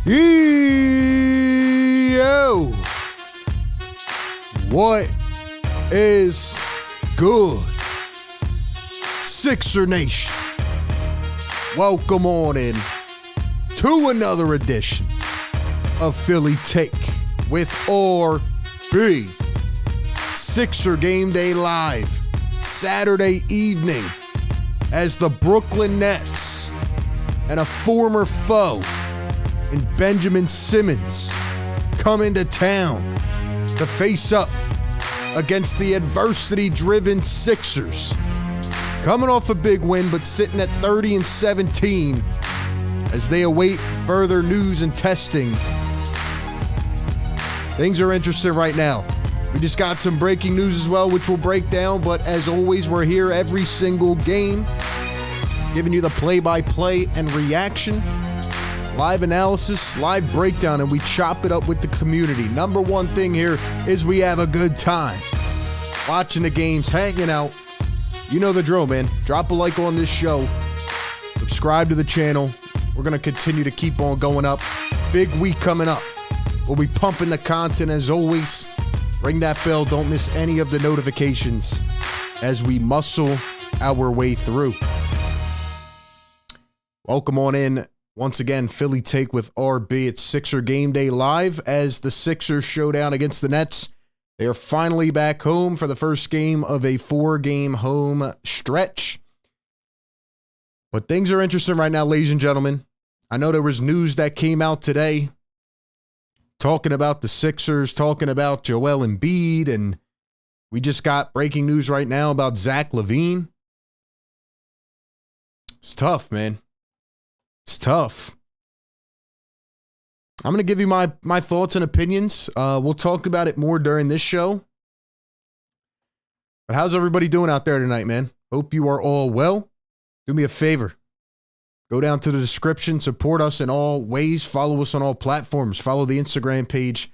Yo! What is good? Sixer Nation. Welcome on in to another edition of Philly Take with RB. Sixer Game Day Live, Saturday evening, as the Brooklyn Nets and a former foe in Benjamin Simmons come into town to face up against the adversity-driven Sixers. Coming off a big win, but sitting at 30-17 as they await further news and testing. Things are interesting right now. We just got some breaking news as well, which we'll break down, but as always, we're here every single game, giving you the play-by-play and reaction, live analysis, live breakdown, and we chop it up with the community. Number one thing here is we have a good time watching the games, hanging out. You know the drill, man. Drop a like on this show. Subscribe to the channel. We're going to continue to keep on going up. Big week coming up. We'll be pumping the content as always. Ring that bell. Don't miss any of the notifications as we muscle our way through. Welcome on in. Once again, Philly Take with RB. It's Sixer Game Day Live as the Sixers showdown against the Nets. They are finally back home for the first game of a 4-game home stretch. But things are interesting right now, ladies and gentlemen. I know there was news that came out today talking about the Sixers, talking about Joel Embiid, and we just got breaking news right now about Zach LaVine. It's tough, man. It's tough. I'm going to give you my thoughts and opinions. We'll talk about it more during this show. But how's everybody doing out there tonight, man? Hope you are all well. Do me a favor. Go down to the description. Support us in all ways. Follow us on all platforms. Follow the Instagram page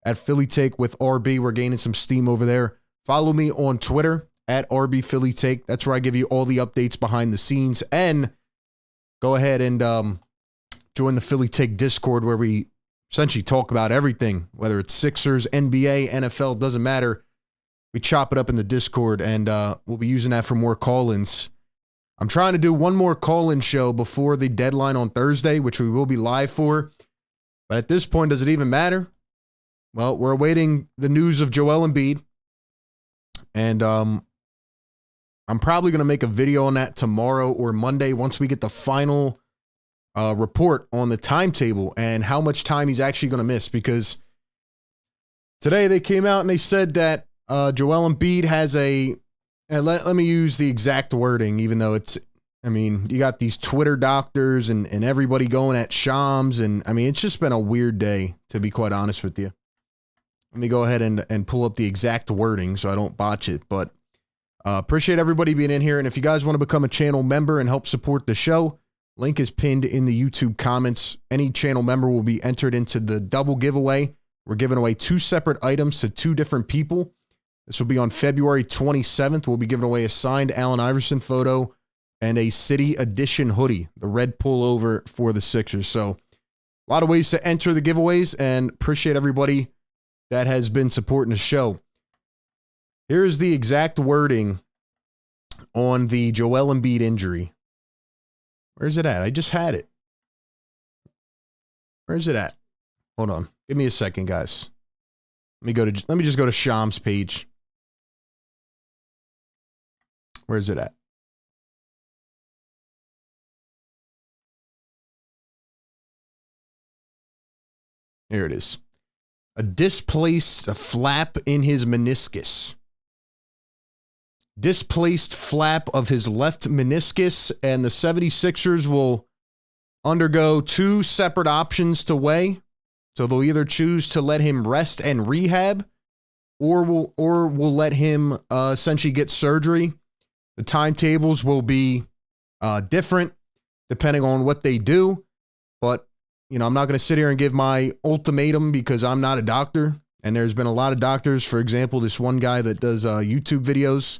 at Philly Take with RB. We're gaining some steam over there. Follow me on Twitter at RB Philly Take. That's where I give you all the updates behind the scenes. And go ahead and join the Philly Take Discord where we essentially talk about everything, whether it's Sixers, NBA, NFL, doesn't matter. We chop it up in the Discord, and we'll be using that for more call-ins. I'm trying to do one more call-in show before the deadline on Thursday, which we will be live for. But at this point, does it even matter? Well, we're awaiting the news of Joel Embiid, and I'm probably going to make a video on that tomorrow or Monday once we get the final report on the timetable and how much time he's actually going to miss. Because today they came out and they said that Joel Embiid has a, and let me use the exact wording, even though it's, I mean, you got these Twitter doctors and everybody going at Shams. And I mean, it's just been a weird day, to be quite honest with you. Let me go ahead and pull up the exact wording so I don't botch it. But appreciate everybody being in here. And if you guys want to become a channel member and help support the show, link is pinned in the YouTube comments. Any channel member will be entered into the double giveaway. We're giving away 2 separate items to 2 different people. This will be on February 27th. We'll be giving away a signed Allen Iverson photo and a City Edition hoodie, the red pullover for the Sixers. So a lot of ways to enter the giveaways, and appreciate everybody that has been supporting the show. Here's the exact wording on the Joel Embiid injury. Where's it at? I just had it. Where's it at? Hold on. Give me a second, guys. Let me just go to Shams' page. Where's it at? Here it is. A displaced flap in his meniscus. Displaced flap of his left meniscus, and the 76ers will undergo 2 separate options to weigh. So they'll either choose to let him rest and rehab, or will let him essentially get surgery. The timetables will be different depending on what they do. But, you know, I'm not going to sit here and give my ultimatum because I'm not a doctor. And there's been a lot of doctors. For example, this one guy that does YouTube videos,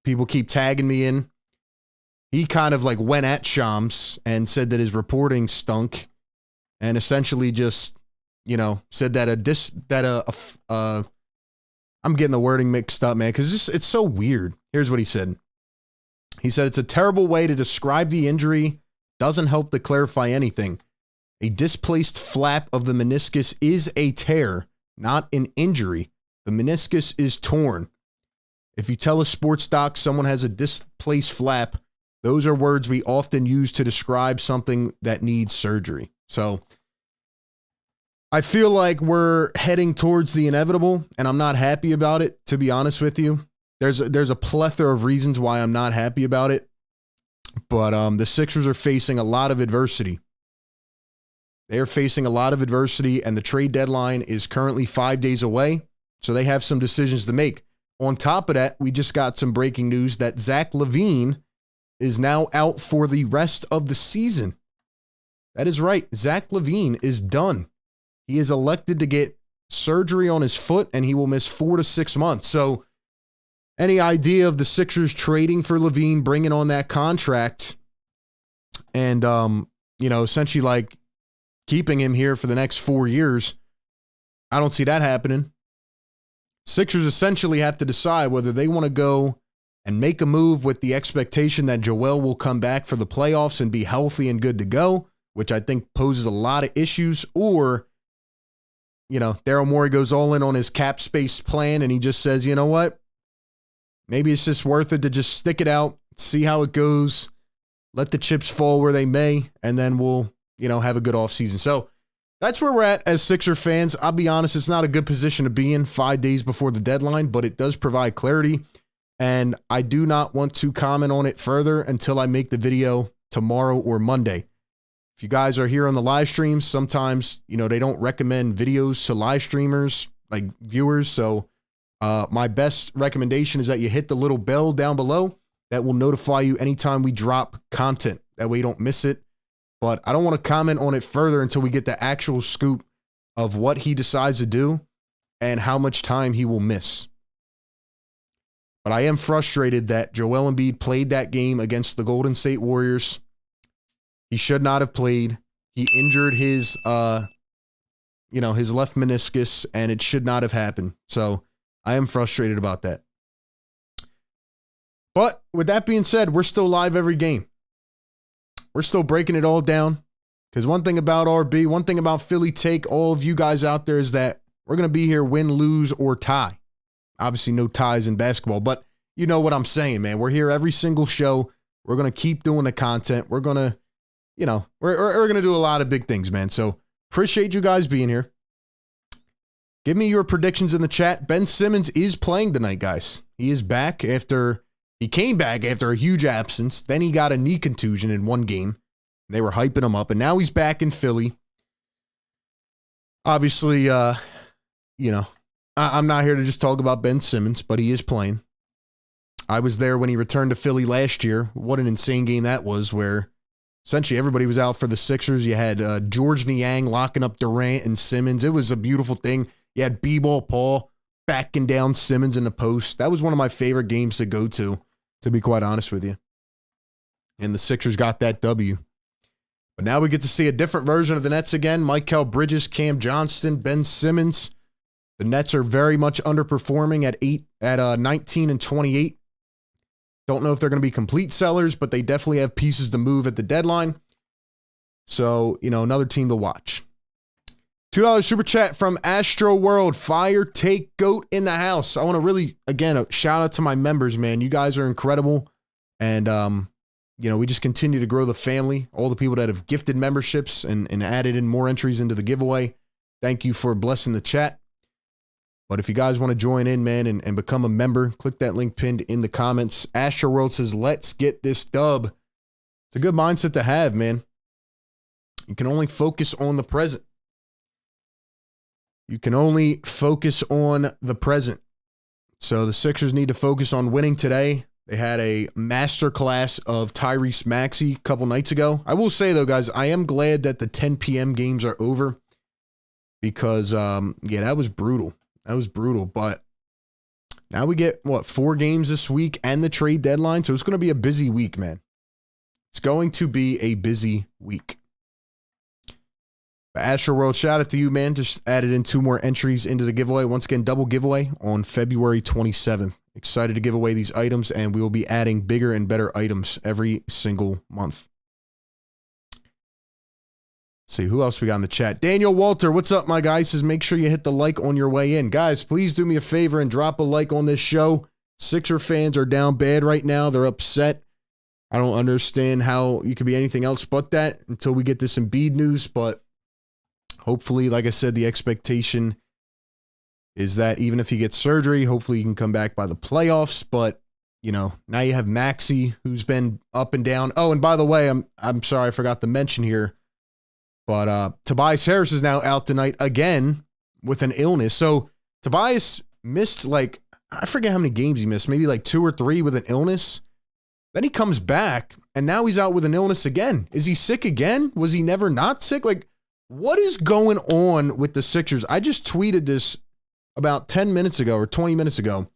people keep tagging me in. He kind of like went at Shams and said that his reporting stunk. and essentially just, said that I'm getting the wording mixed up, man, because it's so weird. Here's what he said. He said, it's a terrible way to describe the injury. Doesn't help to clarify anything. A displaced flap of the meniscus is a tear, not an injury. The meniscus is torn. If you tell a sports doc someone has a displaced flap, those are words we often use to describe something that needs surgery. So I feel like we're heading towards the inevitable, and I'm not happy about it, to be honest with you. There's a plethora of reasons why I'm not happy about it, but the Sixers are facing a lot of adversity. They are facing a lot of adversity, and the trade deadline is currently 5 days away, so they have some decisions to make. On top of that, we just got some breaking news that Zach LaVine is now out for the rest of the season. That is right. Zach LaVine is done. He is elected to get surgery on his foot, and he will miss 4 to 6 months. So any idea of the Sixers trading for LaVine, bringing on that contract, and, essentially like keeping him here for the next 4 years, I don't see that happening. Sixers essentially have to decide whether they want to go and make a move with the expectation that Joel will come back for the playoffs and be healthy and good to go, which I think poses a lot of issues, or Daryl Morey goes all in on his cap space plan and he just says, you know what? Maybe it's just worth it to just stick it out, see how it goes, let the chips fall where they may, and then we'll, have a good offseason. So that's where we're at as Sixer fans. I'll be honest, it's not a good position to be in 5 days before the deadline, but it does provide clarity. And I do not want to comment on it further until I make the video tomorrow or Monday. If you guys are here on the live streams, sometimes, they don't recommend videos to live streamers, like viewers. So my best recommendation is that you hit the little bell down below. That will notify you anytime we drop content. That way you don't miss it. But I don't want to comment on it further until we get the actual scoop of what he decides to do and how much time he will miss. But I am frustrated that Joel Embiid played that game against the Golden State Warriors. He should not have played. He injured his left meniscus, and it should not have happened. So I am frustrated about that. But with that being said, we're still live every game. We're still breaking it all down. Because one thing about RB, one thing about Philly Take, all of you guys out there, is that we're going to be here win, lose, or tie. Obviously, no ties in basketball, but you know what I'm saying, man. We're here every single show. We're going to keep doing the content. We're going to, we're going to do a lot of big things, man. So appreciate you guys being here. Give me your predictions in the chat. Ben Simmons is playing tonight, guys. He is back he came back after a huge absence. Then he got a knee contusion in one game. They were hyping him up, and now he's back in Philly. Obviously, I'm not here to just talk about Ben Simmons, but he is playing. I was there when he returned to Philly last year. What an insane game that was, where essentially everybody was out for the Sixers. You had George Niang locking up Durant and Simmons. It was a beautiful thing. You had B-Ball Paul backing down Simmons in the post. That was one of my favorite games to go to be quite honest with you. And the Sixers got that W. But now we get to see a different version of the Nets again. Mikal Bridges, Cam Johnston, Ben Simmons. The Nets are very much underperforming at 19 and 28. Don't know if they're going to be complete sellers, but they definitely have pieces to move at the deadline. So, another team to watch. $2 super chat from Astro World. Fire Take Goat in the house. I want to really, again, a shout out to my members, man. You guys are incredible. And, we just continue to grow the family. All the people that have gifted memberships and added in more entries into the giveaway. Thank you for blessing the chat. But if you guys want to join in, man, and become a member, click that link pinned in the comments. Astro World says, let's get this dub. It's a good mindset to have, man. You can only focus on the present. You can only focus on the present. So the Sixers need to focus on winning today. They had a masterclass of Tyrese Maxey a couple nights ago. I will say, though, guys, I am glad that the 10 p.m. games are over because, that was brutal. That was brutal. But now we get, 4 games this week and the trade deadline. So it's going to be a busy week, man. It's going to be a busy week. Astro World, shout out to you, man. Just added in 2 more entries into the giveaway. Once again, double giveaway on February 27th. Excited to give away these items, and we will be adding bigger and better items every single month. Let's see, who else we got in the chat? Daniel Walter, what's up, my guy? Says, make sure you hit the like on your way in. Guys, please do me a favor and drop a like on this show. Sixer fans are down bad right now. They're upset. I don't understand how you could be anything else but that until we get this Embiid news, but hopefully, like I said, the expectation is that even if he gets surgery, hopefully he can come back by the playoffs. But, you know, now you have Maxey, who's been up and down. Oh, and by the way, I'm sorry, I forgot to mention here, but Tobias Harris is now out tonight again with an illness. So Tobias missed, like, I forget how many games he missed, maybe like 2 or 3 with an illness. Then he comes back, and now he's out with an illness again. Is he sick again? Was he never not sick? Like, what is going on with the Sixers? I just tweeted this about 10 minutes ago or 20 minutes ago.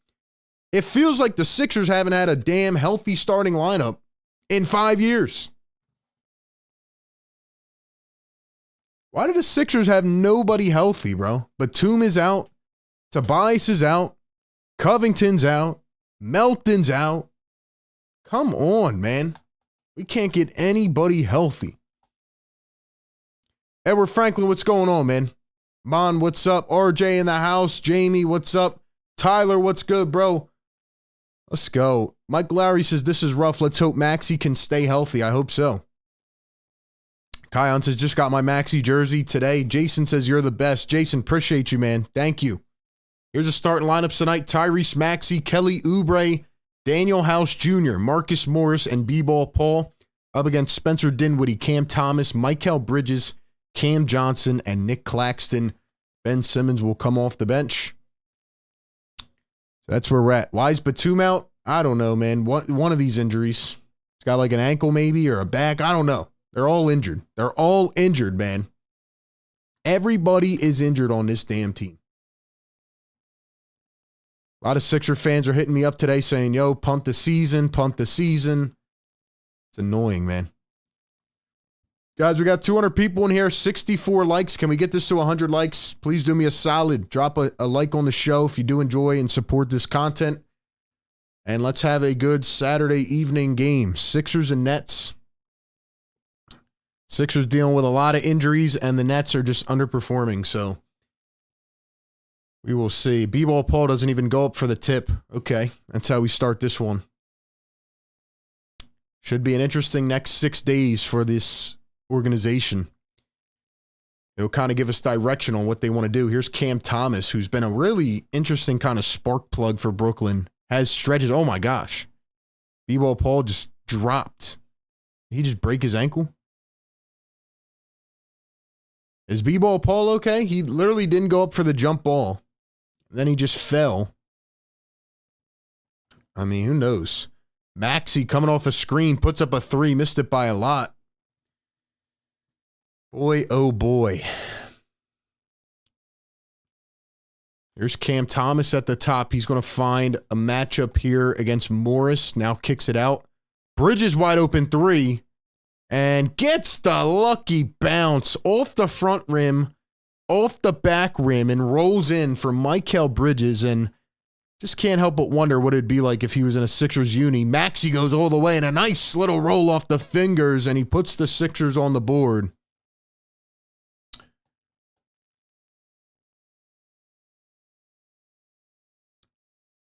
It feels like the Sixers haven't had a damn healthy starting lineup in 5 years. Why do the Sixers have nobody healthy, bro? Batum is out. Tobias is out. Covington's out. Melton's out. Come on, man. We can't get anybody healthy. Edward Franklin, what's going on, man? Mon, what's up? RJ in the house. Jamie, what's up? Tyler, what's good, bro? Let's go. Mike Lowry says, this is rough. Let's hope Maxey can stay healthy. I hope so. Kion says, just got my Maxey jersey today. Jason says, you're the best. Jason, appreciate you, man. Thank you. Here's a starting lineup tonight. Tyrese Maxey, Kelly Oubre, Daniel House Jr., Marcus Morris, and B-Ball Paul up against Spencer Dinwiddie, Cam Thomas, Mikal Bridges, Cam Johnson, and Nick Claxton. Ben Simmons will come off the bench. So that's where we're at. Why is Batum out? I don't know, man. One of these injuries. He's got like an ankle maybe or a back. I don't know. They're all injured. They're all injured, man. Everybody is injured on this damn team. A lot of Sixer fans are hitting me up today saying, yo, punt the season, punt the season. It's annoying, man. Guys, we got 200 people in here, 64 likes. Can we get this to 100 likes? Please do me a solid. Drop a like on the show if you do enjoy and support this content. And let's have a good Saturday evening game. Sixers and Nets. Sixers dealing with a lot of injuries, and the Nets are just underperforming, so we will see. B-Ball Paul doesn't even go up for the tip. Okay, that's how we start this one. Should be an interesting next 6 days for this organization. It'll kind of give us direction on what they want to do. Here's Cam Thomas, who's been a really interesting kind of spark plug for Brooklyn. Has stretches. Oh, my gosh. B-Ball Paul just dropped. Did he just break his ankle? Is B-Ball Paul okay? He literally didn't go up for the jump ball. Then he just fell. I mean, who knows? Maxey coming off a screen, puts up a 3, missed it by a lot. Boy, oh boy. Here's Cam Thomas at the top. He's going to find a matchup here against Morris. Now kicks it out. Bridges wide open 3. And gets the lucky bounce off the front rim, off the back rim, and rolls in for Mikal Bridges. And just can't help but wonder what it'd be like if he was in a Sixers uni. Maxey goes all the way, and a nice little roll off the fingers, and he puts the Sixers on the board.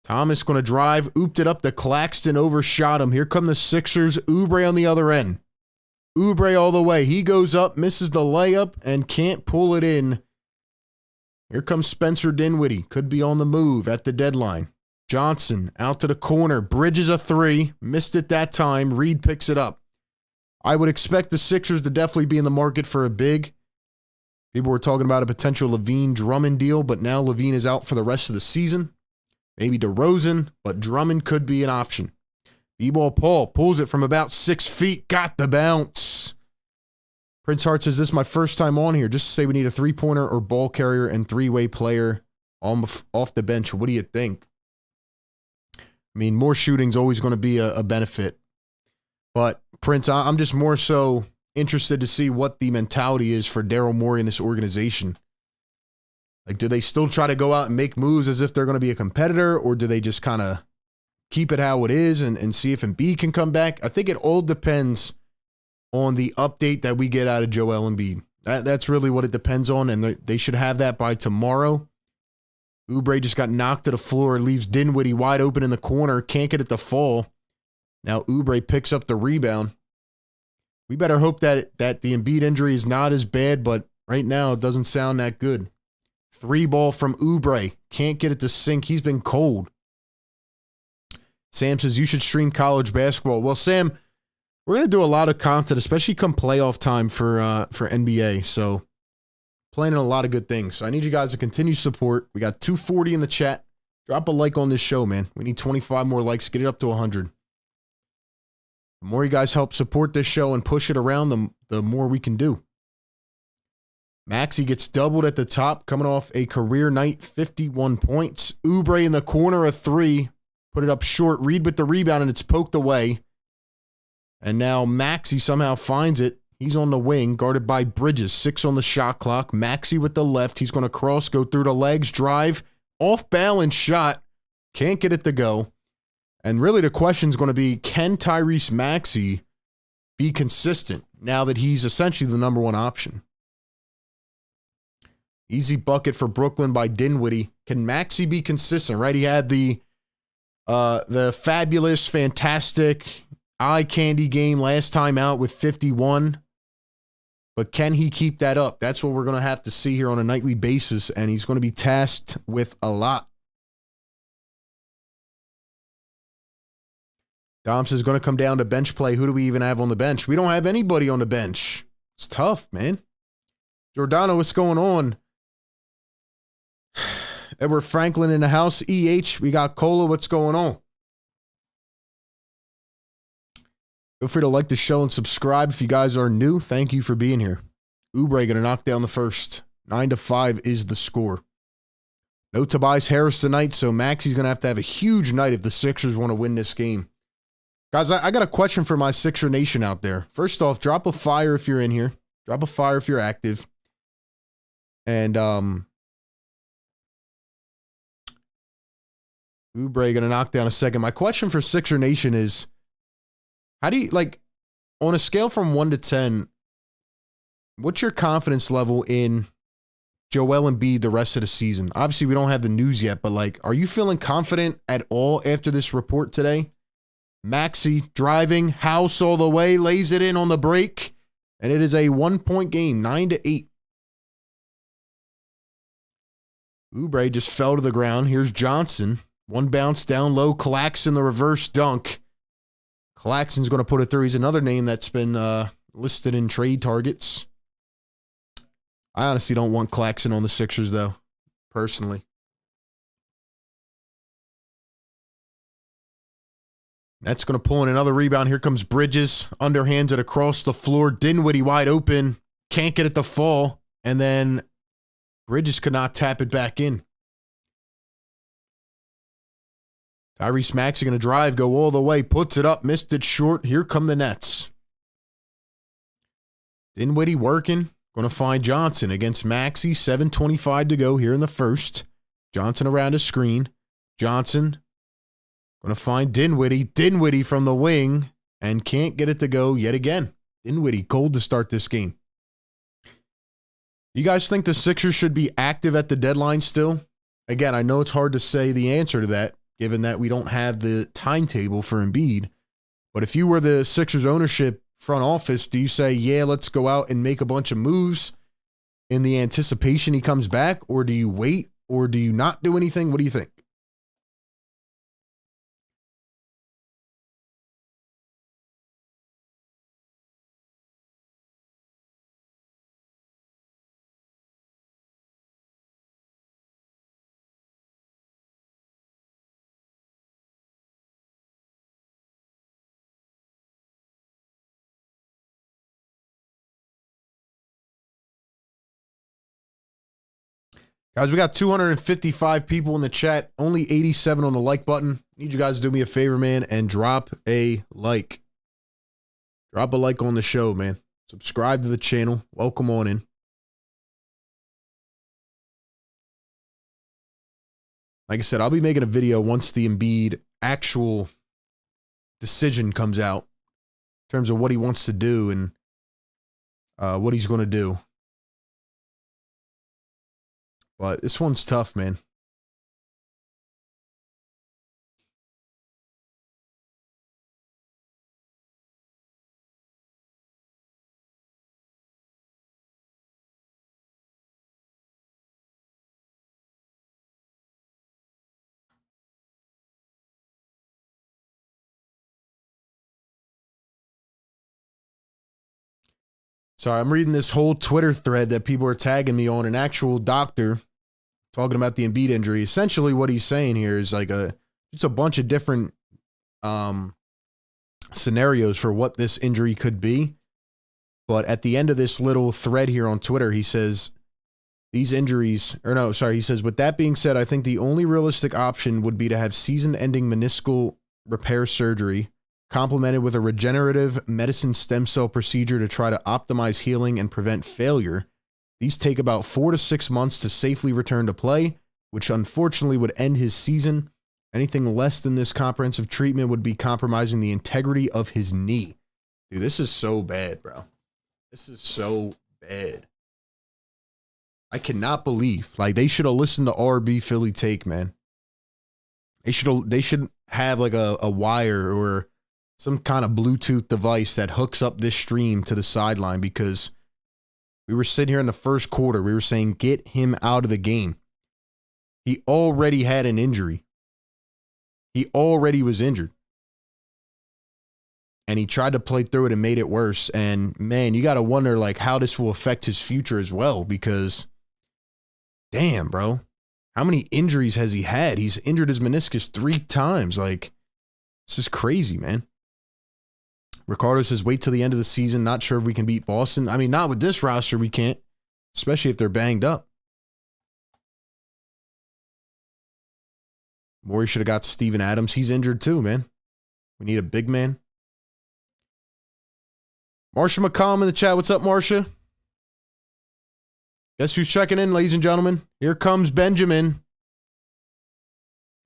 Thomas going to drive, ooped it up to Claxton, overshot him. Here come the Sixers. Oubre on the other end. Oubre all the way. He goes up, misses the layup, and can't pull it in. Here comes Spencer Dinwiddie. Could be on the move at the deadline. Johnson out to the corner. Bridges a 3. Missed it that time. Reed picks it up. I would expect the Sixers to definitely be in the market for a big. People were talking about a potential Levine-Drummond deal, but now Levine is out for the rest of the season. Maybe DeRozan, but Drummond could be an option. B-Ball Paul pulls it from about 6 feet. Got the bounce. Prince Hart says, this is my first time on here. Just to say we need a 3-pointer or ball carrier and 3-way player off the bench. What do you think? I mean, more shooting's always going to be a benefit. But, Prince, I'm just more so interested to see what the mentality is for Daryl Morey in this organization. Like, do they still try to go out and make moves as if they're going to be a competitor, or do they just kind of keep it how it is and see if Embiid can come back? I think it all depends on the update that we get out of Joel Embiid. That's really what it depends on, and they should have that by tomorrow. Oubre just got knocked to the floor, leaves Dinwiddie wide open in the corner, can't get it to fall. Now Oubre picks up the rebound. We better hope that the Embiid injury is not as bad, but right now it doesn't sound that good. 3-ball from Oubre. Can't get it to sink. He's been cold. Sam says, you should stream college basketball. Well, Sam, we're going to do a lot of content, especially come playoff time for NBA. So, planning a lot of good things. So I need you guys to continue support. We got 240 in the chat. Drop a like on this show, man. We need 25 more likes. Get it up to 100. The more you guys help support this show and push it around, the more we can do. Maxey gets doubled at the top, coming off a career night, 51 points. Oubre in the corner, a 3. Put it up short. Reed with the rebound, and it's poked away. And now Maxey somehow finds it. He's on the wing, guarded by Bridges. 6 on the shot clock. Maxey with the left. He's going to cross, go through the legs, drive. Off-balance shot. Can't get it to go. And really the question is going to be, can Tyrese Maxey be consistent now that he's essentially the number one option? Easy bucket for Brooklyn by Dinwiddie. Can Maxey be consistent, right? He had the fabulous, fantastic, eye candy game last time out with 51. But can he keep that up? That's what we're going to have to see here on a nightly basis, and he's going to be tasked with a lot. Doms is going to come down to bench play. Who do we even have on the bench? We don't have anybody on the bench. It's tough, man. Giordano, what's going on? Edward Franklin in the house. EH, we got Cola. What's going on? Feel free to like the show and subscribe if you guys are new. Thank you for being here. Oubre going to knock down the first. 9-5 is the score. No Tobias Harris tonight, so Maxey's going to have a huge night if the Sixers want to win this game. Guys, I got a question for my Sixer Nation out there. First off, drop a fire if you're in here. Drop a fire if you're active. And Oubre going to knock down a second. My question for Sixer Nation is, how do you, like, on a scale from 1 to 10, what's your confidence level in Joel Embiid the rest of the season? Obviously, we don't have the news yet, but, like, are you feeling confident at all after this report today? Maxey driving, house all the way, lays it in on the break, and it is a 1-point game, 9-8. Oubre just fell to the ground. Here's Johnson. One bounce down low. Claxton, the reverse dunk. Claxton's going to put it through. He's another name that's been listed in trade targets. I honestly don't want Claxton on the Sixers, though, personally. That's going to pull in another rebound. Here comes Bridges. Underhands it across the floor. Dinwiddie wide open. Can't get it to fall. And then Bridges could not tap it back in. Tyrese Maxey going to drive, go all the way. Puts it up, missed it short. Here come the Nets. Dinwiddie working. Going to find Johnson against Maxey. 7:25 to go here in the first. Johnson around his screen. Johnson going to find Dinwiddie. Dinwiddie from the wing and can't get it to go yet again. Dinwiddie cold to start this game. You guys think the Sixers should be active at the deadline still? Again, I know it's hard to say the answer to that, given that we don't have the timetable for Embiid. But if you were the Sixers ownership front office, do you say, yeah, let's go out and make a bunch of moves in the anticipation he comes back? Or do you wait? Or do you not do anything? What do you think? Guys, we got 255 people in the chat, only 87 on the like button. Need you guys to do me a favor, man, and drop a like. Drop a like on the show, man. Subscribe to the channel. Welcome on in. Like I said, I'll be making a video once the Embiid actual decision comes out in terms of what he wants to do and what he's going to do. But this one's tough, man. Sorry, I'm reading this whole Twitter thread that people are tagging me on, an actual doctor talking about the Embiid injury. Essentially what he's saying here is like just a bunch of different scenarios for what this injury could be. But at the end of this little thread here on Twitter, he says these injuries, he says, with that being said, I think the only realistic option would be to have season-ending meniscal repair surgery complemented with a regenerative medicine stem cell procedure to try to optimize healing and prevent failure. These take about 4 to 6 months to safely return to play, which unfortunately would end his season. Anything less than this comprehensive treatment would be compromising the integrity of his knee. Dude, this is so bad, bro. This is so bad. I cannot believe, like, they should have listened to RB Philly Take, man. They should have like a wire or some kind of Bluetooth device that hooks up this stream to the sideline, because we were sitting here in the first quarter. We were saying, get him out of the game. He already had an injury. He already was injured. And he tried to play through it and made it worse. And man, you got to wonder like how this will affect his future as well, because damn, bro, how many injuries has he had? He's injured his meniscus 3 times. Like, this is crazy, man. Ricardo says, wait till the end of the season. Not sure if we can beat Boston. I mean, not with this roster, we can't, especially if they're banged up. Morey should have got Steven Adams. He's injured too, man. We need a big man. Marsha McCollum in the chat. What's up, Marsha? Guess who's checking in, ladies and gentlemen? Here comes Benjamin.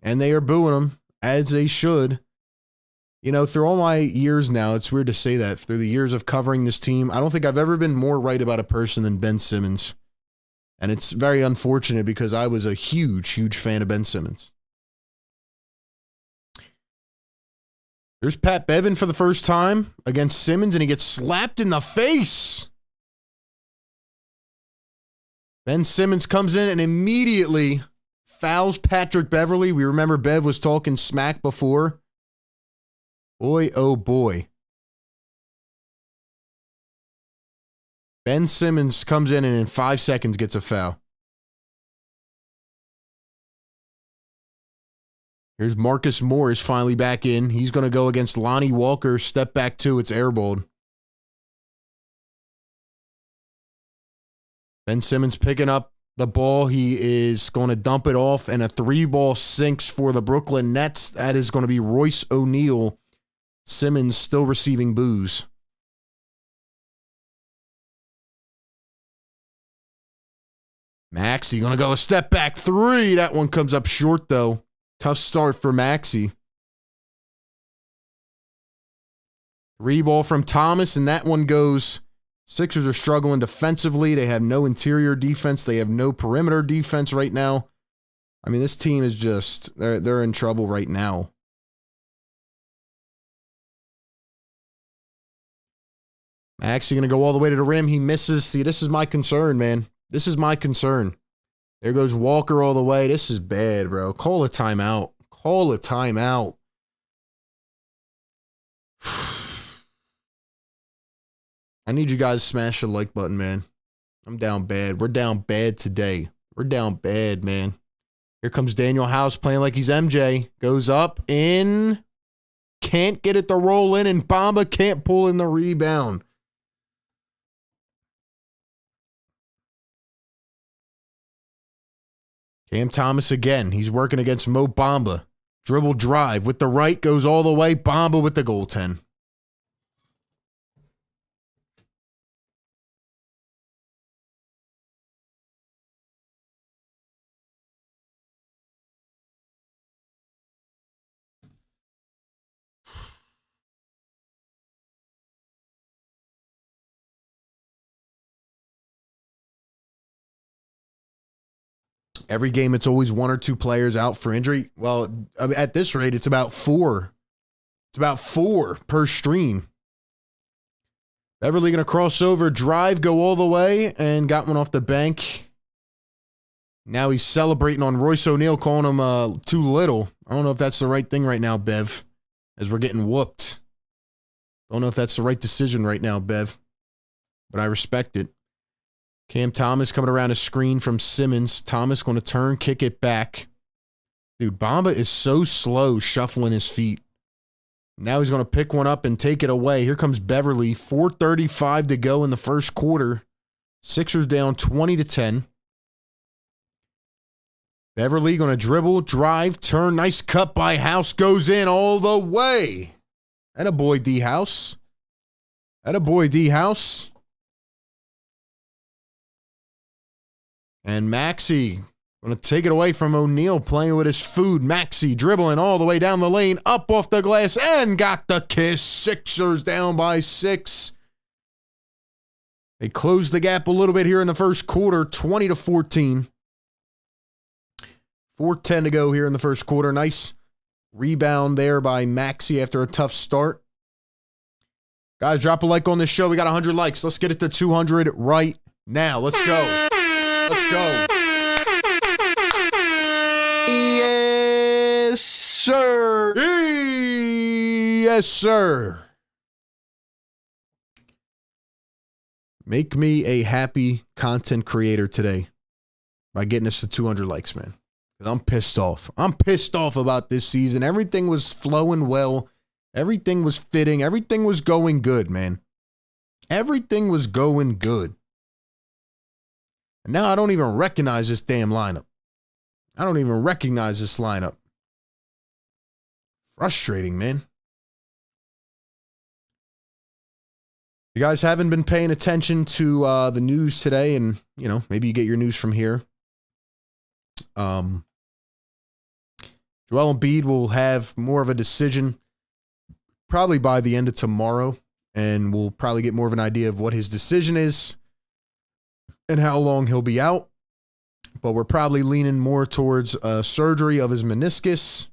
And they are booing him, as they should. You know, through all my years now, it's weird to say that, through the years of covering this team, I don't think I've ever been more right about a person than Ben Simmons. And it's very unfortunate because I was a huge, huge fan of Ben Simmons. There's Pat Bevan for the first time against Simmons, and he gets slapped in the face. Ben Simmons comes in and immediately fouls Patrick Beverley. We remember Bev was talking smack before. Boy, oh boy. Ben Simmons comes in and in 5 seconds gets a foul. Here's Marcus Morris finally back in. He's going to go against Lonnie Walker. Step back 2. It's airballed. Ben Simmons picking up the ball. He is going to dump it off, and a 3-ball sinks for the Brooklyn Nets. That is going to be Royce O'Neal. Simmons still receiving boos. Maxey going to go a step back 3. That one comes up short, though. Tough start for Maxey. 3-ball from Thomas, and that one goes. Sixers are struggling defensively. They have no interior defense. They have no perimeter defense right now. I mean, this team is just, they're in trouble right now. Maxey going to go all the way to the rim. He misses. See, this is my concern, man. This is my concern. There goes Walker all the way. This is bad, bro. Call a timeout. Call a timeout. I need you guys to smash the like button, man. I'm down bad. We're down bad today. We're down bad, man. Here comes Daniel House playing like he's MJ. Goes up, in. Can't get it to roll in, and Bamba can't pull in the rebound. Cam Thomas again. He's working against Mo Bamba. Dribble drive with the right, goes all the way. Bamba with the goaltend. Every game, it's always one or two players out for injury. Well, at this rate, it's about four. It's about four per stream. Beverly going to cross over, drive, go all the way, and got one off the bank. Now he's celebrating on Royce O'Neal, calling him too little. I don't know if that's the right thing right now, Bev, as we're getting whooped. Don't know if that's the right decision right now, Bev, but I respect it. Cam Thomas coming around a screen from Simmons. Thomas going to turn, kick it back. Dude, Bamba is so slow shuffling his feet. Now he's going to pick one up and take it away. Here comes Beverly. 4:35 to go in the first quarter. Sixers down 20-10. Beverly going to dribble, drive, turn. Nice cut by House. Goes in all the way. Attaboy, D-House. Attaboy, D-House. And Maxey going to take it away from O'Neal, playing with his food. Maxey dribbling all the way down the lane, up off the glass, and got the kiss. Sixers down by 6. They closed the gap a little bit here in the first quarter, 20-14. 4:10 to go here in the first quarter. Nice rebound there by Maxey after a tough start. Guys, drop a like on this show. We got 100 likes. Let's get it to 200 right now. Let's go. Let's go. Yes, sir. Yes, sir. Make me a happy content creator today by getting us to 200 likes, man. Because I'm pissed off. I'm pissed off about this season. Everything was flowing well. Everything was fitting. Everything was going good, man. Everything was going good. And now I don't even recognize this damn lineup. I don't even recognize this lineup. Frustrating, man. You guys haven't been paying attention to the news today, and, you know, maybe you get your news from here. Joel Embiid will have more of a decision probably by the end of tomorrow, and we'll probably get more of an idea of what his decision is and how long he'll be out. But we're probably leaning more towards surgery of his meniscus.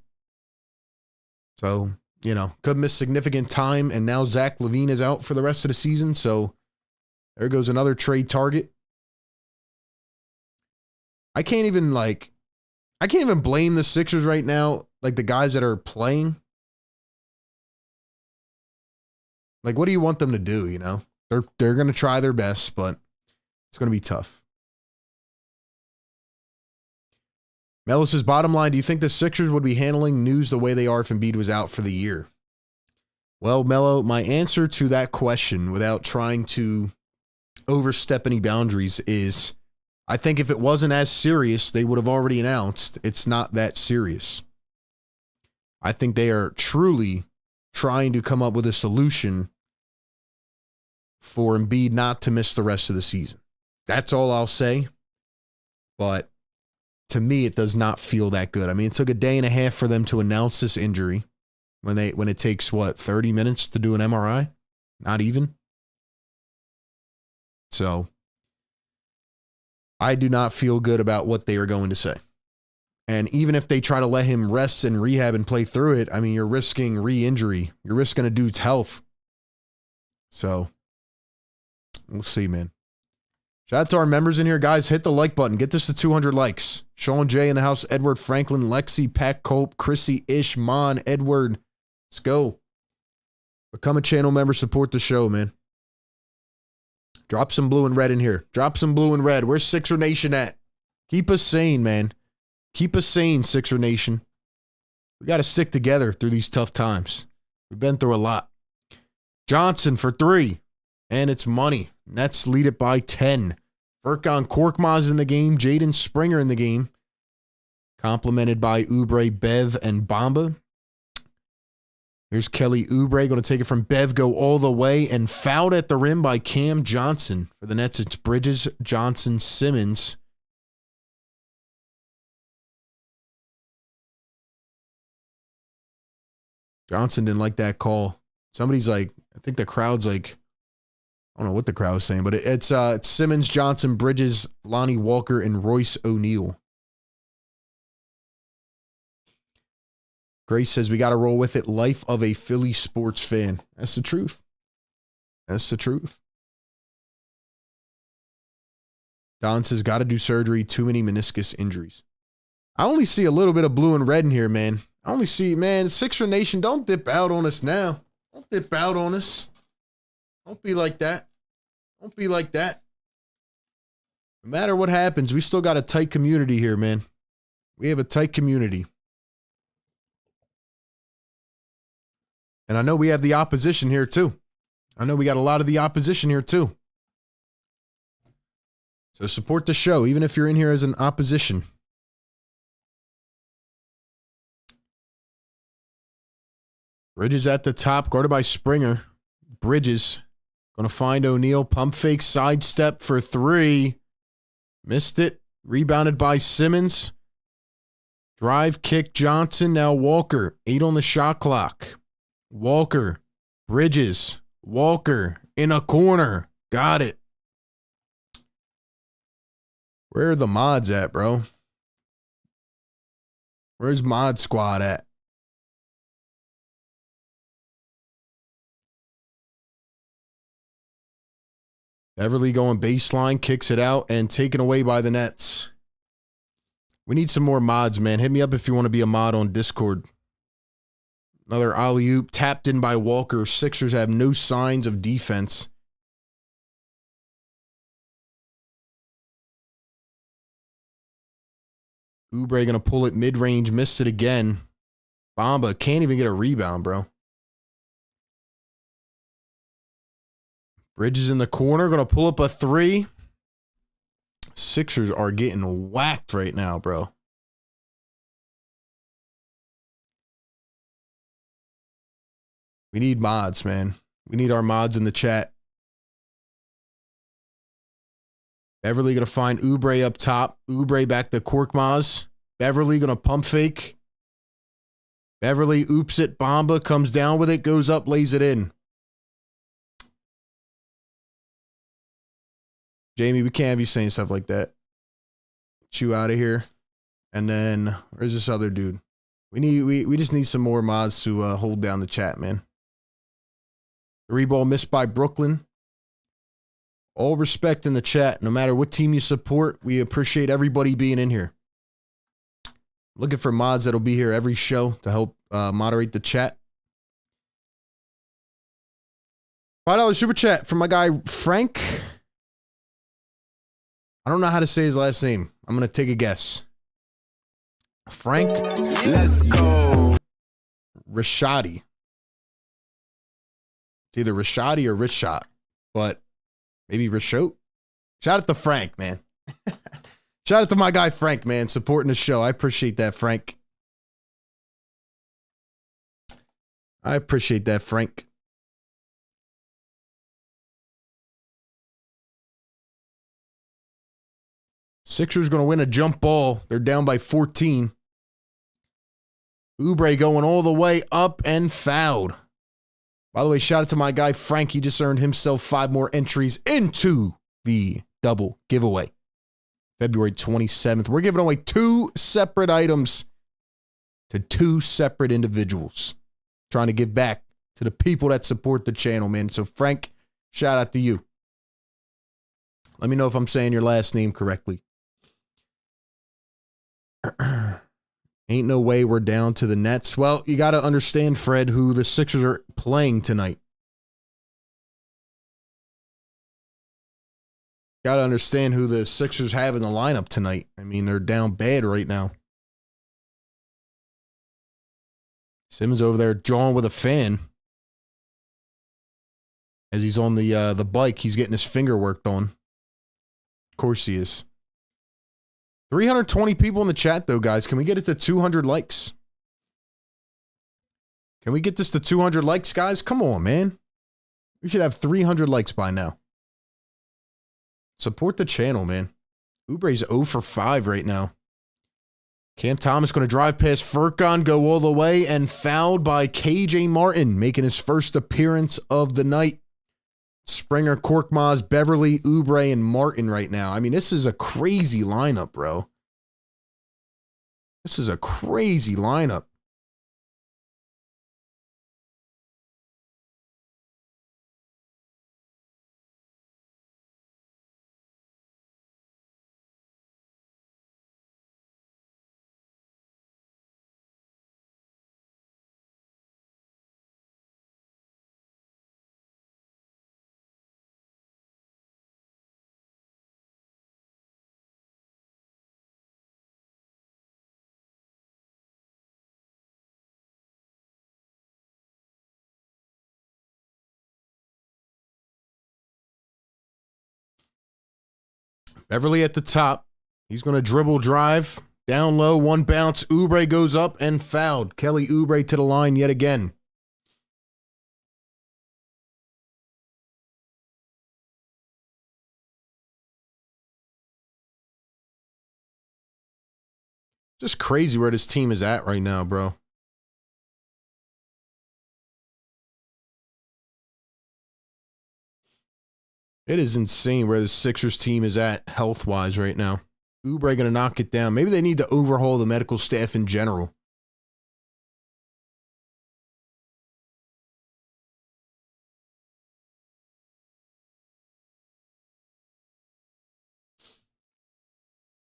So, you know, could miss significant time, and now Zach LaVine is out for the rest of the season, so there goes another trade target. I can't even blame the Sixers right now, like the guys that are playing. Like, what do you want them to do, you know? They're going to try their best, but it's going to be tough. Mello says, bottom line, do you think the Sixers would be handling news the way they are if Embiid was out for the year? Well, Mello, my answer to that question, without trying to overstep any boundaries, is I think if it wasn't as serious, they would have already announced it's not that serious. I think they are truly trying to come up with a solution for Embiid not to miss the rest of the season. That's all I'll say. But to me, it does not feel that good. I mean, it took a day and a half for them to announce this injury when it takes, 30 minutes to do an MRI? Not even. So I do not feel good about what they are going to say. And even if they try to let him rest and rehab and play through it, I mean, you're risking re-injury. You're risking a dude's health. So we'll see, man. Shout out to our members in here, guys. Hit the like button. Get this to 200 likes. Sean J in the house. Edward Franklin, Lexi, Pat Cope, Chrissy, Ish, Mon, Edward. Let's go. Become a channel member. Support the show, man. Drop some blue and red in here. Drop some blue and red. Where's Sixer Nation at? Keep us sane, man. Keep us sane, Sixer Nation. We got to stick together through these tough times. We've been through a lot. Johnson for 3. And it's money. Nets lead it by 10. Furkan Korkmaz in the game. Jaden Springer in the game. Complimented by Oubre, Bev, and Bamba. Here's Kelly Oubre going to take it from Bev, go all the way, and fouled at the rim by Cam Johnson. For the Nets, it's Bridges, Johnson, Simmons. Johnson didn't like that call. Somebody's like, I think the crowd's like, I don't know what the crowd was saying, but it's Simmons, Johnson, Bridges, Lonnie Walker, and Royce O'Neal. Grace says we got to roll with it. Life of a Philly sports fan. That's the truth. That's the truth. Don says got to do surgery. Too many meniscus injuries. I only see a little bit of blue and red in here, man. I only see, man, Sixer Nation, don't dip out on us now. Don't dip out on us. Don't be like that. Don't be like that. No matter what happens, we still got a tight community here, man. We have a tight community. And I know we have the opposition here, too. I know we got a lot of the opposition here, too. So support the show, even if you're in here as an opposition. Bridges at the top, guarded by Springer. Bridges going to find O'Neal. Pump fake, sidestep for three. Missed it. Rebounded by Simmons. Drive kick, Johnson. Now Walker. 8 on the shot clock. Walker. Bridges. Walker. In a corner. Got it. Where are the mods at, bro? Where's Mod Squad at? Beverly going baseline, kicks it out, and taken away by the Nets. We need some more mods, man. Hit me up if you want to be a mod on Discord. Another alley-oop tapped in by Walker. Sixers have no signs of defense. Oubre going to pull it mid-range, missed it again. Bamba can't even get a rebound, bro. Bridges in the corner, going to pull up a three. Sixers are getting whacked right now, bro. We need mods, man. We need our mods in the chat. Beverly going to find Oubre up top. Oubre back to Korkmaz. Beverly going to pump fake. Beverly oops it. Bamba comes down with it, goes up, lays it in. Jamie, we can't have you saying stuff like that. Get you out of here. And then, where's this other dude? We just need some more mods to hold down the chat, man. Three ball missed by Brooklyn. All respect in the chat. No matter what team you support, we appreciate everybody being in here. Looking for mods that'll be here every show to help moderate the chat. $5 super chat from my guy, Frank. I don't know how to say his last name. I'm going to take a guess. Frank. Let's go. Rashadi. It's either Rashadi or Rishot, but maybe Rishot. Shout out to Frank, man. Shout out to my guy, Frank, man, supporting the show. I appreciate that, Frank. I appreciate that, Frank. Sixers going to win a jump ball. They're down by 14. Oubre going all the way up and fouled. By the way, shout out to my guy, Frank. He just earned himself 5 more entries into the double giveaway. February 27th. We're giving away 2 separate items to 2 separate individuals. Trying to give back to the people that support the channel, man. So, Frank, shout out to you. Let me know if I'm saying your last name correctly. Ain't no way we're down to the Nets. Well, you got to understand, Fred, who the Sixers are playing tonight. Got to understand who the Sixers have in the lineup tonight. I mean, they're down bad right now. Simmons over there jawing with a fan. As he's on the bike, he's getting his finger worked on. Of course he is. 320 people in the chat, though, guys. Can we get it to 200 likes? Can we get this to 200 likes, guys? Come on, man. We should have 300 likes by now. Support the channel, man. Oubre's 0 for 5 right now. Cam Thomas going to drive past Furkan, go all the way, and fouled by KJ Martin, making his first appearance of the night. Springer, Korkmaz, Beverly, Oubre, and Martin right now. I mean, this is a crazy lineup, bro. This is a crazy lineup. Beverly at the top. He's going to dribble drive. Down low, one bounce. Oubre goes up and fouled. Kelly Oubre to the line yet again. Just crazy where this team is at right now, bro. It is insane where the Sixers team is at health-wise right now. Oubre going to knock it down. Maybe they need to overhaul the medical staff in general.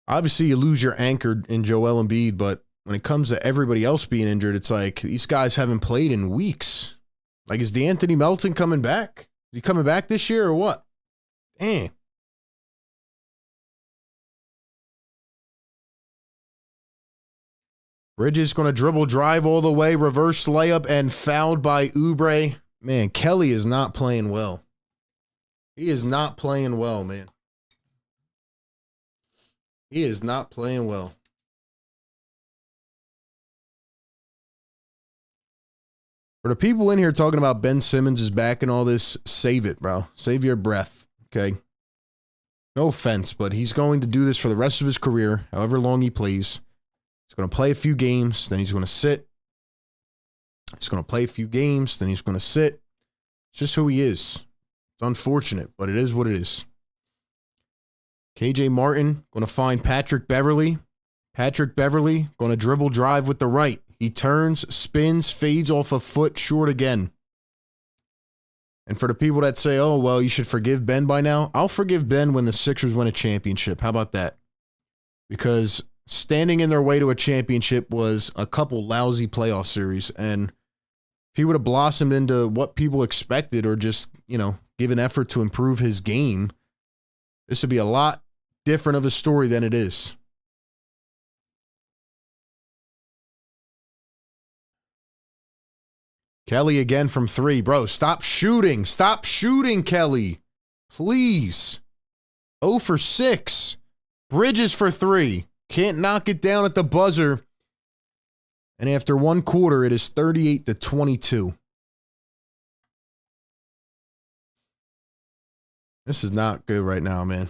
Obviously, you lose your anchor in Joel Embiid, but when it comes to everybody else being injured, it's like these guys haven't played in weeks. Like, is DeAnthony Melton coming back? Is he coming back this year or what? Dang. Bridges going to dribble drive all the way, reverse layup, and fouled by Oubre. Man, Kelly is not playing well. He is not playing well, man. He is not playing well. For the people in here talking about Ben Simmons is back and all this, save it, bro. Save your breath, okay? No offense, but he's going to do this for the rest of his career, however long he plays. He's going to play a few games, then he's going to sit. He's going to play a few games, then he's going to sit. It's just who he is. It's unfortunate, but it is what it is. KJ Martin going to find Patrick Beverly. Patrick Beverly going to dribble drive with the right. He turns, spins, fades off a foot short again. And for the people that say, oh, well, you should forgive Ben by now, I'll forgive Ben when the Sixers win a championship. How about that? Because standing in their way to a championship was a couple lousy playoff series. And if he would have blossomed into what people expected or just, you know, give an effort to improve his game, this would be a lot different of a story than it is. Kelly again from three. Bro, stop shooting. Stop shooting, Kelly. Please. 0 for 6. Bridges for 3. Can't knock it down at the buzzer. And after one quarter, it is 38-22. This is not good right now, man.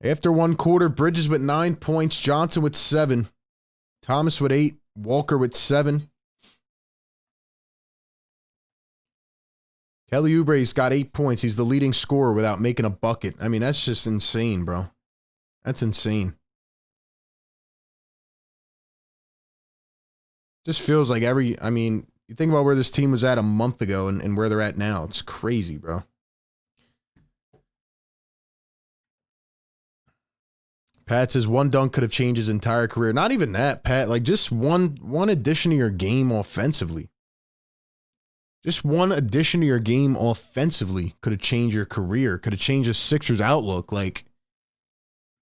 After one quarter, Bridges with 9 points, Johnson with 7, Thomas with 8, Walker with 7. Kelly Oubre's got 8 points. He's the leading scorer without making a bucket. I mean, that's just insane, bro. That's insane. Just feels like you think about where this team was at a month ago and where they're at now. It's crazy, bro. Pat says one dunk could have changed his entire career. Not even that, Pat. Like, just one addition to your game offensively. Just one addition to your game offensively could have changed your career. Could have changed the Sixers' outlook. Like,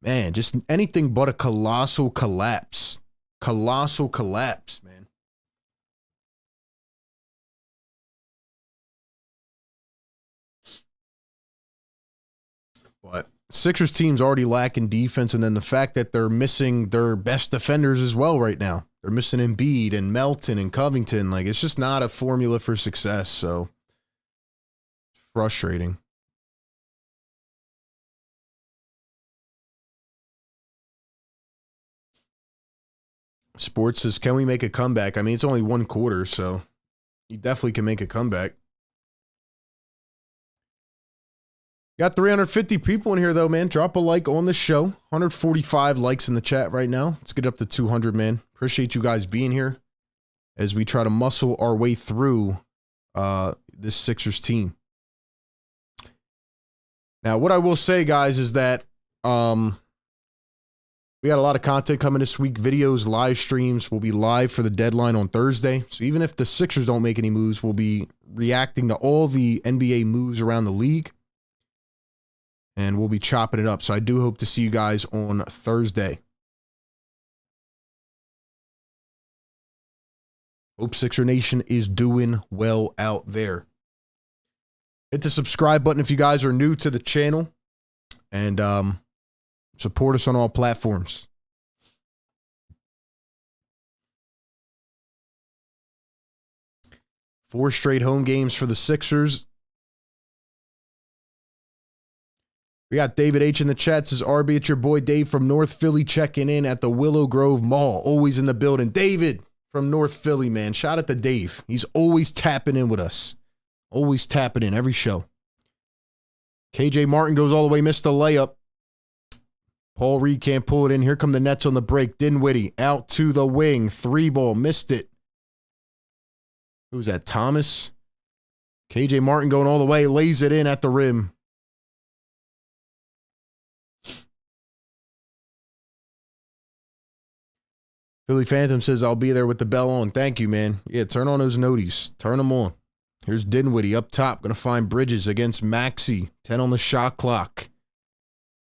man, just anything but a colossal collapse. Colossal collapse, man. But Sixers team's already lacking defense, and then the fact that they're missing their best defenders as well right now. They're missing Embiid and Melton and Covington. Like, it's just not a formula for success, so frustrating. Sports says, can we make a comeback? I mean, it's only one quarter, so you definitely can make a comeback. Got 350 people in here, though, man. Drop a like on the show. 145 likes in the chat right now. Let's get up to 200, man. Appreciate you guys being here as we try to muscle our way through this Sixers team. Now, what I will say, guys, is that we got a lot of content coming this week. Videos, live streams. We'll be live for the deadline on Thursday. So even if the Sixers don't make any moves, we'll be reacting to all the NBA moves around the league. And we'll be chopping it up. So I do hope to see you guys on Thursday. Hope Sixer Nation is doing well out there. Hit the subscribe button if you guys are new to the channel. And support us on all platforms. Four straight home games for the Sixers. We got David H in the chat. Says, RB, it's your boy Dave from North Philly checking in at the Willow Grove Mall. Always in the building. David from North Philly, man. Shout out to Dave. He's always tapping in with us. Always tapping in every show. KJ Martin goes all the way, missed the layup. Paul Reed can't pull it in. Here come the Nets on the break. Dinwiddie out to the wing. 3-ball, missed it. Who's that, Thomas? KJ Martin going all the way, lays it in at the rim. Philly Phantom says, I'll be there with the bell on. Thank you, man. Yeah, turn on those noties. Turn them on. Here's Dinwiddie up top. Going to find Bridges against Maxey. 10 on the shot clock.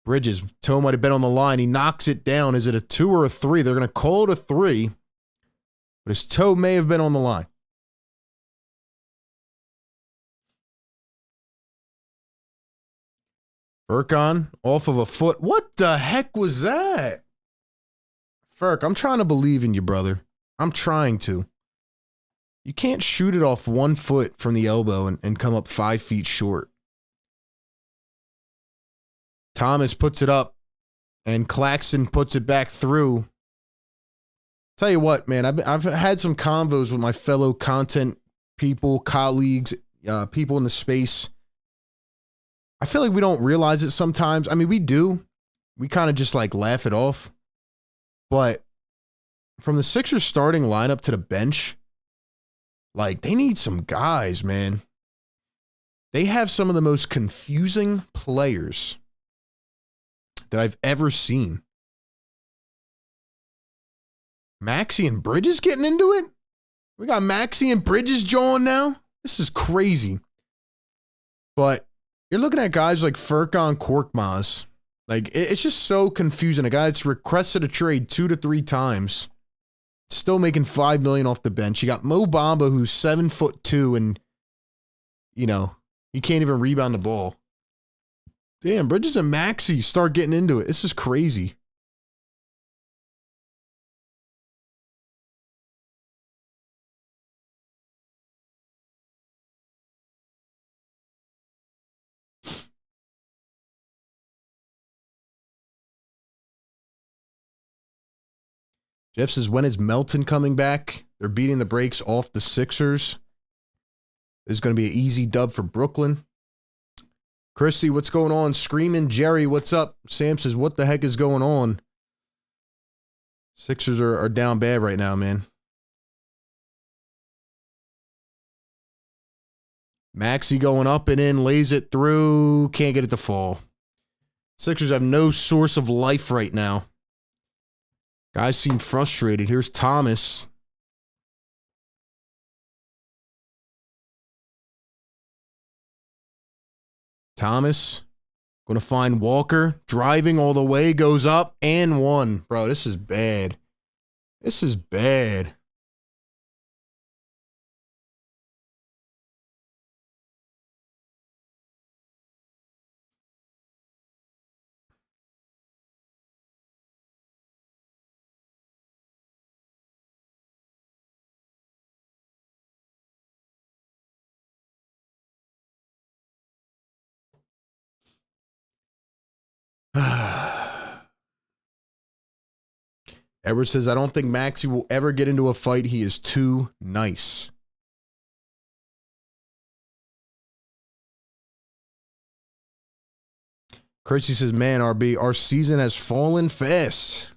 Bridges, toe might have been on the line. He knocks it down. Is it a 2 or a 3? They're going to call it a 3. But his toe may have been on the line. Furkan off of a foot. What the heck was that? Furk, I'm trying to believe in you, brother. I'm trying to. You can't shoot it off 1 foot from the elbow and come up 5 feet short. Thomas puts it up, and Claxton puts it back through. Tell you what, man, I've had some convos with my fellow content people, colleagues, people in the space. I feel like we don't realize it sometimes. I mean, we do. We kind of just like laugh it off. But from the Sixers starting lineup to the bench, like, they need some guys, man. They have some of the most confusing players that I've ever seen. Maxey and Bridges getting into it? We got Maxey and Bridges jawing now? This is crazy. But you're looking at guys like Furkan Korkmaz. Like, it's just so confusing. A guy that's requested a trade 2 to 3 times, still making $5 million off the bench. You got Mo Bamba, who's 7'2", and, you know, he can't even rebound the ball. Damn, Bridges and Maxey start getting into it. This is crazy. Jeff says, when is Melton coming back? They're beating the brakes off the Sixers. There's going to be an easy dub for Brooklyn. Christy, what's going on? Screaming Jerry, what's up? Sam says, what the heck is going on? Sixers are down bad right now, man. Maxey going up and in, lays it through. Can't get it to fall. Sixers have no source of life right now. Guys seem frustrated. Here's Thomas. Thomas going to find Walker. Driving all the way. Goes up and one. Bro, this is bad. This is bad. Edward says, I don't think Maxey will ever get into a fight. He is too nice. Christy says, man, RB, our season has fallen fast.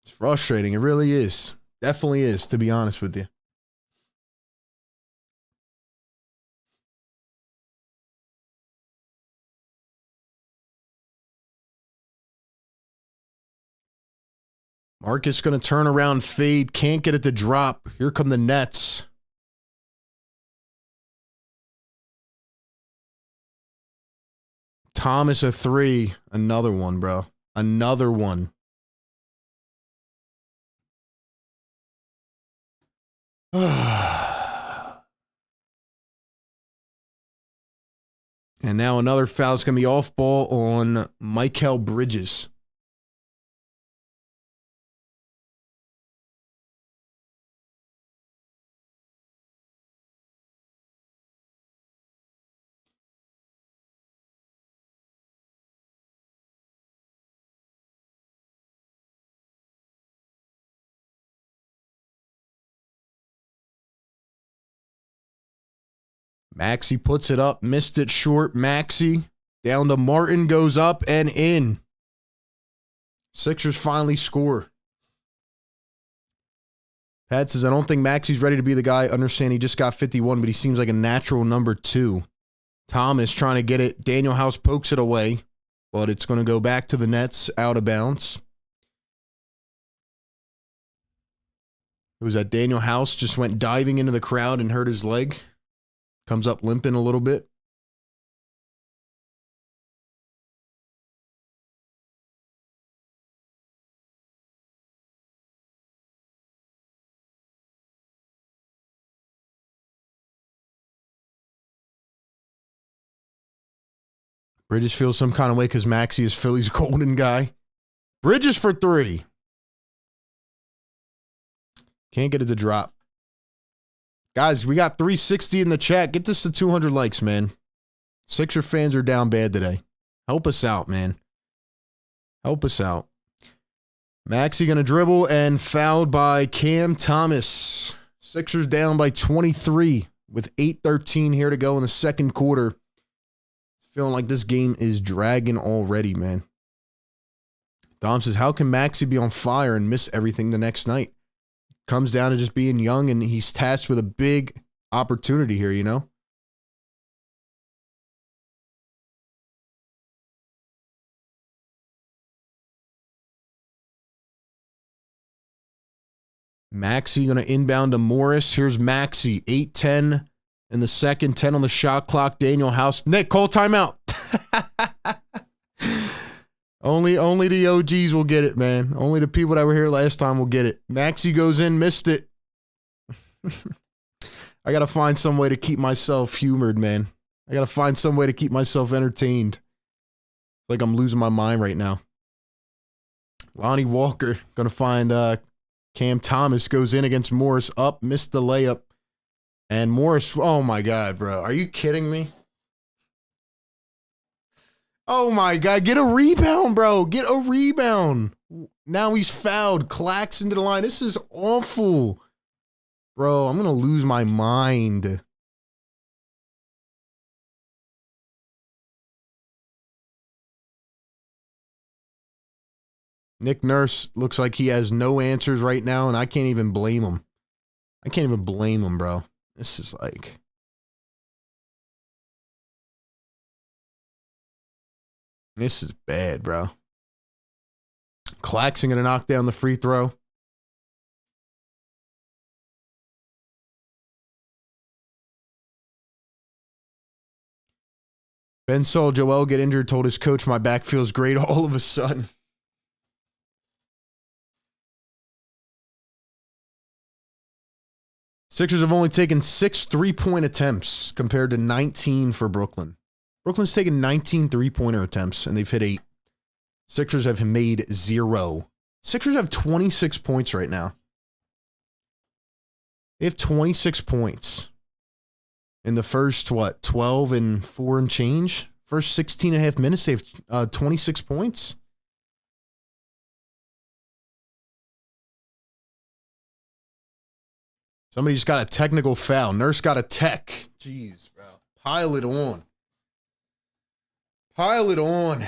It's frustrating. It really is. Definitely is, to be honest with you. Marcus going to turn around, fade. Can't get it to drop. Here come the Nets. Thomas a 3. Another one, bro. Another one. And now another foul is going to be off ball on Mikal Bridges. Maxey puts it up, missed it short. Maxey down to Martin, goes up and in. Sixers finally score. Pat says, I don't think Maxey's ready to be the guy. Understand he just got 51, but he seems like a natural number 2. Thomas trying to get it. Daniel House pokes it away, but it's going to go back to the Nets, out of bounds. It was that Daniel House just went diving into the crowd and hurt his leg. Comes up limping a little bit. Bridges feels some kind of way because Maxey is Philly's golden guy. Bridges for 3. Can't get it to drop. Guys, we got 360 in the chat. Get this to 200 likes, man. Sixer fans are down bad today. Help us out, man. Help us out. Maxey going to dribble and fouled by Cam Thomas. Sixers down by 23 with 8:13 here to go in the second quarter. Feeling like this game is dragging already, man. Dom says, how can Maxey be on fire and miss everything the next night? Comes down to just being young, and he's tasked with a big opportunity here, you know? Maxey going to inbound to Morris. Here's Maxey, 8-10 in the second, 10 on the shot clock. Daniel House. Nick, call timeout. Only the OGs will get it, man. Only the people that were here last time will get it. Maxey goes in, missed it. I got to find some way to keep myself humored, man. I got to find some way to keep myself entertained. Like I'm losing my mind right now. Lonnie Walker going to find Cam Thomas, goes in against Morris, up, missed the layup. And Morris, oh my God, bro. Are you kidding me? Oh my God, get a rebound, bro. Get a rebound. Now he's fouled. Clacks into the line. This is awful. Bro, I'm going to lose my mind. Nick Nurse looks like he has no answers right now, and I can't even blame him. I can't even blame him, bro. This is like... This is bad, bro. Claxton going to knock down the free throw. Ben saw Joel get injured, told his coach, my back feels great all of a sudden. Sixers have only taken 6 3-point attempts compared to 19 for Brooklyn. Brooklyn's taken 19 3-pointer attempts, and they've hit 8. Sixers have made 0. Sixers have 26 points right now. They have 26 points in the first, 12 and 4 and change? First 16 and a half minutes, they have 26 points. Somebody just got a technical foul. Nurse got a tech. Jeez, bro. Pile it on. Pile it on.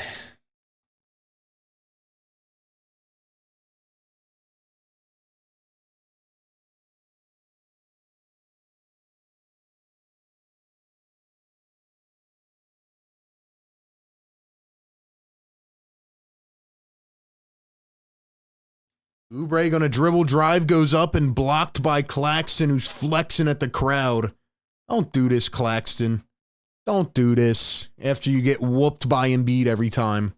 Oubre gonna dribble, drive, goes up and blocked by Claxton, who's flexing at the crowd. Don't do this, Claxton. Don't do this after you get whooped by Embiid every time.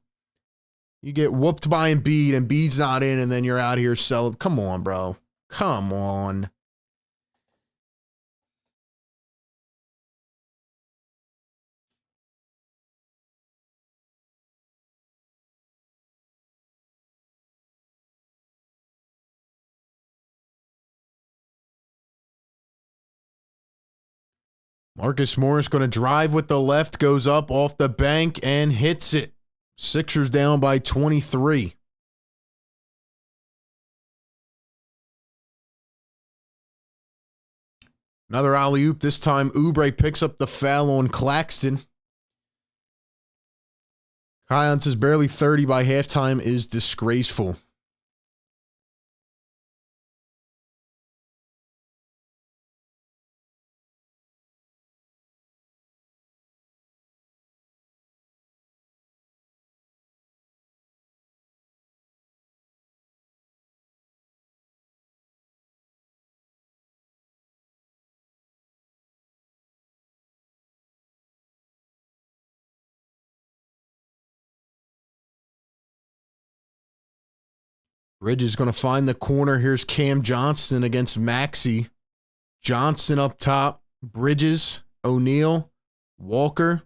You get whooped by Embiid, Embiid's not in, and then you're out here selling. Come on, bro. Come on. Marcus Morris going to drive with the left, goes up off the bank and hits it. Sixers down by 23. Another alley-oop. This time, Oubre picks up the foul on Claxton. Kayans is barely 30 by halftime is disgraceful. Bridges going to find the corner. Here's Cam Johnson against Maxey. Johnson up top. Bridges, O'Neal, Walker.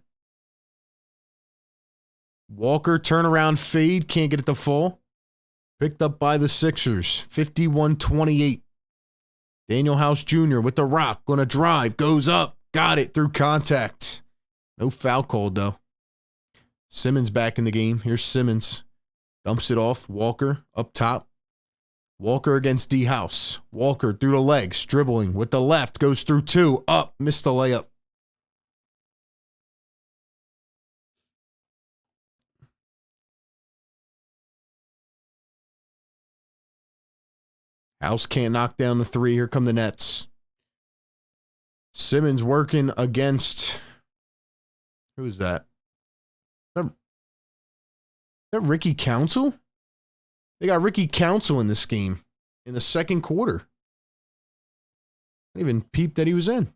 Walker, turnaround fade. Can't get it to fall. Picked up by the Sixers. 51-28. Daniel House Jr. with the rock. Going to drive. Goes up. Got it through contact. No foul called, though. Simmons back in the game. Here's Simmons. Dumps it off. Walker up top. Walker against D-House. Walker through the legs. Dribbling with the left. Goes through two. Up. Missed the layup. House can't knock down the three. Here come the Nets. Simmons working against... Who is that? Is that Ricky Council? They got Ricky Council in this game in the second quarter. I didn't even peep that he was in.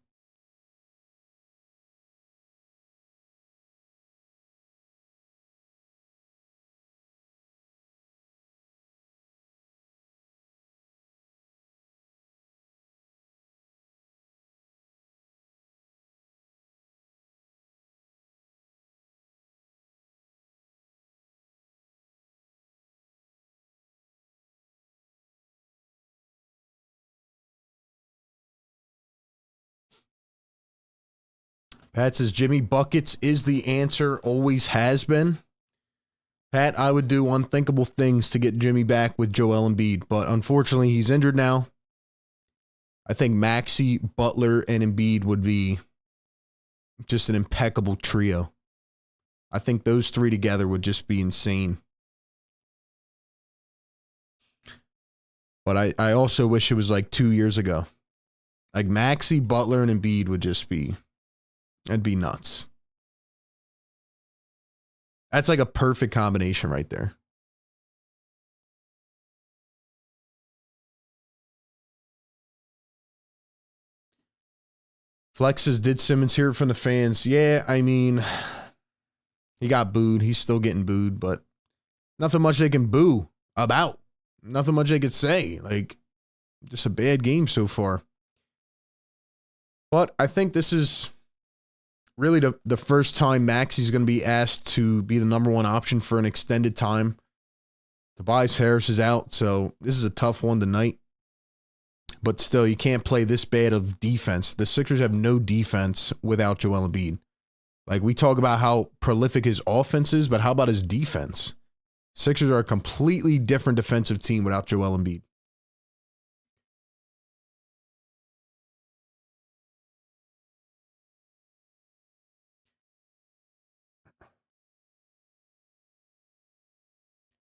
Pat says Jimmy Buckets is the answer, always has been. Pat, I would do unthinkable things to get Jimmy back with Joel Embiid, but unfortunately he's injured now. I think Maxey, Butler, and Embiid would be just an impeccable trio. I think those three together would just be insane. But I also wish it was like 2 years ago. Like Maxey, Butler, and Embiid would just be... That'd be nuts. That's like a perfect combination right there. Flexes, did Simmons hear it from the fans? Yeah, I mean, he got booed. He's still getting booed, but nothing much they can boo about. Nothing much they could say. Like, just a bad game so far. But I think this is really the first time Maxey's going to be asked to be the number one option for an extended time. Tobias Harris is out, so this is a tough one tonight. But still, you can't play this bad of defense. The Sixers have no defense without Joel Embiid. Like, we talk about how prolific his offense is, but how about his defense? Sixers are a completely different defensive team without Joel Embiid.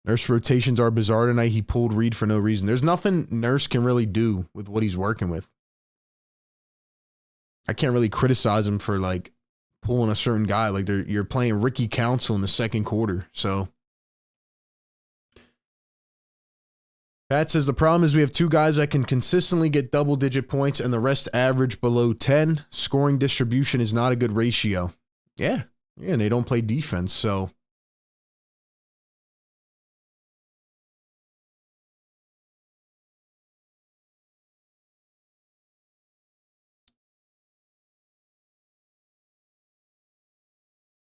Nurse rotations are bizarre tonight. He pulled Reed for no reason. There's nothing Nurse can really do with what he's working with. I can't really criticize him for, like, pulling a certain guy. Like, you're playing Ricky Council in the second quarter. So, Pat says the problem is we have two guys that can consistently get double-digit points and the rest average below 10. Scoring distribution is not a good ratio. Yeah, and they don't play defense, so...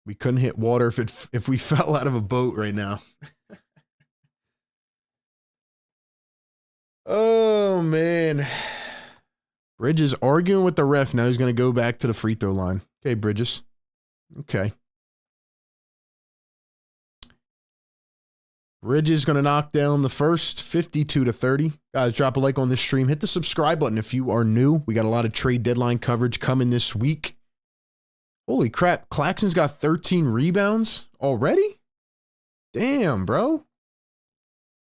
We couldn't hit water if we fell out of a boat right now. Oh, man. Bridges arguing with the ref. Now he's going to go back to the free throw line. Okay, Bridges. Okay. Bridges going to knock down the first, 52-30. Guys, drop a like on this stream. Hit the subscribe button if you are new. We got a lot of trade deadline coverage coming this week. Holy crap. Claxton's got 13 rebounds already? Damn, bro.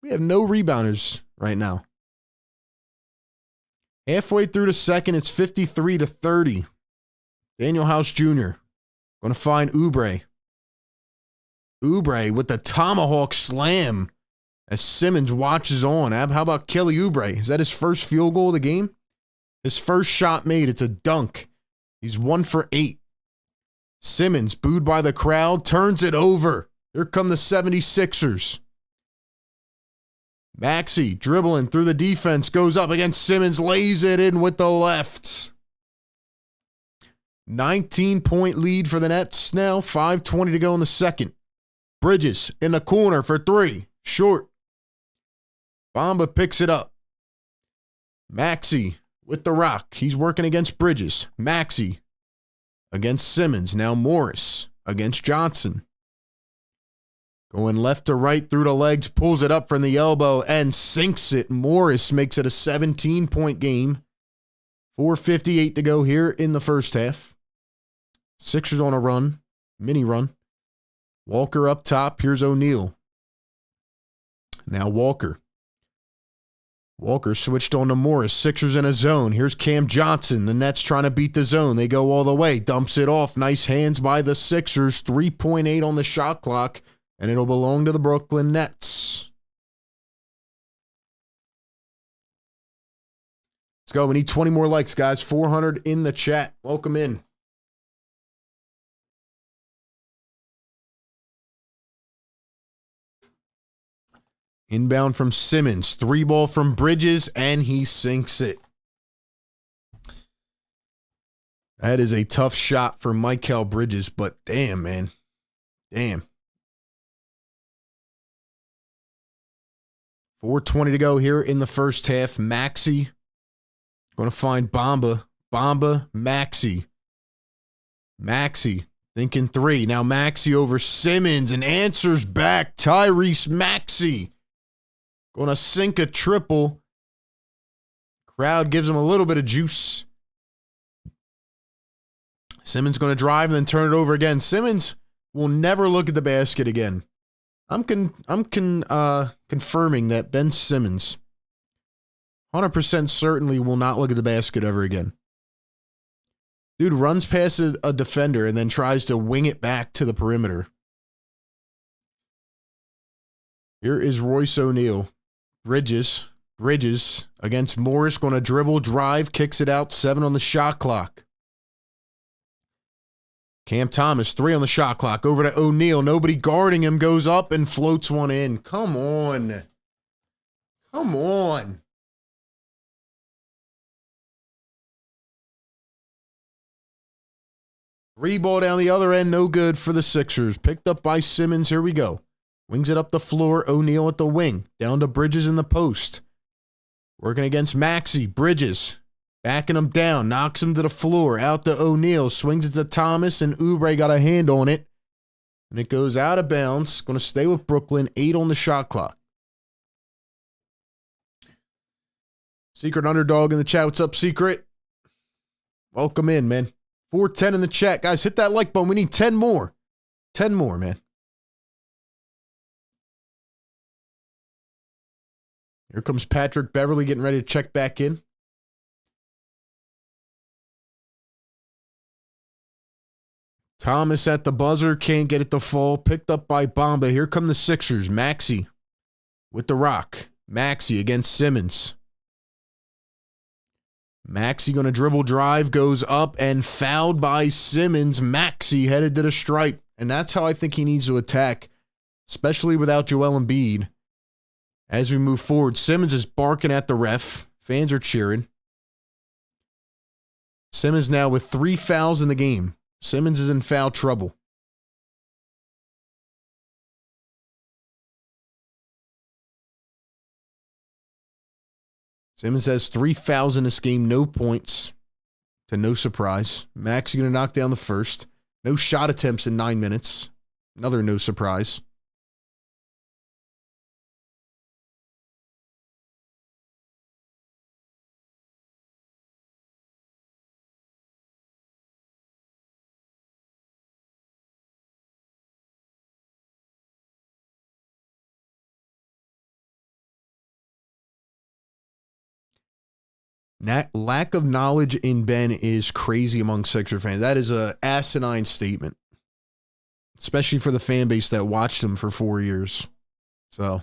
We have no rebounders right now. Halfway through the second, it's 53-30. Daniel House Jr. going to find Oubre. Oubre with the tomahawk slam as Simmons watches on. Ab, how about Kelly Oubre? Is that his first field goal of the game? His first shot made. It's a dunk. He's 1 for 8. Simmons, booed by the crowd, turns it over. Here come the 76ers. Maxey dribbling through the defense, goes up against Simmons, lays it in with the left. 19-point lead for the Nets now, 5:20 to go in the second. Bridges in the corner for 3, short. Bamba picks it up. Maxey with the rock. He's working against Bridges. Maxey against Simmons. Now Morris against Johnson. Going left to right through the legs, pulls it up from the elbow and sinks it. Morris makes it a 17-point game. 4:58 to go here in the first half. Sixers on a run, mini run. Walker up top. Here's O'Neal. Now Walker. Walker switched on to Morris. Sixers in a zone. Here's Cam Johnson. The Nets trying to beat the zone. They go all the way. Dumps it off. Nice hands by the Sixers. 3.8 on the shot clock. And it'll belong to the Brooklyn Nets. Let's go. We need 20 more likes, guys. 400 in the chat. Welcome in. Inbound from Simmons. 3-ball from Bridges, and he sinks it. That is a tough shot for Mikal Bridges, but damn, man. Damn. 4:20 to go here in the first half. Maxey going to find Bamba. Bamba, Maxey. Maxey thinking 3. Now Maxey over Simmons and answers back. Tyrese Maxey going to sink a triple. Crowd gives him a little bit of juice. Simmons going to drive and then turn it over again. Simmons will never look at the basket again. I'm confirming that Ben Simmons 100% certainly will not look at the basket ever again. Dude runs past a defender and then tries to wing it back to the perimeter. Here is Royce O'Neal. Bridges against Morris, going to dribble, drive, kicks it out, 7 on the shot clock. Cam Thomas, 3 on the shot clock. Over to O'Neal. Nobody guarding him. Goes up and floats one in. Come on. Come on. Three-ball down the other end. No good for the Sixers. Picked up by Simmons. Here we go. Wings it up the floor. O'Neal at the wing. Down to Bridges in the post. Working against Maxey. Bridges. Backing him down, knocks him to the floor, out to O'Neal, swings it to Thomas, and Oubre got a hand on it. And it goes out of bounds. Going to stay with Brooklyn, 8 on the shot clock. Secret Underdog in the chat. What's up, Secret? Welcome in, man. 410 in the chat. Guys, hit that like button. We need 10 more. 10 more, man. Here comes Patrick Beverly getting ready to check back in. Thomas at the buzzer, can't get it to fall. Picked up by Bamba. Here come the Sixers. Maxey with the rock. Maxey against Simmons. Maxey going to dribble, drive, goes up, and fouled by Simmons. Maxey headed to the stripe. And that's how I think he needs to attack, especially without Joel Embiid. As we move forward, Simmons is barking at the ref. Fans are cheering. Simmons now with 3 fouls in the game. Simmons is in foul trouble. Simmons has 3 fouls in this game, no points, to no surprise. Max is going to knock down the first. No shot attempts in 9 minutes. Another no surprise. Lack of knowledge in Ben is crazy among Sixer fans. That is a asinine statement, especially for the fan base that watched him for 4 years. So,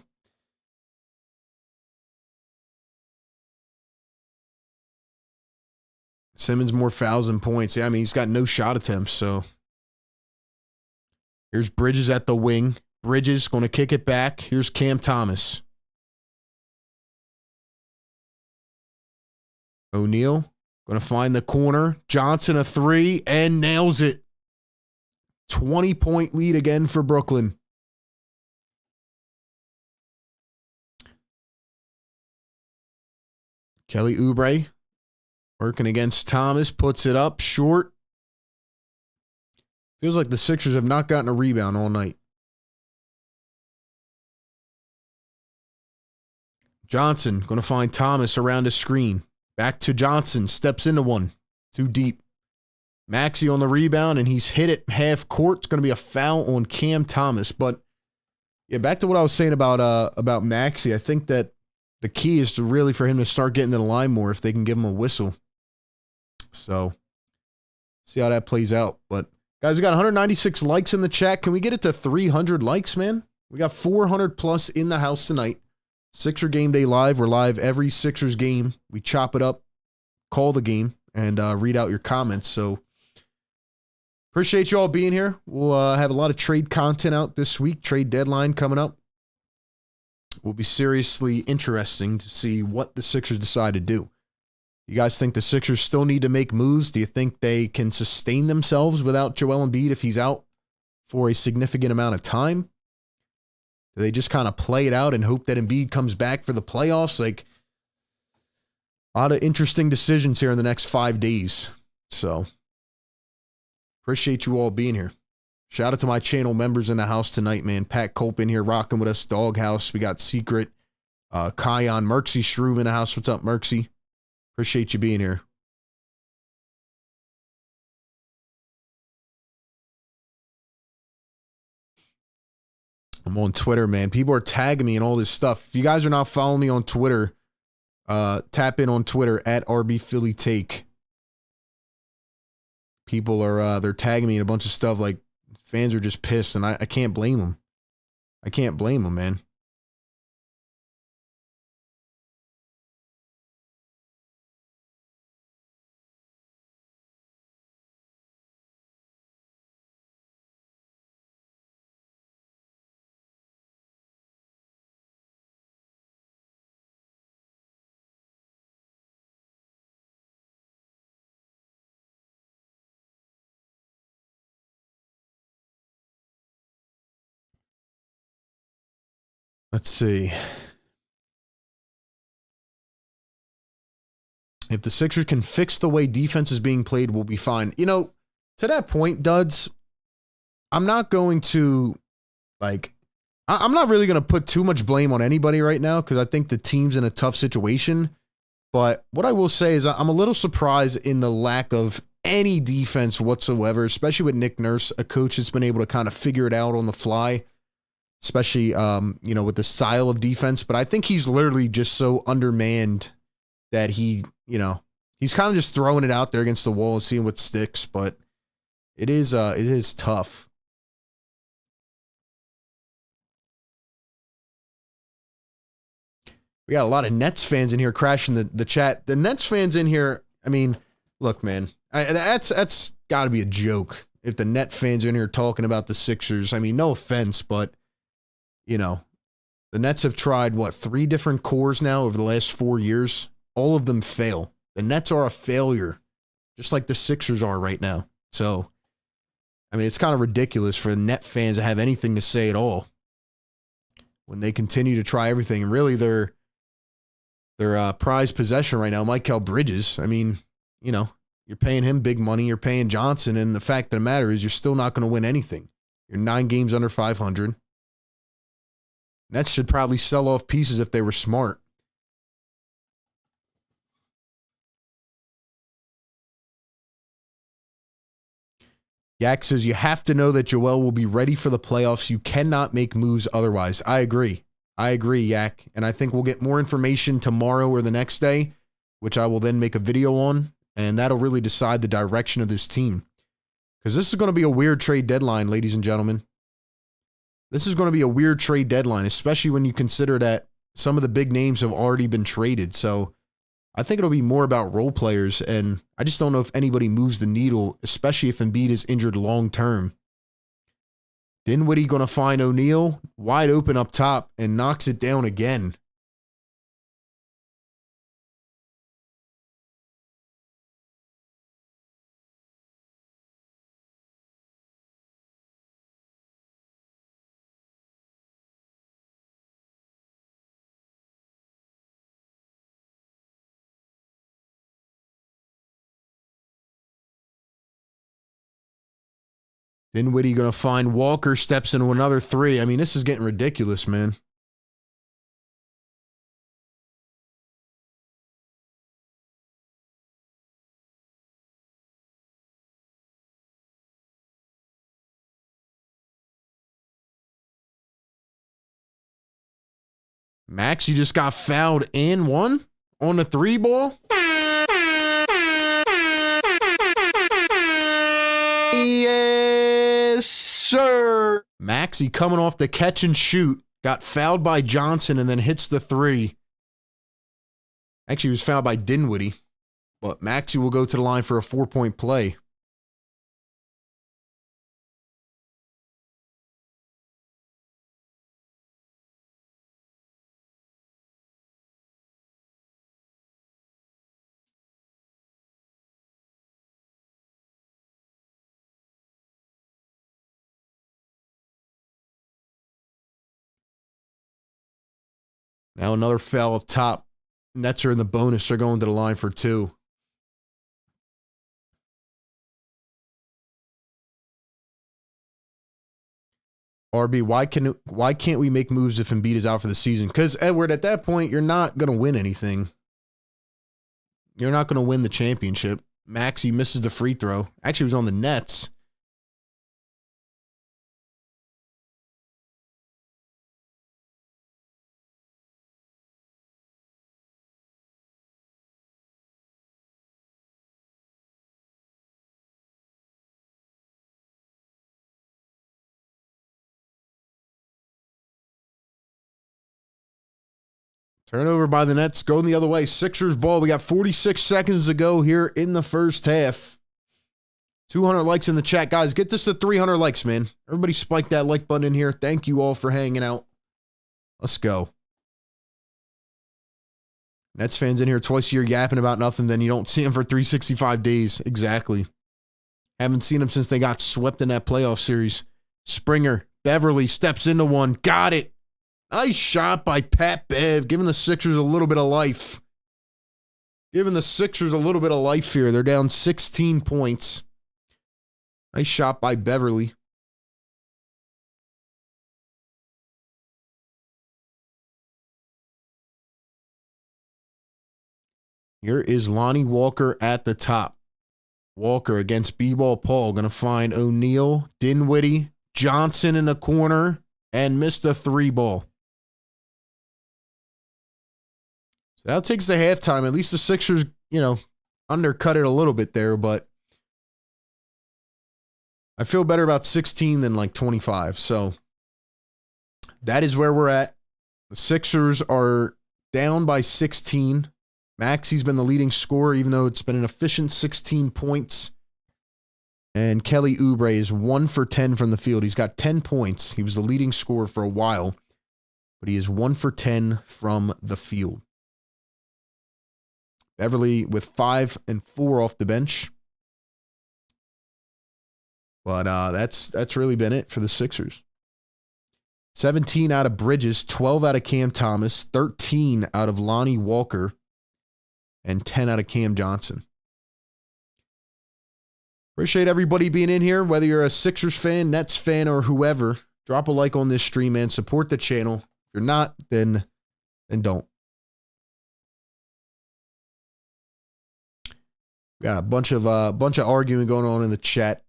Simmons more fouls than points. Yeah, I mean, he's got no shot attempts. So, here's Bridges at the wing. Bridges going to kick it back. Here's Cam Thomas. O'Neal going to find the corner. Johnson a 3 and nails it. 20-point lead again for Brooklyn. Kelly Oubre working against Thomas. Puts it up short. Feels like the Sixers have not gotten a rebound all night. Johnson going to find Thomas around the screen. Back to Johnson. Steps into one. Too deep. Maxey on the rebound, and he's hit it half court. It's going to be a foul on Cam Thomas. But, yeah, back to what I was saying about Maxey. I think that the key is to really for him to start getting to the line more if they can give him a whistle. So, see how that plays out. But, guys, we got 196 likes in the chat. Can we get it to 300 likes, man? We got 400 plus in the house tonight. Sixer Game Day Live. We're live every Sixers game. We chop it up, call the game, and read out your comments. So appreciate you all being here. We'll have a lot of trade content out this week. Trade deadline coming up. Will be seriously interesting to see what the Sixers decide to do. You guys think the Sixers still need to make moves? Do you think they can sustain themselves without Joel Embiid if he's out for a significant amount of time? Do they just kind of play it out and hope that Embiid comes back for the playoffs? Like, a lot of interesting decisions here in the next 5 days. So, appreciate you all being here. Shout out to my channel members in the house tonight, man. Pat Culp in here rocking with us. Doghouse. We got Secret. Kion. Merksy Shroom in the house. What's up, Merksy? Appreciate you being here. I'm on Twitter, man. People are tagging me and all this stuff. If you guys are not following me on Twitter, tap in on Twitter at RBPhillyTake. People are they're tagging me in a bunch of stuff. Like, fans are just pissed, and I can't blame them. I can't blame them, man. Let's see. If the Sixers can fix the way defense is being played, we'll be fine. You know, to that point, Duds, I'm not going to, like, I'm not really going to put too much blame on anybody right now because I think the team's in a tough situation. But what I will say is I'm a little surprised in the lack of any defense whatsoever, especially with Nick Nurse, a coach that's been able to kind of figure it out on the fly. Especially, you know, with the style of defense. But I think he's literally just so undermanned that he, you know, he's kind of just throwing it out there against the wall and seeing what sticks. But it is tough. We got a lot of Nets fans in here crashing the chat. The Nets fans in here, I mean, look, man, that's got to be a joke. If the Net fans are in here talking about the Sixers, I mean, no offense, but you know, the Nets have tried, 3 different cores now over the last 4 years. All of them fail. The Nets are a failure, just like the Sixers are right now. So, I mean, it's kind of ridiculous for the Net fans to have anything to say at all when they continue to try everything. And really, they're their prized possession right now, Mikal Bridges. I mean, you know, you're paying him big money. You're paying Johnson. And the fact of the matter is you're still not going to win anything. You're 9 games under 500. Nets should probably sell off pieces if they were smart. Yak says, you have to know that Joel will be ready for the playoffs. You cannot make moves otherwise. I agree. I agree, Yak. And I think we'll get more information tomorrow or the next day, which I will then make a video on. And that'll really decide the direction of this team. Because this is going to be a weird trade deadline, ladies and gentlemen. This is going to be a weird trade deadline, especially when you consider that some of the big names have already been traded. So I think it'll be more about role players, and I just don't know if anybody moves the needle, especially if Embiid is injured long term. Dinwiddie going to find O'Neal wide open up top and knocks it down again. Dinwiddie going to find Walker, steps into another 3. I mean, this is getting ridiculous, man. Maxey just got fouled and one on the 3 ball. Yes, sir. Maxey coming off the catch and shoot. Got fouled by Johnson and then hits the 3. Actually, he was fouled by Dinwiddie. But Maxey will go to the line for a 4-point play. Now another foul up top. Nets are in the bonus. They're going to the line for 2. RB, why can't we make moves if Embiid is out for the season? Because, Edward, at that point, you're not going to win anything. You're not going to win the championship. Maxey misses the free throw. Actually, it was on the Nets. Turnover by the Nets, going the other way. Sixers ball. We got 46 seconds to go here in the first half. 200 likes in the chat. Guys, get this to 300 likes, man. Everybody spike that like button in here. Thank you all for hanging out. Let's go. Nets fans in here twice a year yapping about nothing, then you don't see them for 365 days. Exactly. Haven't seen them since they got swept in that playoff series. Springer, Beverly steps into one. Got it. Nice shot by Pat Bev, giving the Sixers a little bit of life. Giving the Sixers a little bit of life here. They're down 16 points. Nice shot by Beverly. Here is Lonnie Walker at the top. Walker against B-Ball Paul. Going to find O'Neal, Dinwiddie, Johnson in the corner, and missed a 3 ball. So that takes the halftime. At least the Sixers, undercut it a little bit there, but I feel better about 16 than like 25. So that is where we're at. The Sixers are down by 16. Maxey's been the leading scorer, even though it's been an efficient 16 points. And Kelly Oubre is 1 for 10 from the field. He's got 10 points. He was the leading scorer for a while, but he is 1 for 10 from the field. Beverly with 5 and 4 off the bench. But that's really been it for the Sixers. 17 out of Bridges, 12 out of Cam Thomas, 13 out of Lonnie Walker, and 10 out of Cam Johnson. Appreciate everybody being in here, whether you're a Sixers fan, Nets fan, or whoever. Drop a like on this stream, man. Support the channel. If you're not, then don't. We got a bunch of arguing going on in the chat.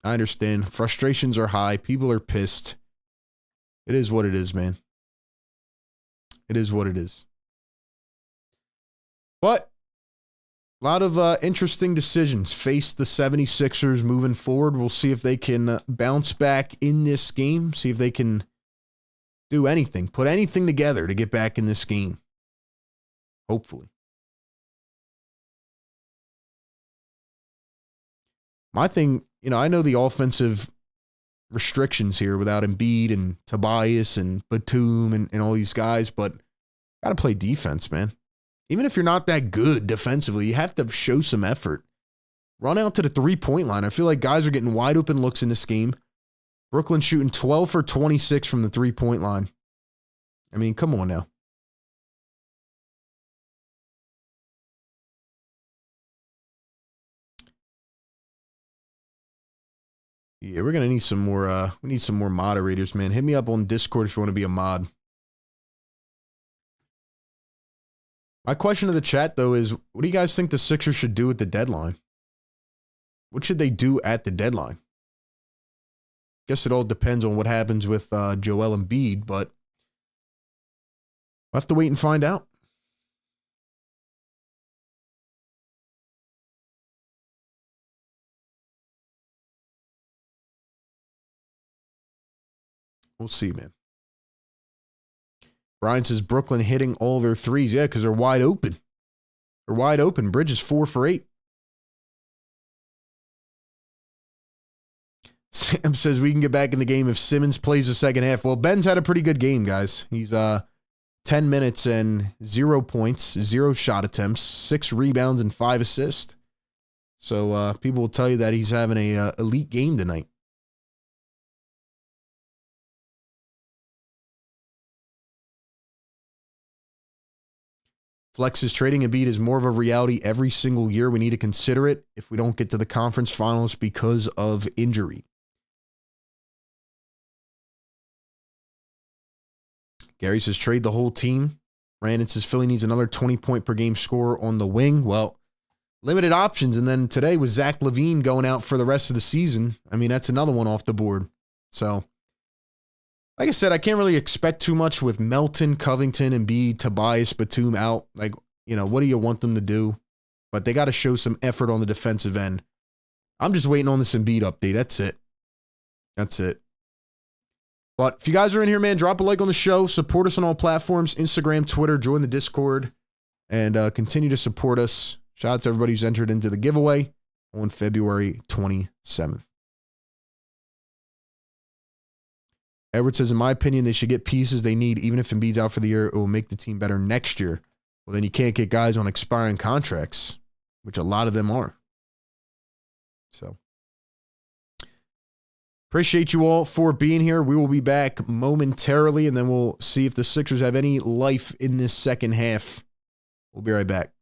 I understand. Frustrations are high. People are pissed. It is what it is, man. It is what it is. But a lot of interesting decisions face the 76ers moving forward. We'll see if they can bounce back in this game. See if they can do anything. Put anything together to get back in this game. Hopefully. My thing, I know the offensive restrictions here without Embiid and Tobias and Batum and all these guys, but got to play defense, man. Even if you're not that good defensively, you have to show some effort. Run out to the three-point line. I feel like guys are getting wide open looks in this game. Brooklyn shooting 12 for 26 from the three-point line. I mean, come on now. Yeah, we're gonna need some more. We need some more moderators, man. Hit me up on Discord if you want to be a mod. My question to the chat though is, what do you guys think the Sixers should do at the deadline? What should they do at the deadline? Guess it all depends on what happens with Joel Embiid, but we'll have to wait and find out. We'll see, man. Brian says Brooklyn hitting all their threes. Yeah, because they're wide open. They're wide open. Bridges 4 for 8. Sam says we can get back in the game if Simmons plays the second half. Well, Ben's had a pretty good game, guys. He's 10 minutes and 0 points, 0 shot attempts, 6 rebounds, and 5 assists. So people will tell you that he's having a elite game tonight. Flex is trading Embiid is more of a reality every single year. We need to consider it if we don't get to the conference finals because of injury. Gary says trade the whole team. Brandon says Philly needs another 20-point per game scorer on the wing. Well, limited options. And then today with Zach LaVine going out for the rest of the season, I mean, that's another one off the board. So, like I said, I can't really expect too much with Melton, Covington, Embiid, Tobias, Batum out. Like, what do you want them to do? But they got to show some effort on the defensive end. I'm just waiting on this Embiid update. That's it. That's it. But if you guys are in here, man, drop a like on the show. Support us on all platforms, Instagram, Twitter, join the Discord, and continue to support us. Shout out to everybody who's entered into the giveaway on February 27th. Edward says, in my opinion, they should get pieces they need. Even if Embiid's out for the year, it will make the team better next year. Well, then you can't get guys on expiring contracts, which a lot of them are. So, appreciate you all for being here. We will be back momentarily, and then we'll see if the Sixers have any life in this second half. We'll be right back.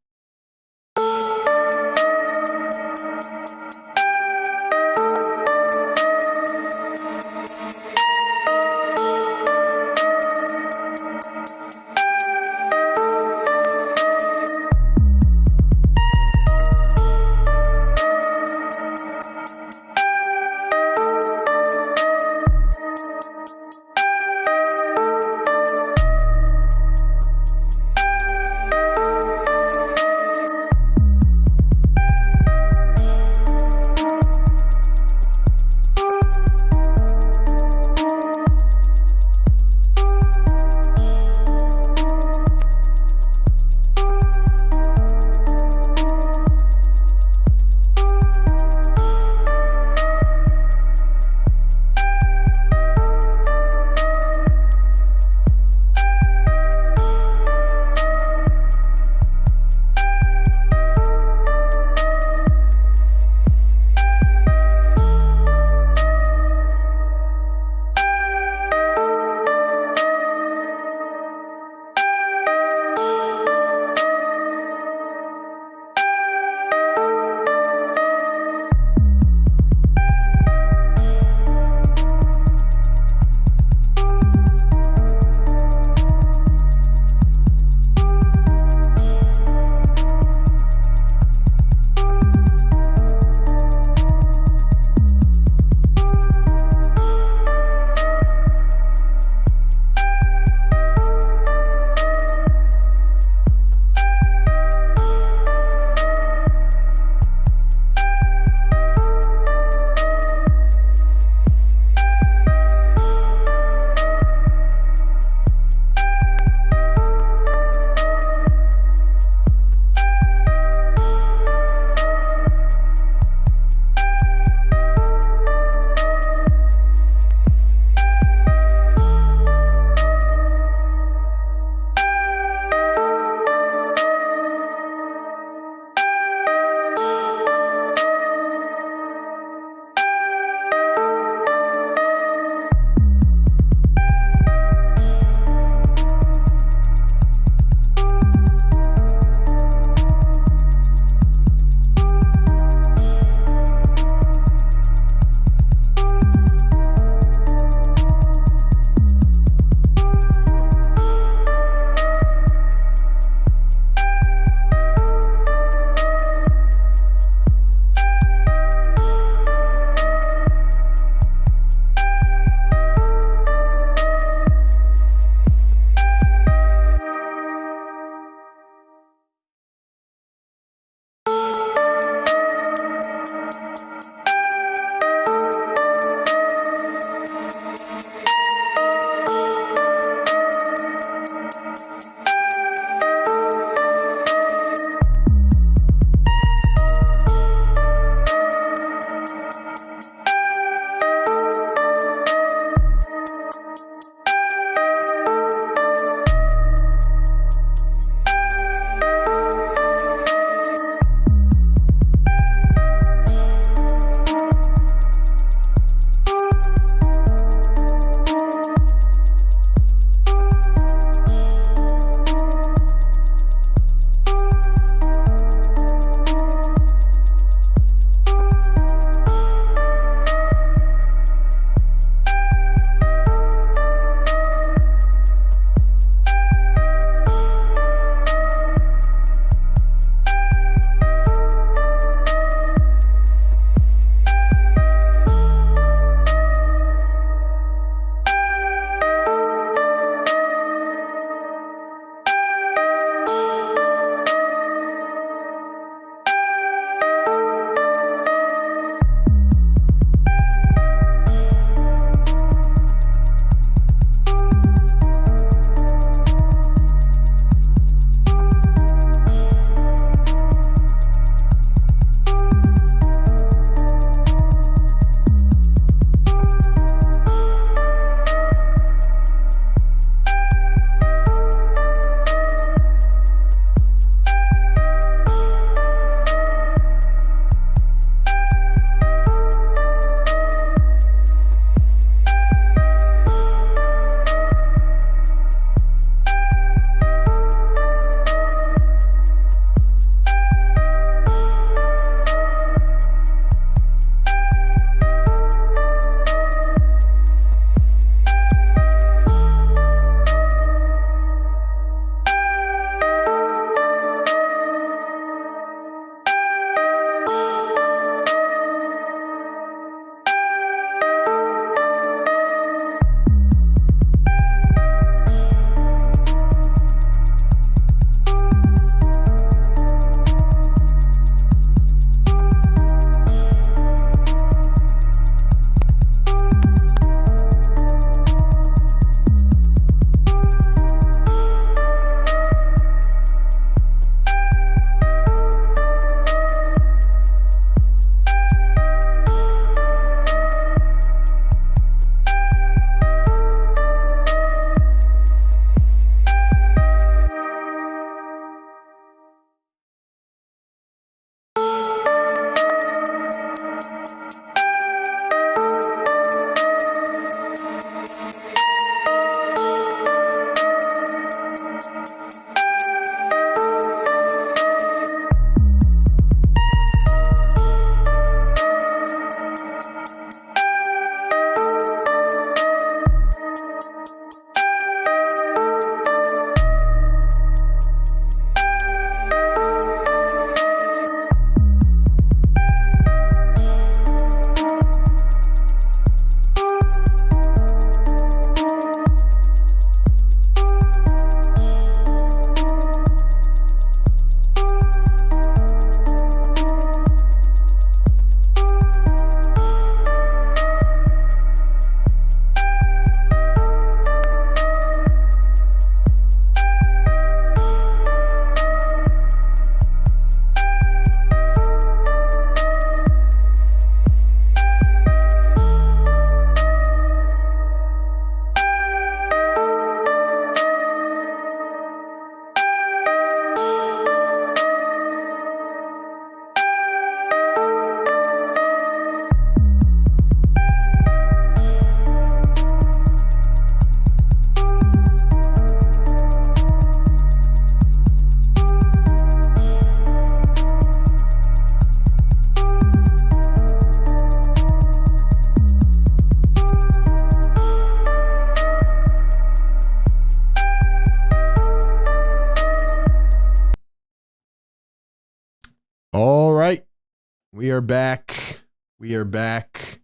We are back. We are back.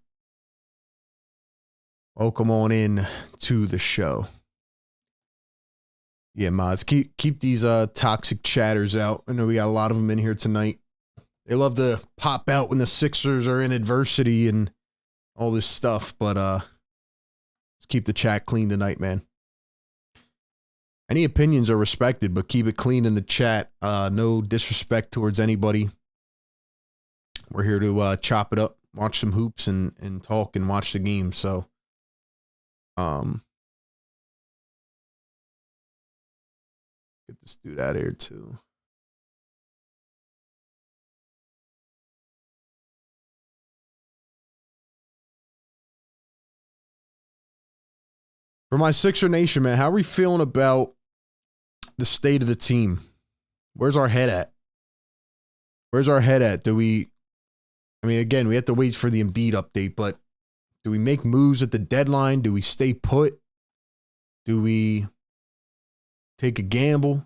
Welcome on in to the show. Yeah, mods, keep these toxic chatters out. I know we got a lot of them in here tonight. They love to pop out when the Sixers are in adversity and all this stuff, but let's keep the chat clean tonight, man. Any opinions are respected, but keep it clean in the chat. No disrespect towards anybody. We're here to chop it up, watch some hoops, and talk and watch the game. So, get this dude out of here too. For my Sixer Nation, man, how are we feeling about the state of the team? Where's our head at? Where's our head at? Again, we have to wait for the Embiid update, but do we make moves at the deadline? Do we stay put? Do we take a gamble?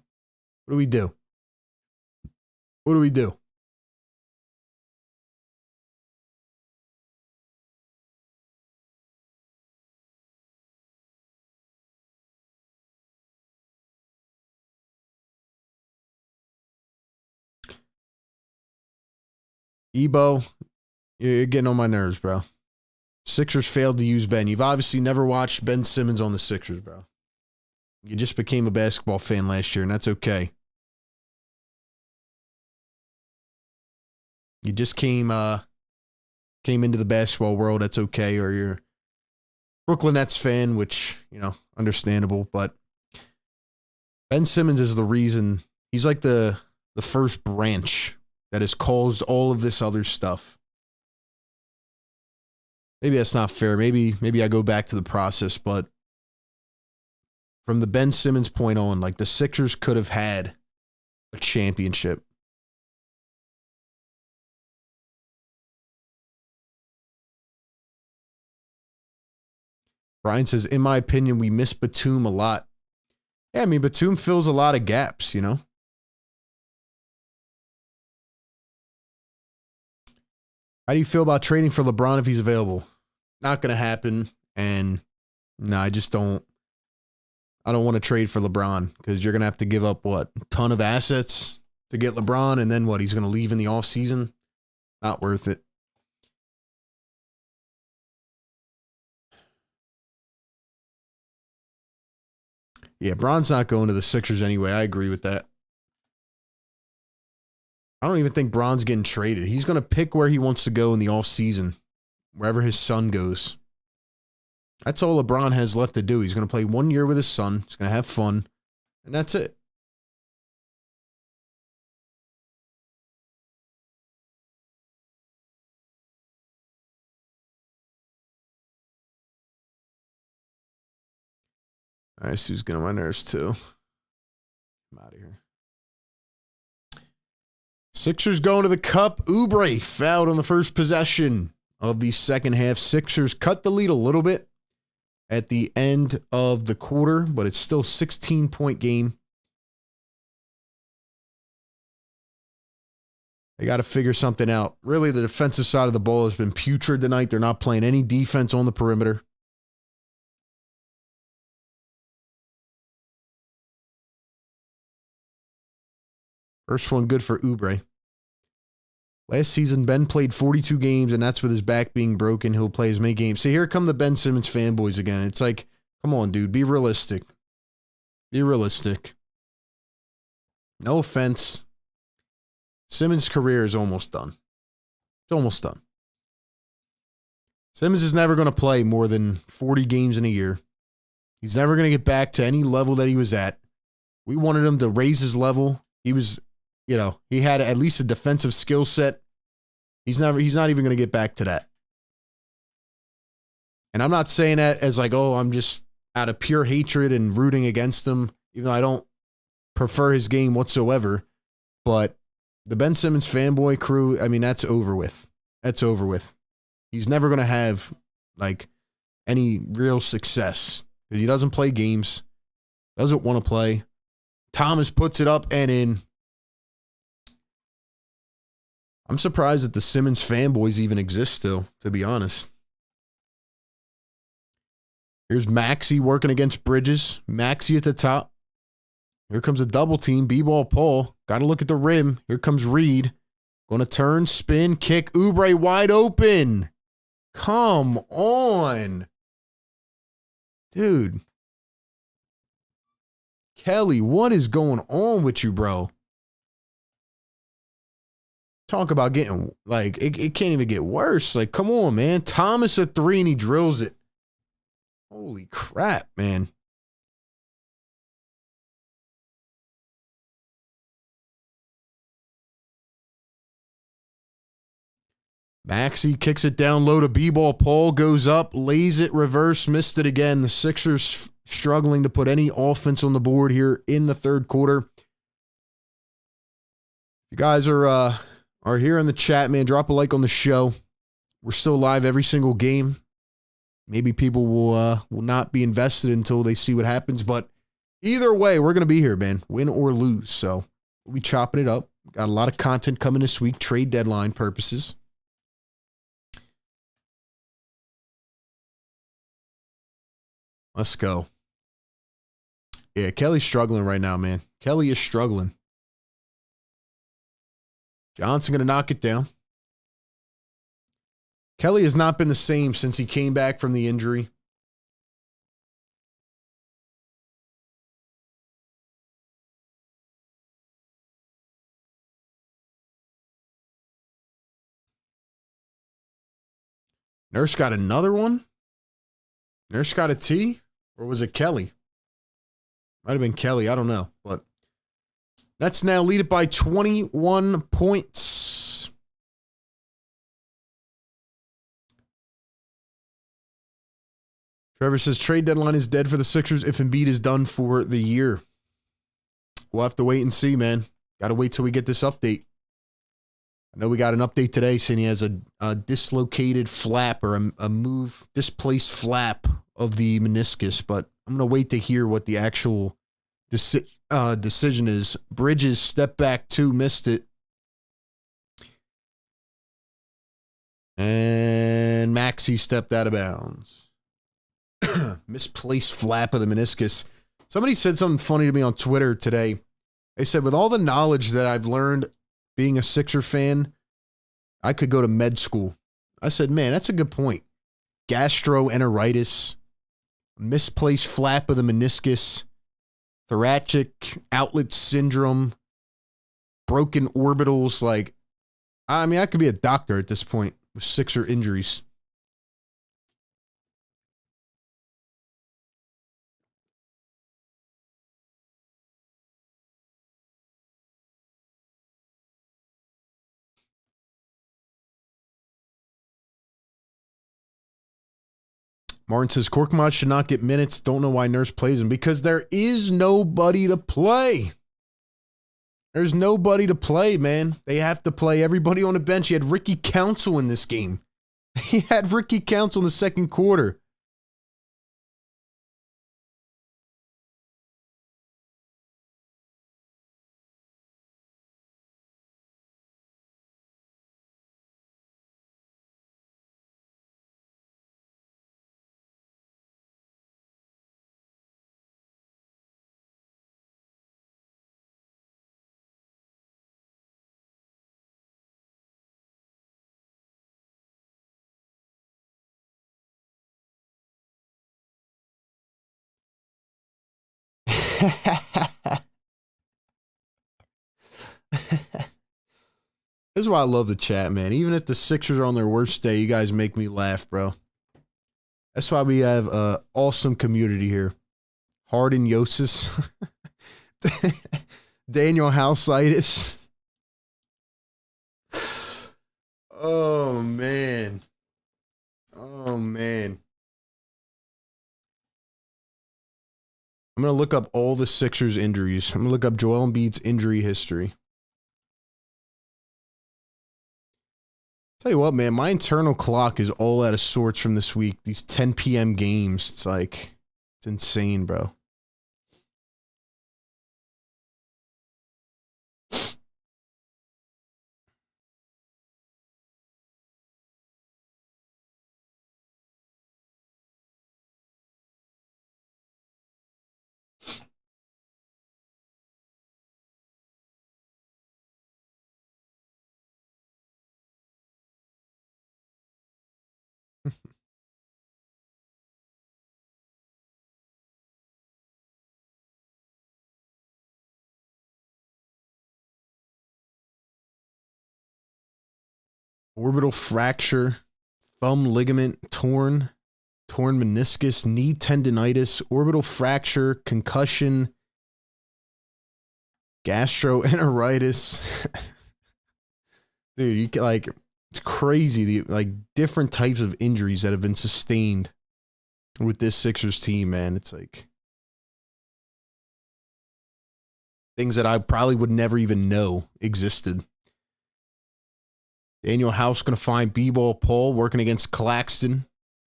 What do we do? What do we do? Ebo, you're getting on my nerves, bro. Sixers failed to use Ben. You've obviously never watched Ben Simmons on the Sixers, bro. You just became a basketball fan last year, and that's okay. You just came into the basketball world, that's okay. Or you're a Brooklyn Nets fan, which, understandable. But Ben Simmons is the reason. He's like the first branch that has caused all of this other stuff. Maybe that's not fair. Maybe I go back to the process, but from the Ben Simmons point on, like, the Sixers could have had a championship. Brian says, in my opinion, we miss Batum a lot. Yeah, Batum fills a lot of gaps, How do you feel about trading for LeBron if he's available? Not going to happen. And no, I don't want to trade for LeBron because you're going to have to give up, a ton of assets to get LeBron. And then he's going to leave in the offseason? Not worth it. Yeah, Bron's not going to the Sixers anyway. I agree with that. I don't even think Bron's getting traded. He's going to pick where he wants to go in the offseason, wherever his son goes. That's all LeBron has left to do. He's going to play 1 year with his son. He's going to have fun, and that's it. All right, Sue's getting on my nerves too. I'm out of here. Sixers going to the cup. Oubre fouled on the first possession of the second half. Sixers cut the lead a little bit at the end of the quarter, but it's still a 16-point game. They got to figure something out. Really, the defensive side of the ball has been putrid tonight. They're not playing any defense on the perimeter. First one good for Oubre. Last season, Ben played 42 games, and that's with his back being broken. He'll play as many games. See, here come the Ben Simmons fanboys again. It's like, come on, dude. Be realistic. Be realistic. No offense. Simmons' career is almost done. It's almost done. Simmons is never going to play more than 40 games in a year. He's never going to get back to any level that he was at. We wanted him to raise his level. He was, he had at least a defensive skill set. He's not even going to get back to that. And I'm not saying that as like, oh, I'm just out of pure hatred and rooting against him, even though I don't prefer his game whatsoever. But the Ben Simmons fanboy crew, that's over with. That's over with. He's never going to have, any real success because he doesn't play games, doesn't want to play. Thomas puts it up and in. I'm surprised that the Simmons fanboys even exist still, to be honest. Here's Maxey working against Bridges. Maxey at the top. Here comes a double team. B-ball Paul. Got to look at the rim. Here comes Reed. Going to turn, spin, kick. Oubre wide open. Come on. Dude. Kelly, what is going on with you, bro? Talk about getting, like, it can't even get worse. Like, come on, man. Thomas a 3 and he drills it. Holy crap, man. Maxey kicks it down low to B-ball. Paul goes up, lays it, reverse, missed it again. The Sixers struggling to put any offense on the board here in the third quarter. You guys are here in the chat, man. Drop a like on the show. We're still live every single game. Maybe people will not be invested until they see what happens, but either way, we're gonna be here, man. Win or lose. So we'll be chopping it up. Got a lot of content coming this week, trade deadline purposes. Let's go. Yeah, Kelly's struggling right now, man. Kelly is struggling. Johnson going to knock it down. Kelly has not been the same since he came back from the injury. Nurse got another one? Nurse got a T? Or was it Kelly? Might have been Kelly. I don't know. But Nets now lead it by 21 points. Trevor says trade deadline is dead for the Sixers if Embiid is done for the year. We'll have to wait and see, man. Got to wait till we get this update. I know we got an update today saying he has a dislocated flap or a displaced flap of the meniscus, but I'm going to wait to hear what the actual decision is. Bridges step back 2, missed it. And Maxey stepped out of bounds. Misplaced flap of the meniscus. Somebody said something funny to me on Twitter today. They said, with all the knowledge that I've learned being a Sixer fan, I could go to med school. I said, man, that's a good point. Gastroenteritis, misplaced flap of the meniscus, thoracic outlet syndrome, broken orbitals. Like, I mean, I could be a doctor at this point with Sixer injuries. Martin says, Korkmaz should not get minutes. Don't know why Nurse plays him. Because there is nobody to play. There's nobody to play, man. They have to play everybody on the bench. He had Ricky Council in this game. He had Ricky Council in the second quarter. This is why I love the chat, man. Even if the Sixers are on their worst day, you guys make me laugh, bro. That's why we have an awesome community here. Harden Yosis. Daniel Houseitis. Oh, man. Oh, man. I'm going to look up all the Sixers injuries. I'm going to look up Joel Embiid's injury history. Tell you what, man, my internal clock is all out of sorts from this week. These 10 p.m. games. It's like, it's insane, bro. Orbital fracture, thumb ligament torn meniscus, knee tendonitis, orbital fracture, concussion, gastroenteritis. Dude, you can, like, it's crazy the like different types of injuries that have been sustained with this Sixers team, man. It's like things that I probably would never even know existed. Daniel House going to find B-ball Paul working against Claxton.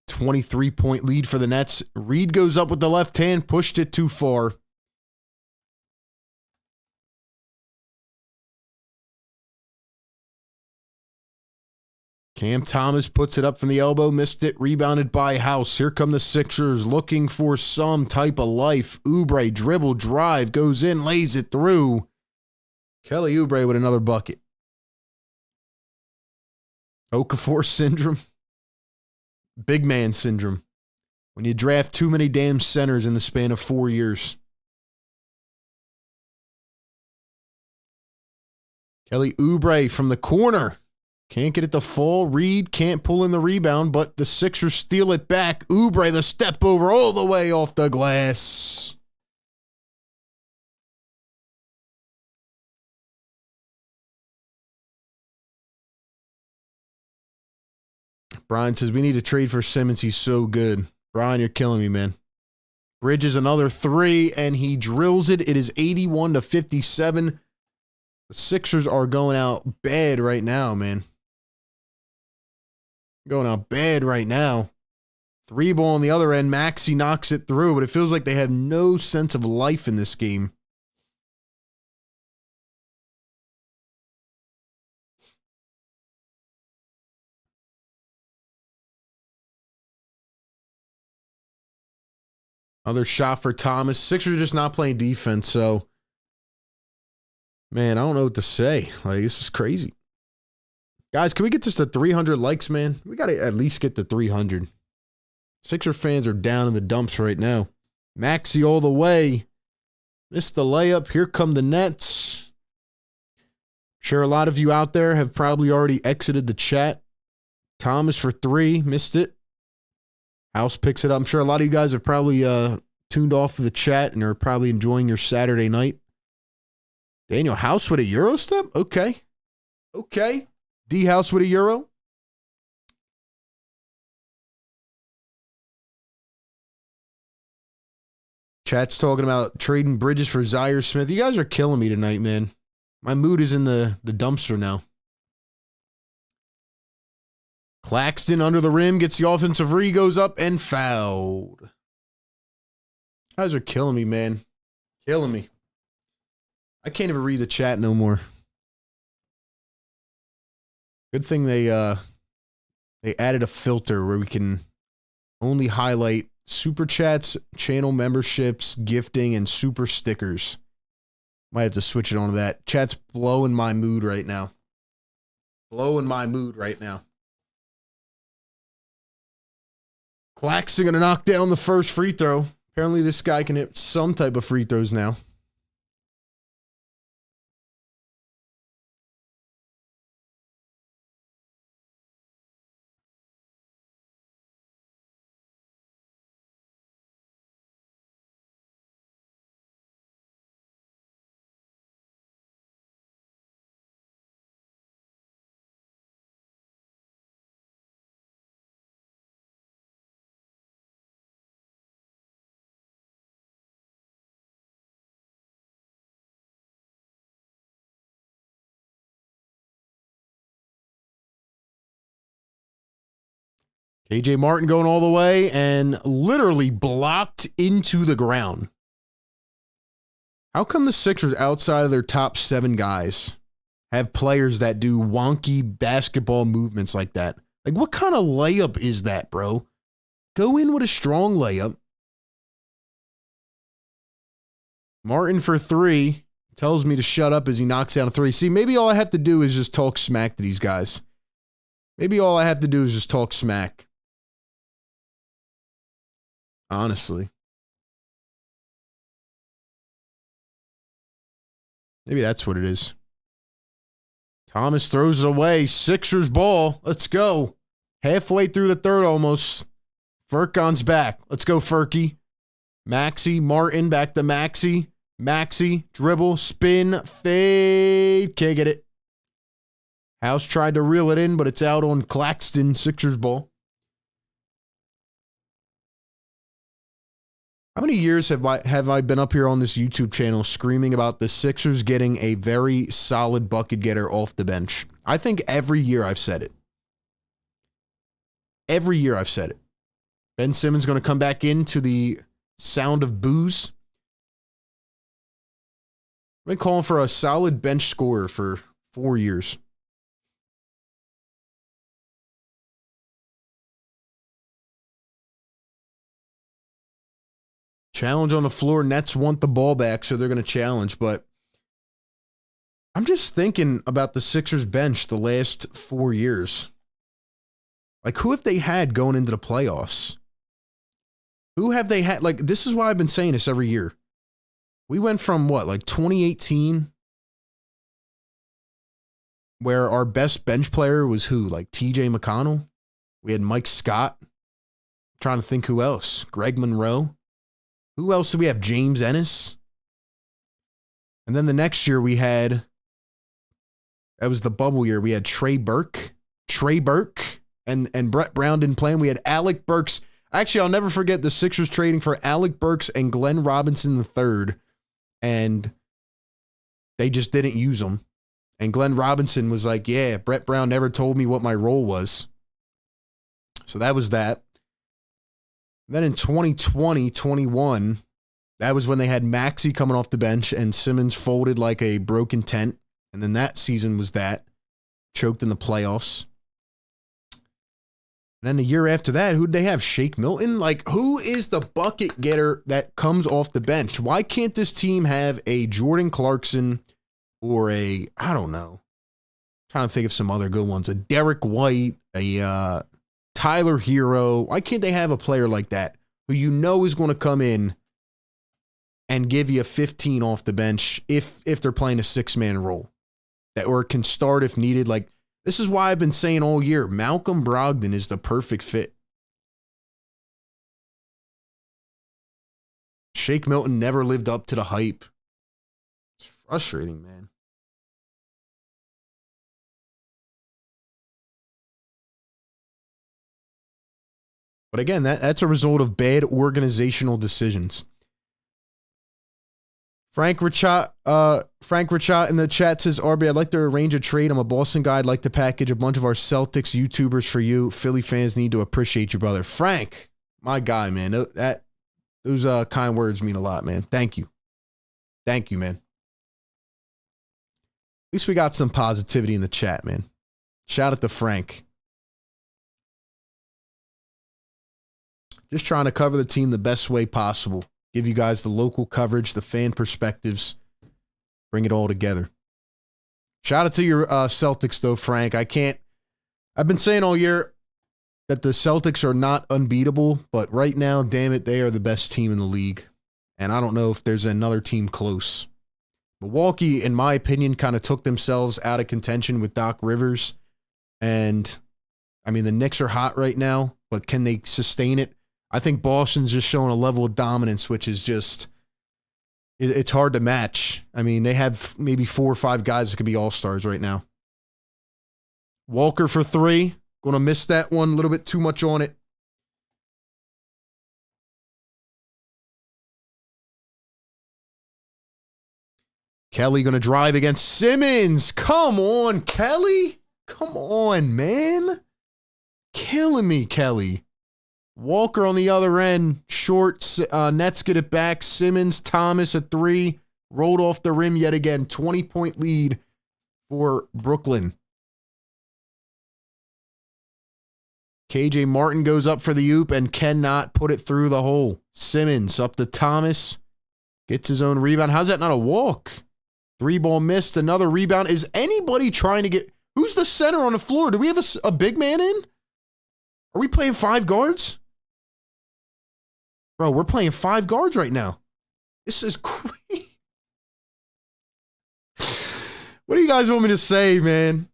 23-point lead for the Nets. Reed goes up with the left hand, pushed it too far. Cam Thomas puts it up from the elbow, missed it, rebounded by House. Here come the Sixers looking for some type of life. Oubre dribble drive, goes in, lays it through. Kelly Oubre with another bucket. Okafor syndrome. Big man syndrome. When you draft too many damn centers in the span of 4 years. Kelly Oubre from the corner. Can't get it to fall. Reed can't pull in the rebound, but the Sixers steal it back. Oubre, the step over all the way off the glass. Brian says, we need to trade for Simmons. He's so good. Brian, you're killing me, man. Bridges another three, and he drills it. It is 81-57. The Sixers are going out bad right now, man. Going out bad right now. Three ball on the other end. Maxey knocks it through, but it feels like they have no sense of life in this game. Another shot for Thomas. Sixers are just not playing defense, so man, I don't know what to say. Like, this is crazy. Guys, can we get this to 300 likes, man? We got to at least get to 300. Sixer fans are down in the dumps right now. Maxey all the way. Missed the layup. Here come the Nets. Sure, a lot of you out there have probably already exited the chat. Thomas for three. Missed it. House picks it up. I'm sure a lot of you guys have probably tuned off of the chat and are probably enjoying your Saturday night. Daniel House with a Euro step? Okay. Okay. D House with a Euro. Chat's talking about trading Bridges for Zaire Smith. You guys are killing me tonight, man. My mood is in the dumpster now. Claxton under the rim, gets the offensive re, goes up and fouled. You guys are killing me, man. Killing me. I can't even read the chat no more. Good thing they added a filter where we can only highlight super chats, channel memberships, gifting, and super stickers. Might have to switch it on to that. Chat's blowing my mood right now. Blowing my mood right now. Claxton going to knock down the first free throw. Apparently this guy can hit some type of free throws now. KJ Martin going all the way and literally blocked into the ground. How come the Sixers, outside of their top 7 guys, have players that do wonky basketball movements like that? Like, what kind of layup is that, bro? Go in with a strong layup. Martin for 3. Tells me to shut up as he knocks down a 3. See, maybe all I have to do is just talk smack to these guys. Maybe all I have to do is just talk smack. Honestly. Maybe that's what it is. Thomas throws it away. Sixers ball. Let's go. Halfway through the third almost. Furkan's back. Let's go, Furky. Maxey, Martin, back to Maxey. Maxey, dribble, spin, fade. Can't get it. House tried to reel it in, but it's out on Claxton. Sixers ball. How many years have I been up here on this YouTube channel screaming about the Sixers getting a very solid bucket getter off the bench? I think every year I've said it. Every year I've said it. Ben Simmons going to come back into the sound of boos. I've been calling for a solid bench scorer for 4 years. Challenge on the floor. Nets want the ball back, so they're going to challenge. But I'm just thinking about the Sixers bench the last 4 years. Like, who have they had going into the playoffs? Who have they had? Like, this is why I've been saying this every year. We went from what, like 2018, where our best bench player was who? Like TJ McConnell? We had Mike Scott. I'm trying to think who else. Greg Monroe. Who else did we have? James Ennis. And then the next year we had, that was the bubble year, we had Trey Burke, and Brett Brown didn't play. And we had Alec Burks. Actually, I'll never forget the Sixers trading for Alec Burks and Glenn Robinson III, and they just didn't use them. And Glenn Robinson was like, yeah, Brett Brown never told me what my role was. So that was that. Then in 2020-21, that was when they had Maxey coming off the bench and Simmons folded like a broken tent. And then that season was that. Choked in the playoffs. And then the year after that, who'd they have? Shake Milton? Like, who is the bucket getter that comes off the bench? Why can't this team have a Jordan Clarkson or a, I don't know, I'm trying to think of some other good ones, a Derek White, a Tyler Hero? Why can't they have a player like that who you know is going to come in and give you a 15 off the bench if they're playing a six-man role, that or can start if needed? Like, this is why I've been saying all year, Malcolm Brogdon is the perfect fit. Shake Milton never lived up to the hype. It's frustrating, man. But again, that's a result of bad organizational decisions. Frank Richat in the chat says, RB, I'd like to arrange a trade. I'm a Boston guy. I'd like to package a bunch of our Celtics YouTubers for you. Philly fans need to appreciate you, brother. Frank, my guy, man. Those kind words mean a lot, man. Thank you. Thank you, man. At least we got some positivity in the chat, man. Shout out to Frank. Just trying to cover the team the best way possible. Give you guys the local coverage, the fan perspectives. Bring it all together. Shout out to your Celtics, though, Frank. I've been saying all year that the Celtics are not unbeatable, but right now, damn it, they are the best team in the league. And I don't know if there's another team close. Milwaukee, in my opinion, kind of took themselves out of contention with Doc Rivers. And, I mean, the Knicks are hot right now, but can they sustain it? I think Boston's just showing a level of dominance, which is just, it's hard to match. I mean, they have maybe 4 or 5 guys that could be all-stars right now. Walker for 3. Going to miss that one. A little bit too much on it. Kelly going to drive against Simmons. Come on, Kelly. Come on, man. Killing me, Kelly. Walker on the other end, short, Nets get it back. Simmons, Thomas, a 3, rolled off the rim yet again. 20-point lead for Brooklyn. KJ Martin goes up for the oop and cannot put it through the hole. Simmons up to Thomas, gets his own rebound. How's that not a walk? 3-ball missed, another rebound. Is anybody trying to get, who's the center on the floor? Do we have a big man in? Are we playing 5 guards? Bro, we're playing 5 guards right now. This is crazy. What do you guys want me to say, man?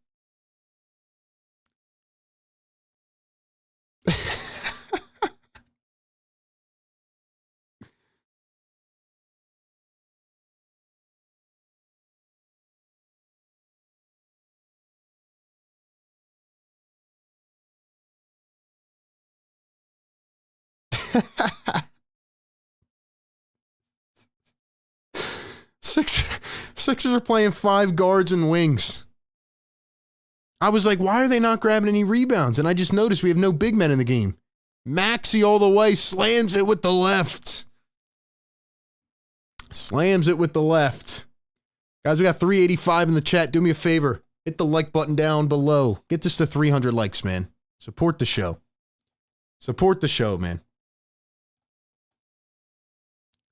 Sixers are playing 5 guards and wings. I was like, why are they not grabbing any rebounds? And I just noticed we have no big men in the game. Maxey all the way, slams it with the left. Slams it with the left. Guys, we got 385 in the chat. Do me a favor. Hit the like button down below. Get this to 300 likes, man. Support the show. Support the show, man.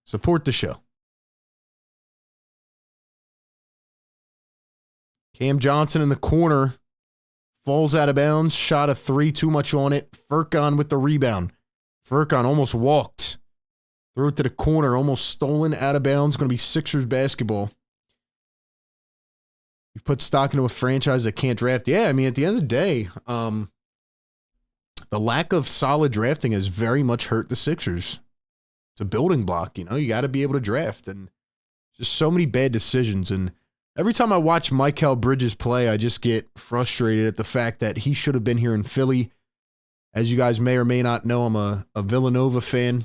Support the show. Cam Johnson in the corner. Falls out of bounds. Shot a 3. Too much on it. Furkan with the rebound. Furkan almost walked. Threw it to the corner. Almost stolen out of bounds. Going to be Sixers basketball. You've put stock into a franchise that can't draft. Yeah, I mean, at the end of the day, the lack of solid drafting has very much hurt the Sixers. It's a building block, you know. You got to be able to draft. And just so many bad decisions. And every time I watch Mikal Bridges play, I just get frustrated at the fact that he should have been here in Philly. As you guys may or may not know, I'm a Villanova fan.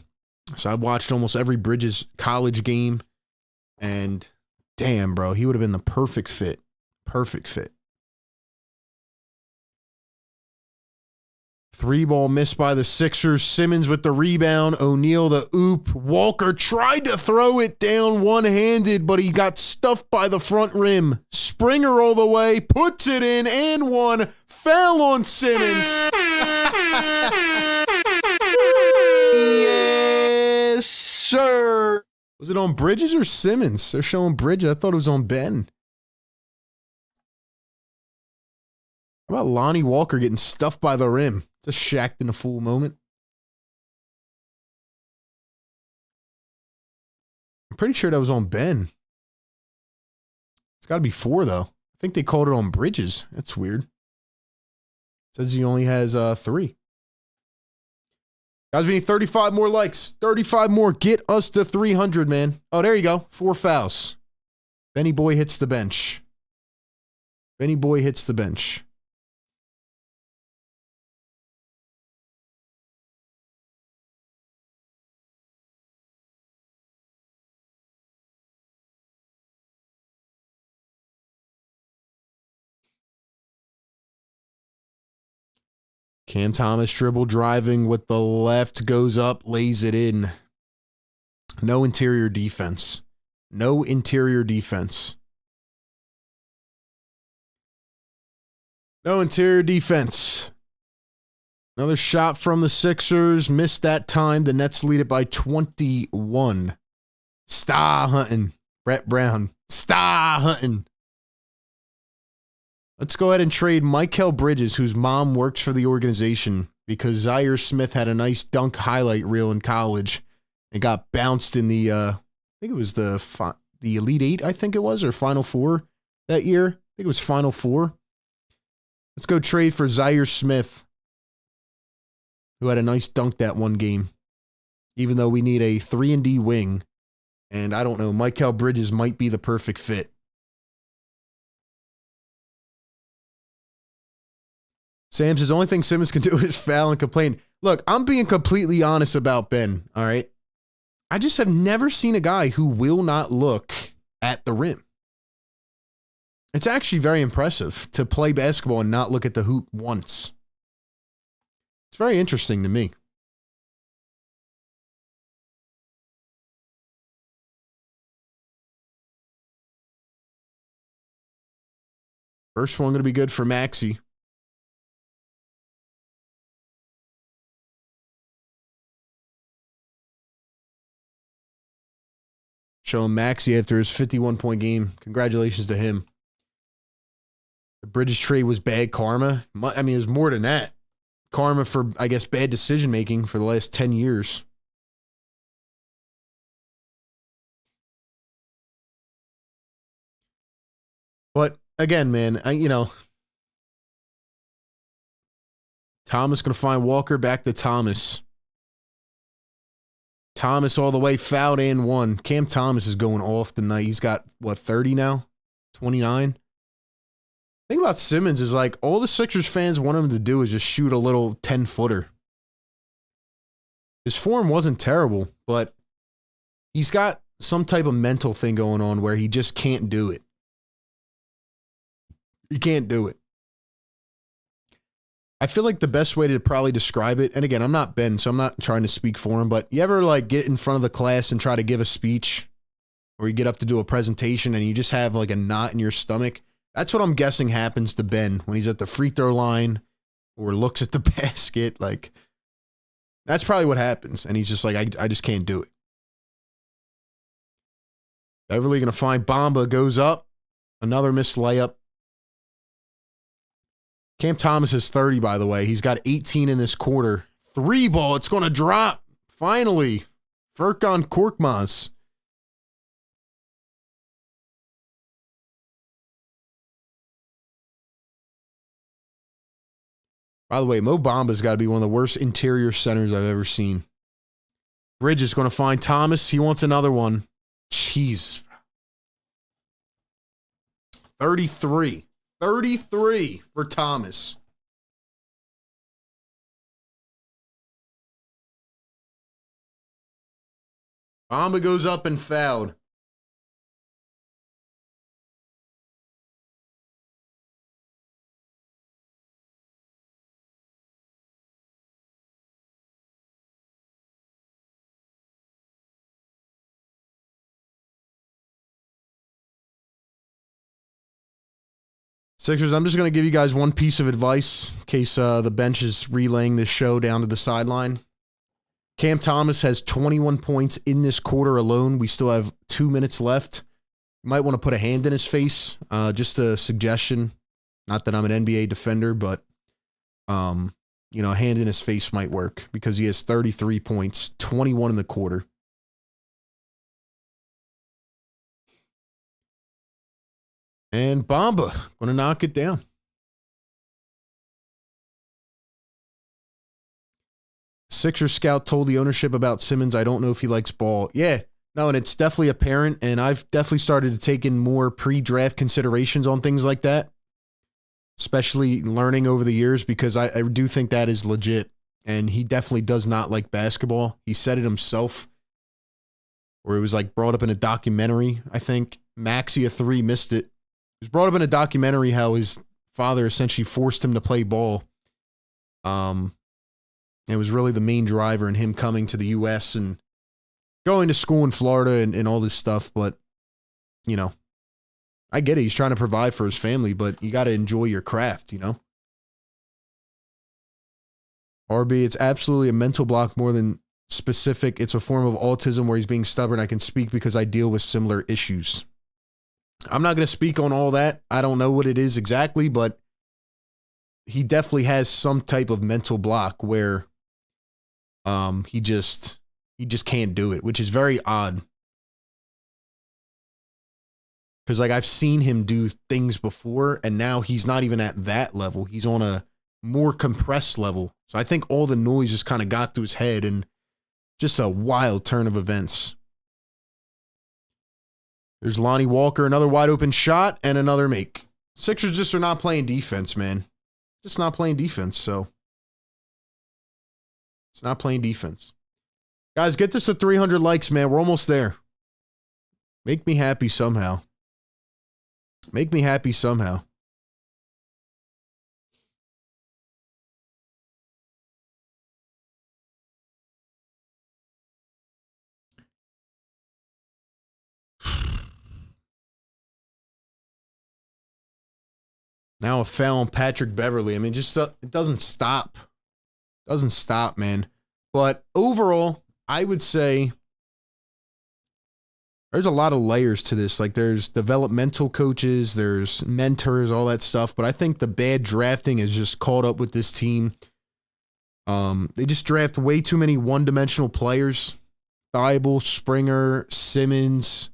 So I watched almost every Bridges college game. And damn, bro, he would have been the perfect fit. Perfect fit. 3-ball missed by the Sixers. Simmons with the rebound. O'Neal the oop. Walker tried to throw it down one-handed, but he got stuffed by the front rim. Springer all the way. Puts it in and one. Foul on Simmons. Yes, sir. Was it on Bridges or Simmons? They're showing Bridges. I thought it was on Ben. How about Lonnie Walker getting stuffed by the rim? Just Shaq in a full moment. I'm pretty sure that was on Ben. It's got to be 4, though. I think they called it on Bridges. That's weird. Says he only has 3. Guys, we need 35 more likes. 35 more. Get us to 300, man. Oh, there you go. 4 fouls. Benny Boy hits the bench. Benny Boy hits the bench. Cam Thomas dribble driving with the left, goes up, lays it in. No interior defense. No interior defense. No interior defense. Another shot from the Sixers. Missed that time. The Nets lead it by 21. Star hunting. Brett Brown. Star hunting. Let's go ahead and trade Mikal Bridges, whose mom works for the organization, because Zaire Smith had a nice dunk highlight reel in college and got bounced in the, I think it was the Elite Eight, I think it was, or Final Four that year. I think it was Final Four. Let's go trade for Zaire Smith, who had a nice dunk that one game, even though we need a 3-and-D wing. And I don't know, Mikal Bridges might be the perfect fit. Sam says, the only thing Simmons can do is foul and complain. Look, I'm being completely honest about Ben, all right? I just have never seen a guy who will not look at the rim. It's actually very impressive to play basketball and not look at the hoop once. It's very interesting to me. First one going to be good for Maxey. Showing Maxey after his 51-point game. Congratulations to him. The Bridges trade was bad karma. I mean, it was more than that. Karma for, I guess, bad decision-making for the last 10 years. But again, man, Thomas going to find Walker, back to Thomas. Thomas all the way, fouled and one. Cam Thomas is going off tonight. He's got, 30 now? 29? Thing about Simmons is like all the Sixers fans want him to do is just shoot a little 10-footer. His form wasn't terrible, but he's got some type of mental thing going on where he just can't do it. He can't do it. I feel like the best way to probably describe it, and again, I'm not Ben, so I'm not trying to speak for him, but you ever like get in front of the class and try to give a speech, or you get up to do a presentation and you just have like a knot in your stomach? That's what I'm guessing happens to Ben when he's at the free throw line or looks at the basket. Like, that's probably what happens. And he's just like, I just can't do it. Beverly going to find Bamba, goes up. Another missed layup. Cam Thomas is 30, by the way. He's got 18 in this quarter. 3 ball. It's going to drop. Finally. Furkan Korkmaz. By the way, Mo Bamba's got to be one of the worst interior centers I've ever seen. Bridge is going to find Thomas. He wants another one. Jeez. 33. 33 for Thomas. Bamba goes up and fouled. Sixers, I'm just going to give you guys one piece of advice in case the bench is relaying this show down to the sideline. Cam Thomas has 21 points in this quarter alone. We still have 2 minutes left. You might want to put a hand in his face. Just a suggestion. Not that I'm an NBA defender, but a hand in his face might work because he has 33 points, 21 in the quarter. And Bamba going to knock it down. Sixers scout told the ownership about Simmons, I don't know if he likes ball. Yeah, no, and it's definitely apparent, and I've definitely started to take in more pre-draft considerations on things like that, especially learning over the years, because I do think that is legit, and he definitely does not like basketball. He said it himself, or it was like brought up in a documentary, I think. Maxia 3 missed it. It was brought up in a documentary how his father essentially forced him to play ball. It was really the main driver in him coming to the U.S. and going to school in Florida and all this stuff. But, I get it. He's trying to provide for his family, but you got to enjoy your craft, RB, it's absolutely a mental block more than specific. It's a form of autism where he's being stubborn. I can speak because I deal with similar issues. I'm not going to speak on all that. I don't know what it is exactly, but he definitely has some type of mental block where he just can't do it, which is very odd. Because I've seen him do things before, and now he's not even at that level. He's on a more compressed level. So I think all the noise just kind of got to his head, and just a wild turn of events. There's Lonnie Walker, another wide open shot, and another make. Sixers just are not playing defense, man. Just not playing defense, so. It's not playing defense. Guys, get this to 300 likes, man. We're almost there. Make me happy somehow. Make me happy somehow. Now a foul on Patrick Beverly. I mean, just it doesn't stop. Doesn't stop, man. But overall, I would say there's a lot of layers to this. Like, there's developmental coaches, there's mentors, all that stuff. But I think the bad drafting has just caught up with this team. They just draft way too many one-dimensional players. Thibault, Springer, Simmons,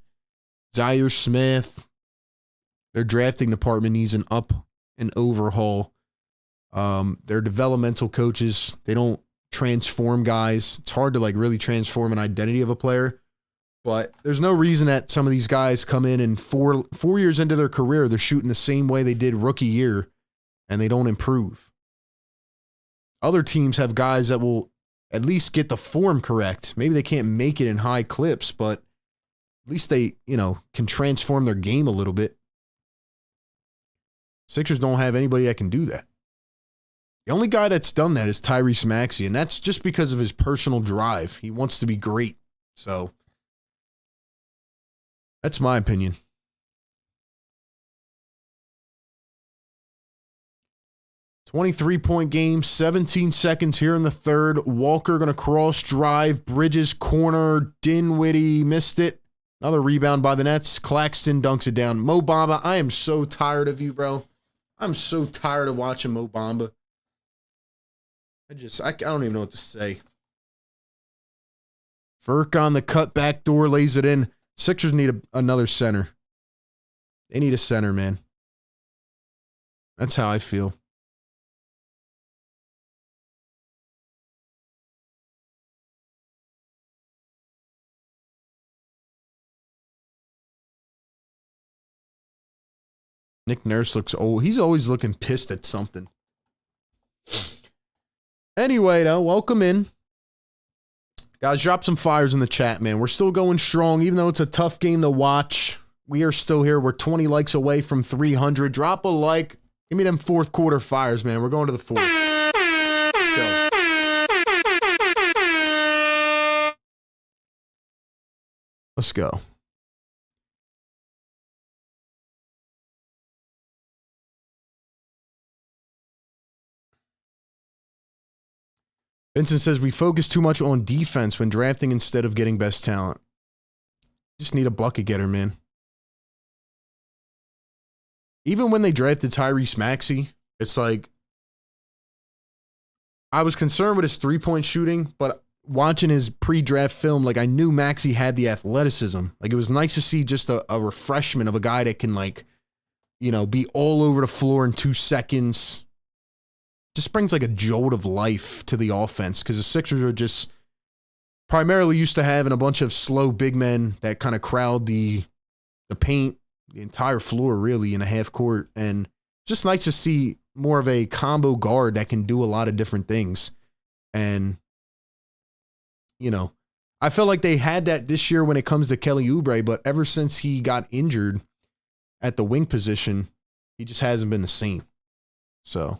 Zaire Smith. Their drafting department needs an overhaul. They're developmental coaches. They don't transform guys. It's hard to like really transform an identity of a player. But there's no reason that some of these guys come in and 4 years into their career, they're shooting the same way they did rookie year, and they don't improve. Other teams have guys that will at least get the form correct. Maybe they can't make it in high clips, but at least they, can transform their game a little bit. Sixers don't have anybody that can do that. The only guy that's done that is Tyrese Maxey, and that's just because of his personal drive. He wants to be great. So that's my opinion. .3 game, 17 seconds here in the third. Walker going to cross drive. Bridges corner. Dinwiddie missed it. Another rebound by the Nets. Claxton dunks it down. Mo Bamba, I am so tired of you, bro. I'm so tired of watching Mo Bamba. I don't even know what to say. Furk on the cut back door, lays it in. Sixers need another center. They need a center, man. That's how I feel. Nick Nurse looks old. He's always looking pissed at something. Anyway, though, welcome in. Guys, drop some fires in the chat, man. We're still going strong, even though it's a tough game to watch. We are still here. We're 20 likes away from 300. Drop a like. Give me them fourth quarter fires, man. We're going to the fourth. Let's go. Let's go. Vincent says we focus too much on defense when drafting instead of getting best talent. Just need a bucket getter, man. Even when they drafted Tyrese Maxey, it's like I was concerned with his three-point shooting, but watching his pre-draft film, like I knew Maxey had the athleticism. Like it was nice to see just a refreshment of a guy that can be all over the floor in 2 seconds. Just brings like a jolt of life to the offense because the Sixers are just primarily used to having a bunch of slow big men that kind of crowd the paint, the entire floor really in a half court. And just nice to see more of a combo guard that can do a lot of different things. And, I felt like they had that this year when it comes to Kelly Oubre, but ever since he got injured at the wing position, he just hasn't been the same. So.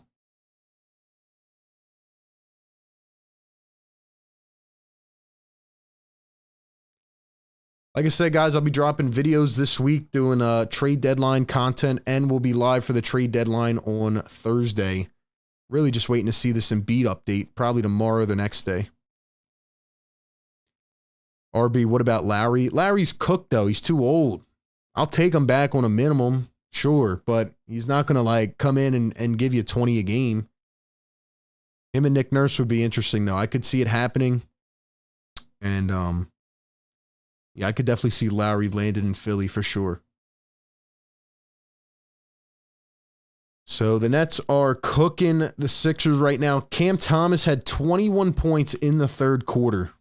Like I said, guys, I'll be dropping videos this week doing trade deadline content, and we'll be live for the trade deadline on Thursday. Really just waiting to see this Embiid update, probably tomorrow or the next day. RB, what about Lowry? Lowry's cooked, though. He's too old. I'll take him back on a minimum, sure, but he's not going to come in and give you 20 a game. Him and Nick Nurse would be interesting, though. I could see it happening. And, yeah, I could definitely see Lowry landed in Philly for sure. So the Nets are cooking the Sixers right now. Cam Thomas had 21 points in the third quarter.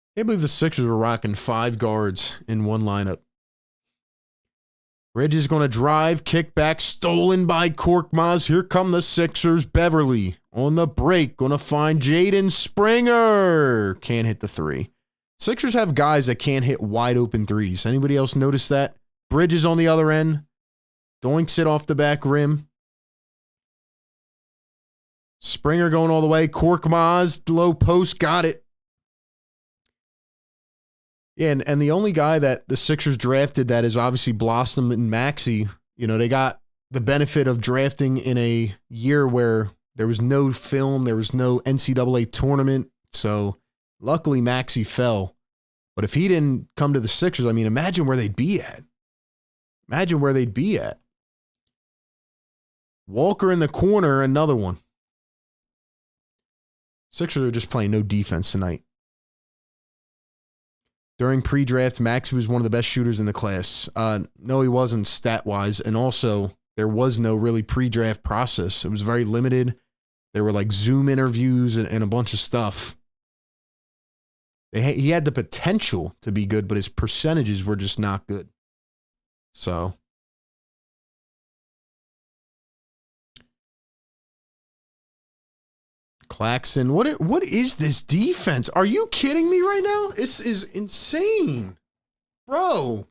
I can't believe the Sixers were rocking 5 guards in one lineup. Bridges is going to drive, kick back, stolen by Korkmaz. Here come the Sixers. Beverly on the break, going to find Jaden Springer. Can't hit the 3. Sixers have guys that can't hit wide open threes. Anybody else notice that? Bridges on the other end. Doinks it off the back rim. Springer going all the way. Korkmaz, low post, got it. Yeah, and the only guy that the Sixers drafted that is obviously blossomed in Maxey, they got the benefit of drafting in a year where there was no film, there was no NCAA tournament, so Luckily, Maxey fell. But if he didn't come to the Sixers, I mean, imagine where they'd be at. Imagine where they'd be at. Walker in the corner, another one. Sixers are just playing no defense tonight. During pre-draft, Maxey was one of the best shooters in the class. No, he wasn't stat-wise. And also, there was no really pre-draft process. It was very limited. There were like Zoom interviews and a bunch of stuff. He had the potential to be good, but his percentages were just not good. So. Claxton, what is this defense? Are you kidding me right now? This is insane. Bro.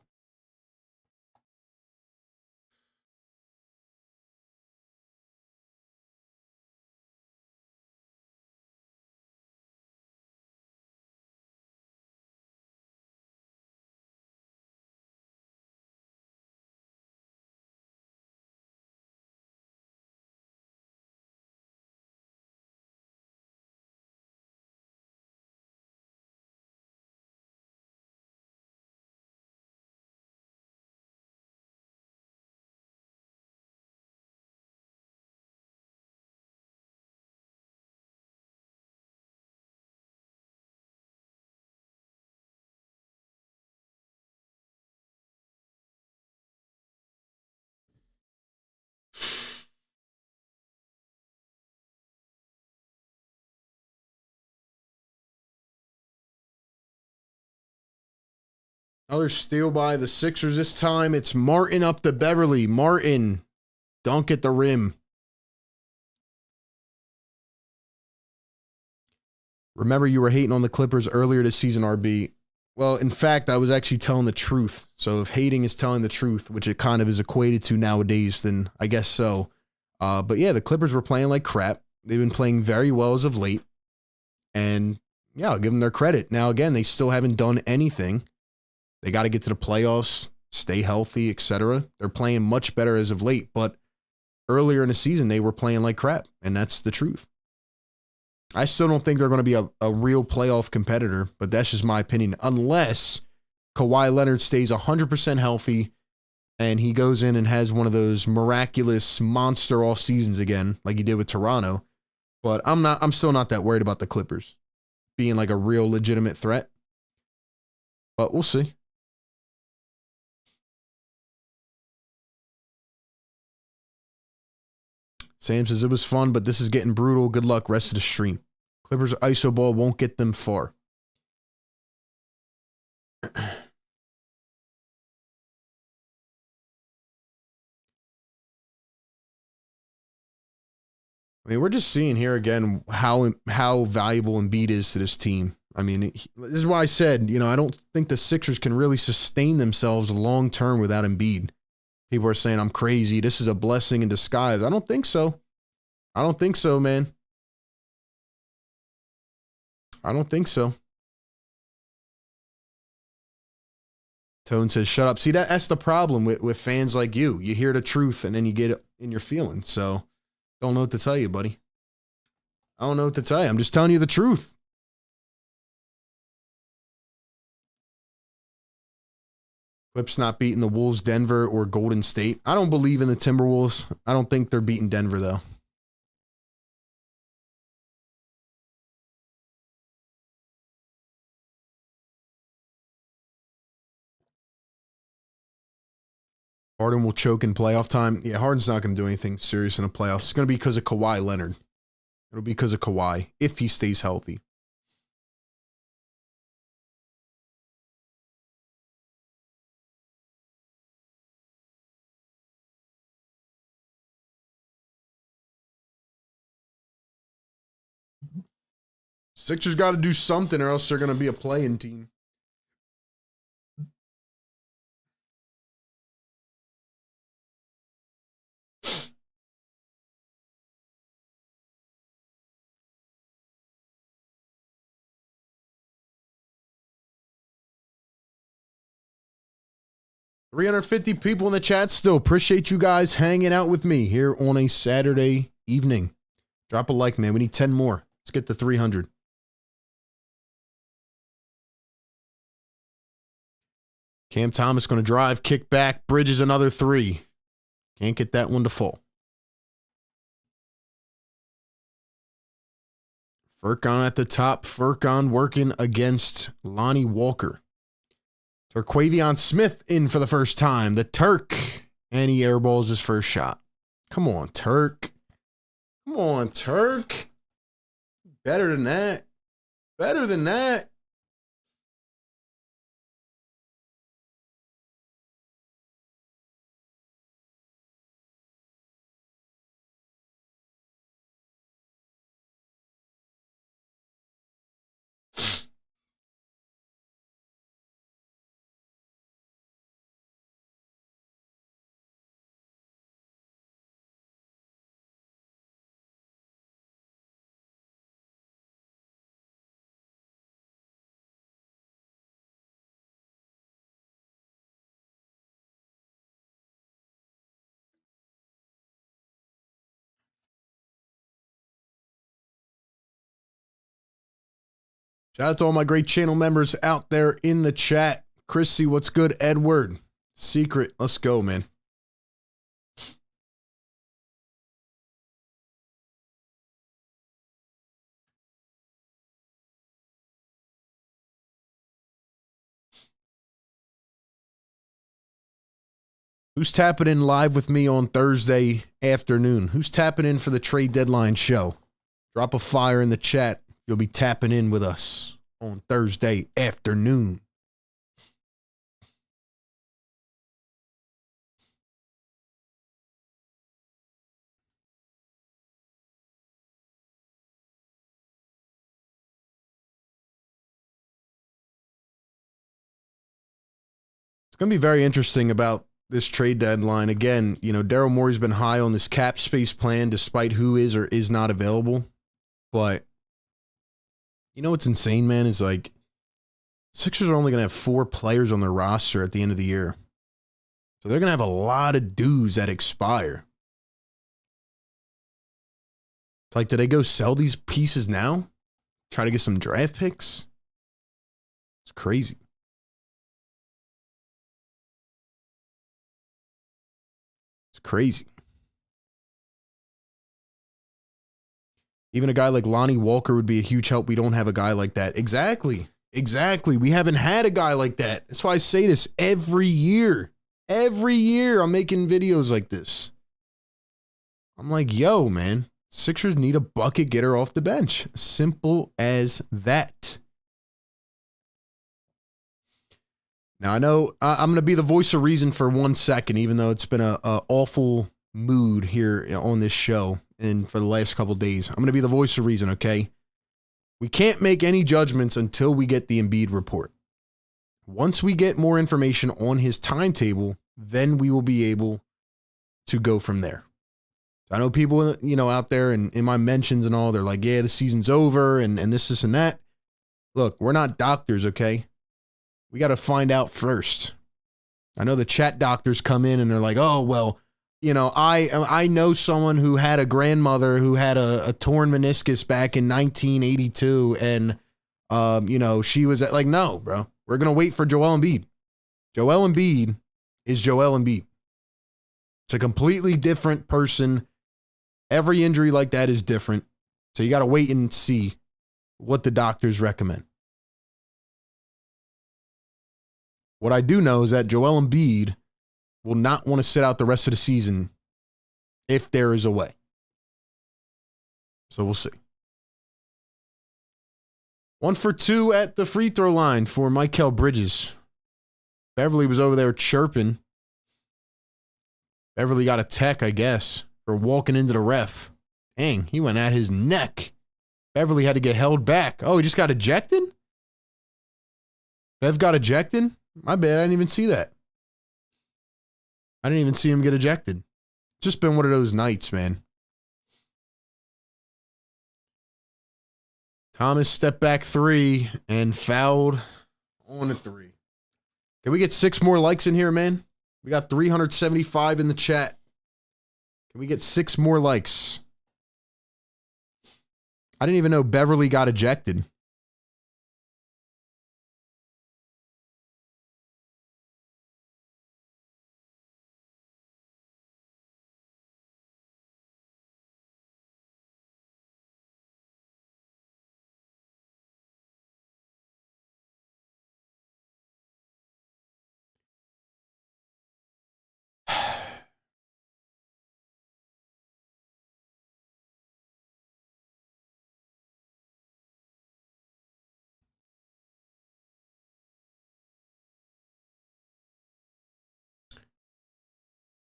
Another steal by the Sixers. This time it's Martin up to Beverly. Martin, dunk at the rim. Remember, you were hating on the Clippers earlier this season, RB. Well, in fact, I was actually telling the truth. So if hating is telling the truth, which it kind of is equated to nowadays, then I guess so. But yeah, the Clippers were playing like crap. They've been playing very well as of late. And yeah, I'll give them their credit. Now, again, they still haven't done anything. They got to get to the playoffs, stay healthy, etc. They're playing much better as of late, but earlier in the season, they were playing like crap, and that's the truth. I still don't think they're going to be a real playoff competitor, but that's just my opinion, unless Kawhi Leonard stays 100% healthy and he goes in and has one of those miraculous monster off seasons again, like he did with Toronto. But I'm still not that worried about the Clippers being like a real legitimate threat, but we'll see. Sam says, it was fun, but this is getting brutal. Good luck rest of the stream. Clippers ISO ball won't get them far. I mean, we're just seeing here again how valuable Embiid is to this team. I mean, this is why I said, I don't think the Sixers can really sustain themselves long term without Embiid. People are saying I'm crazy. This is a blessing in disguise. I don't think so. I don't think so, man. I don't think so. Tone says, shut up. See, that's the problem with fans like you. You hear the truth and then you get it in your feelings. So don't know what to tell you, buddy. I don't know what to tell you. I'm just telling you the truth. Clips not beating the Wolves, Denver, or Golden State. I don't believe in the Timberwolves. I don't think they're beating Denver, though. Harden will choke in playoff time. Yeah, Harden's not going to do anything serious in the playoffs. It's going to be because of Kawhi Leonard. It'll be because of Kawhi, if he stays healthy. Sixers got to do something or else they're going to be a play-in team. $350 people in the chat still. Appreciate you guys hanging out with me here on a Saturday evening. Drop a like, man. We need 10 more. Let's get to 300. Cam Thomas going to drive, kick back, Bridges another three. Can't get that one to fall. Furkan at the top. Furkan working against Lonnie Walker. Terquavion Smith in for the first time. The Turk. And he airballs his first shot. Come on, Turk. Come on, Turk. Better than that. Better than that. Shout out to all my great channel members out there in the chat. Chrissy, what's good? Edward, Secret, let's go, man. Who's tapping in live with me on Thursday afternoon? Who's tapping in for the trade deadline show? Drop a fire in the chat. You'll be tapping in with us on Thursday afternoon. It's going to be very interesting about this trade deadline. Again, you know, Daryl Morey's been high on this cap space plan despite who is or is not available. But you know what's insane, man, is like Sixers are only going to have 4 players on their roster at the end of the year. So they're going to have a lot of dues that expire. It's like, did they go sell these pieces now? Try to get some draft picks? It's crazy. It's crazy. Even a guy like Lonnie Walker would be a huge help. We don't have a guy like that. Exactly. Exactly. We haven't had a guy like that. That's why I say this every year. Every year I'm making videos like this. I'm like, yo, man, Sixers need a bucket getter off the bench. Simple as that. Now, I know I'm going to be the voice of reason for 1 second, even though it's been a awful mood here on this show and for the last couple of days. I'm going to be the voice of reason, okay? We can't make any judgments until we get the Embiid report. Once we get more information on his timetable, then we will be able to go from there. I know people, you know, out there and in my mentions and all, they're like, yeah, the season's over and this and that. Look, we're not doctors, okay? We got to find out first. I know the chat doctors come in and they're like, oh, well, you know, I know someone who had a grandmother who had a torn meniscus back in 1982. And, you know, she was like, no, bro, we're going to wait for Joel Embiid. Joel Embiid is Joel Embiid. It's a completely different person. Every injury like that is different. So you got to wait and see what the doctors recommend. What I do know is that Joel Embiid will not want to sit out the rest of the season if there is a way. So we'll see. 1 for 2 at the free throw line for Mikal Bridges. Beverly was over there chirping. Beverly got a tech, I guess, for walking into the ref. Dang, he went at his neck. Beverly had to get held back. Oh, he just got ejected? Bev got ejected? My bad, I didn't even see that. I didn't even see him get ejected. Just been one of those nights, man. Thomas stepped back 3 and fouled on a 3. Can we get 6 more likes in here, man? We got 375 in the chat. Can we get 6 more likes? I didn't even know Beverly got ejected.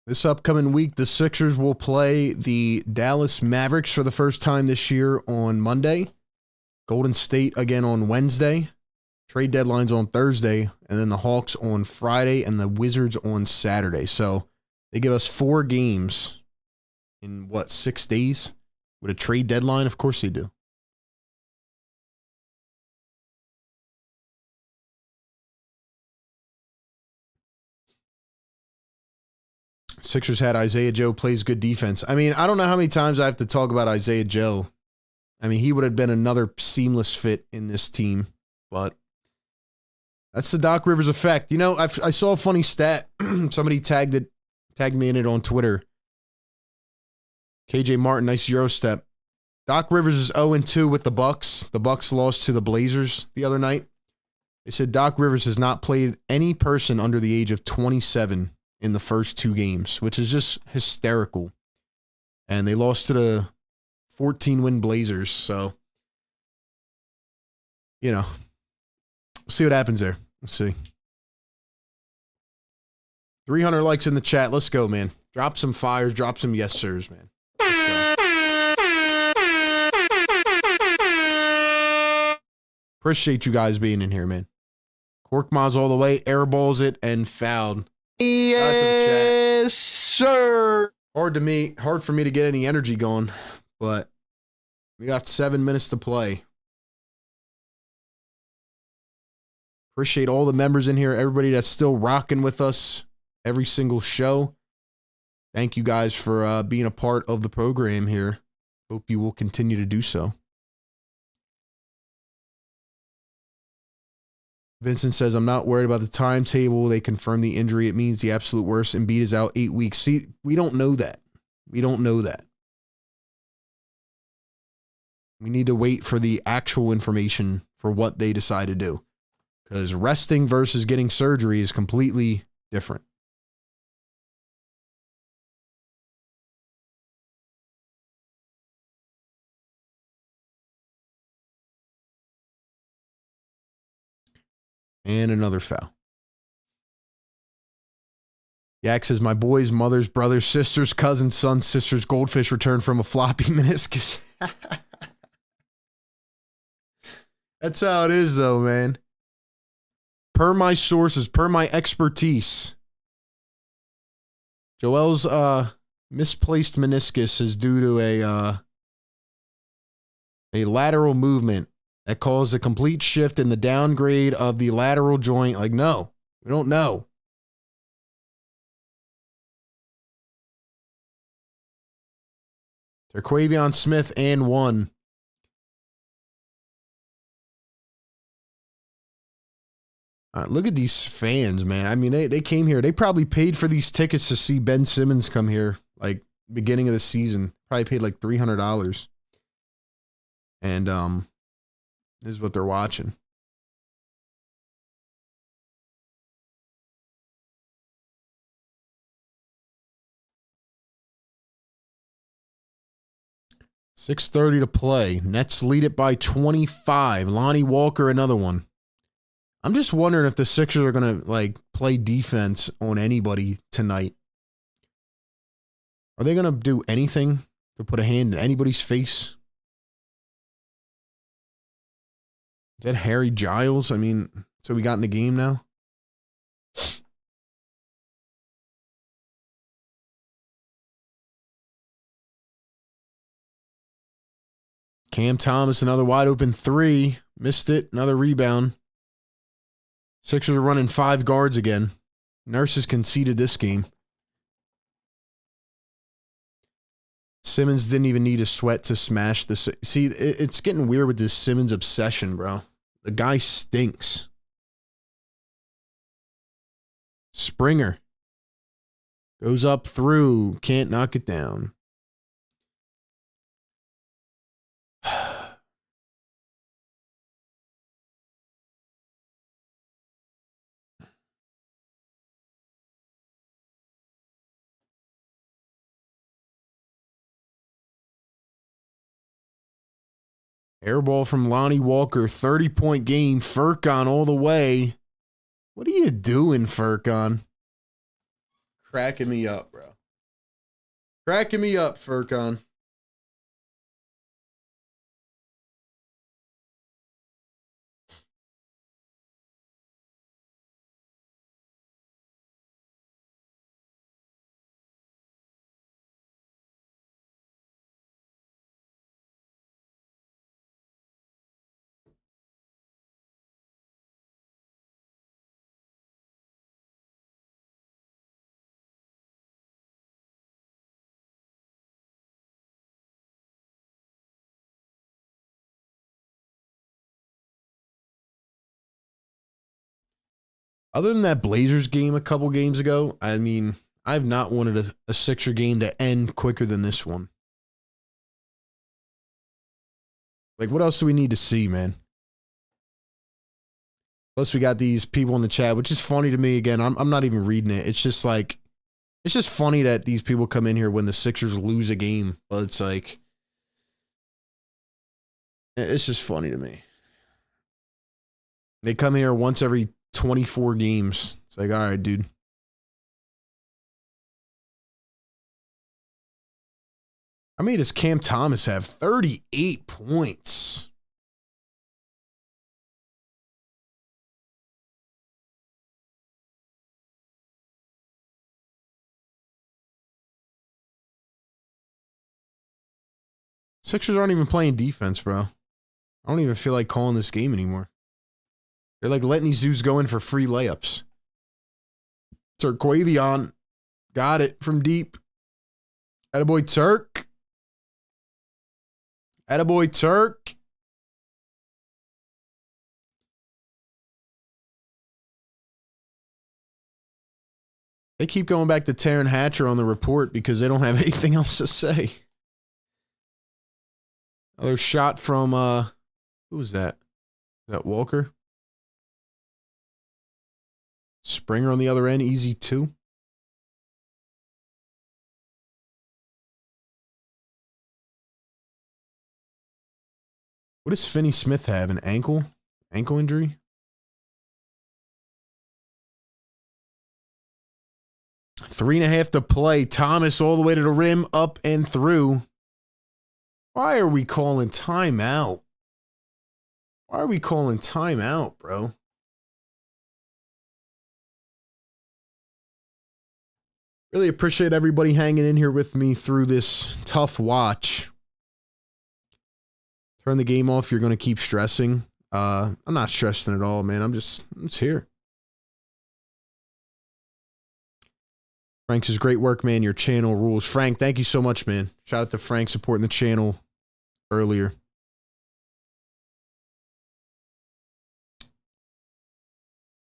This upcoming week, the Sixers will play the Dallas Mavericks for the first time this year on Monday. Golden State again on Wednesday. Trade deadline's on Thursday. And then the Hawks on Friday and the Wizards on Saturday. So they give us 4 games in, 6 days? With a trade deadline? Of course they do. Sixers had Isaiah Joe plays good defense. I mean, I don't know how many times I have to talk about Isaiah Joe. I mean, he would have been another seamless fit in this team, but that's the Doc Rivers effect. You know, I saw a funny stat. Somebody tagged me in it on Twitter. KJ Martin, nice Euro step. Doc Rivers is 0-2 with the Bucks. The Bucks lost to the Blazers the other night. They said Doc Rivers has not played any person under the age of 27 in the first 2 games, which is just hysterical. And they lost to the 14-win Blazers. So, you know, we'll see what happens there. Let's see. 300 likes in the chat. Let's go, man. Drop some fires. Drop some yes, sirs, man. Let's go. Appreciate you guys being in here, man. Cork Moz all the way. Airballs it and fouled. Yes, sir. Hard for me to get any energy going, but we got 7 minutes to play. Appreciate all the members in here, everybody that's still rocking with us every single show. Thank you guys for being a part of the program here. Hope you will continue to do so. Vincent says, I'm not worried about the timetable. They confirmed the injury. It means the absolute worst. Embiid is out 8 weeks. See, we don't know that. We don't know that. We need to wait for the actual information for what they decide to do. Because resting versus getting surgery is completely different. And another foul. Yak says, my boys, mothers, brothers, sisters, cousins, sons, sisters, goldfish returned from a floppy meniscus. That's how it is, though, man. Per my sources, per my expertise, Joel's misplaced meniscus is due to a lateral movement that caused a complete shift in the downgrade of the lateral joint. Like, no, we don't know. Terquavion Smith and 1. Look at these fans, man. I mean, they came here. They probably paid for these tickets to see Ben Simmons come here, like, beginning of the season. Probably paid like $300. And this is what they're watching. $6:30 to play. Nets lead it by 25. Lonnie Walker, another one. I'm just wondering if the Sixers are going to, like, play defense on anybody tonight. Are they going to do anything to put a hand in anybody's face? Is that Harry Giles? I mean, so we got in the game now? Cam Thomas, another wide open 3. Missed it. Another rebound. Sixers are running 5 guards again. Nurses conceded this game. Simmons didn't even need a sweat to smash this. See, it's getting weird with this Simmons obsession, bro. The guy stinks. Springer goes up through. Can't knock it down. Airball from Lonnie Walker, 30-point game. Furkan all the way. What are you doing, Furkan? Cracking me up, bro. Cracking me up, Furcon. Other than that Blazers game a couple games ago, I mean, I've not wanted a Sixer game to end quicker than this one. Like, what else do we need to see, man? Plus, we got these people in the chat, which is funny to me. Again, I'm not even reading it. It's just like, it's just funny that these people come in here when the Sixers lose a game. But it's like, it's just funny to me. They come here once every 24 games. It's like, all right, dude. How many does Cam Thomas have? 38 points. Sixers aren't even playing defense, bro. I don't even feel like calling this game anymore. They're like letting these dudes go in for free layups. Turquavion got it from deep. Attaboy Turk. Attaboy Turk. They keep going back to Taryn Hatcher on the report because they don't have anything else to say. Another shot from, who was that? Is that Walker? Springer on the other end, easy 2. What does Finney Smith have? An ankle? Ankle injury? 3.5 to play. Thomas all the way to the rim, up and through. Why are we calling timeout? Why are we calling timeout, bro? Really appreciate everybody hanging in here with me through this tough watch. Turn the game off. You're going to keep stressing. I'm not stressing at all, man. I'm just here. Frank says, great work, man. Your channel rules. Frank, thank you so much, man. Shout out to Frank supporting the channel earlier.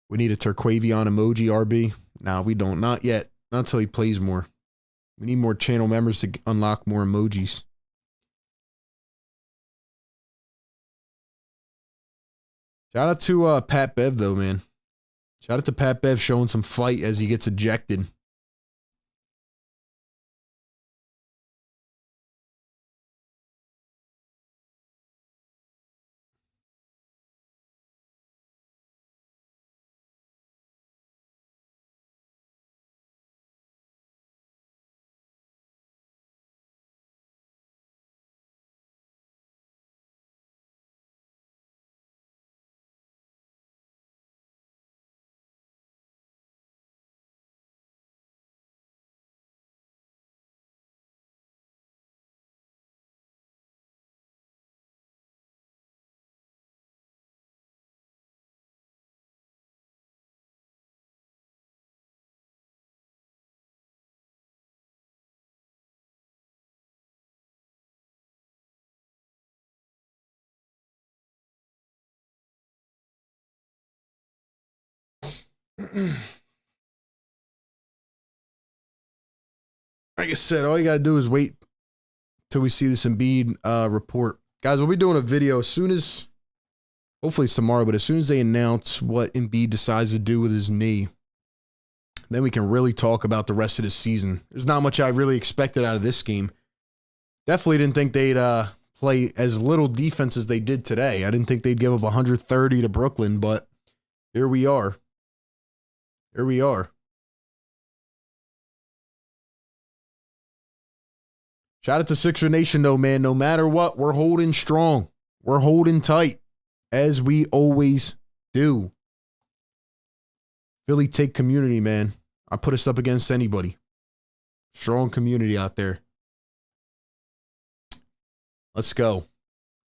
We need a Turquavion emoji, RB. No, we don't. Not yet. Not until he plays more. We need more channel members to unlock more emojis. Shout out to Pat Bev, though, man. Shout out to Pat Bev showing some fight as he gets ejected. Like I said, all you got to do is wait till we see this Embiid report. Guys, we'll be doing a video as soon as, hopefully it's tomorrow, but as soon as they announce what Embiid decides to do with his knee, then we can really talk about the rest of the season. There's not much I really expected out of this game. Definitely didn't think they'd play as little defense as they did today. I didn't think they'd give up 130 to Brooklyn, but here we are. Here we are. Shout out to Sixer Nation, though, man. No matter what, we're holding strong. We're holding tight, as we always do. Philly take community, man. I put us up against anybody. Strong community out there. Let's go.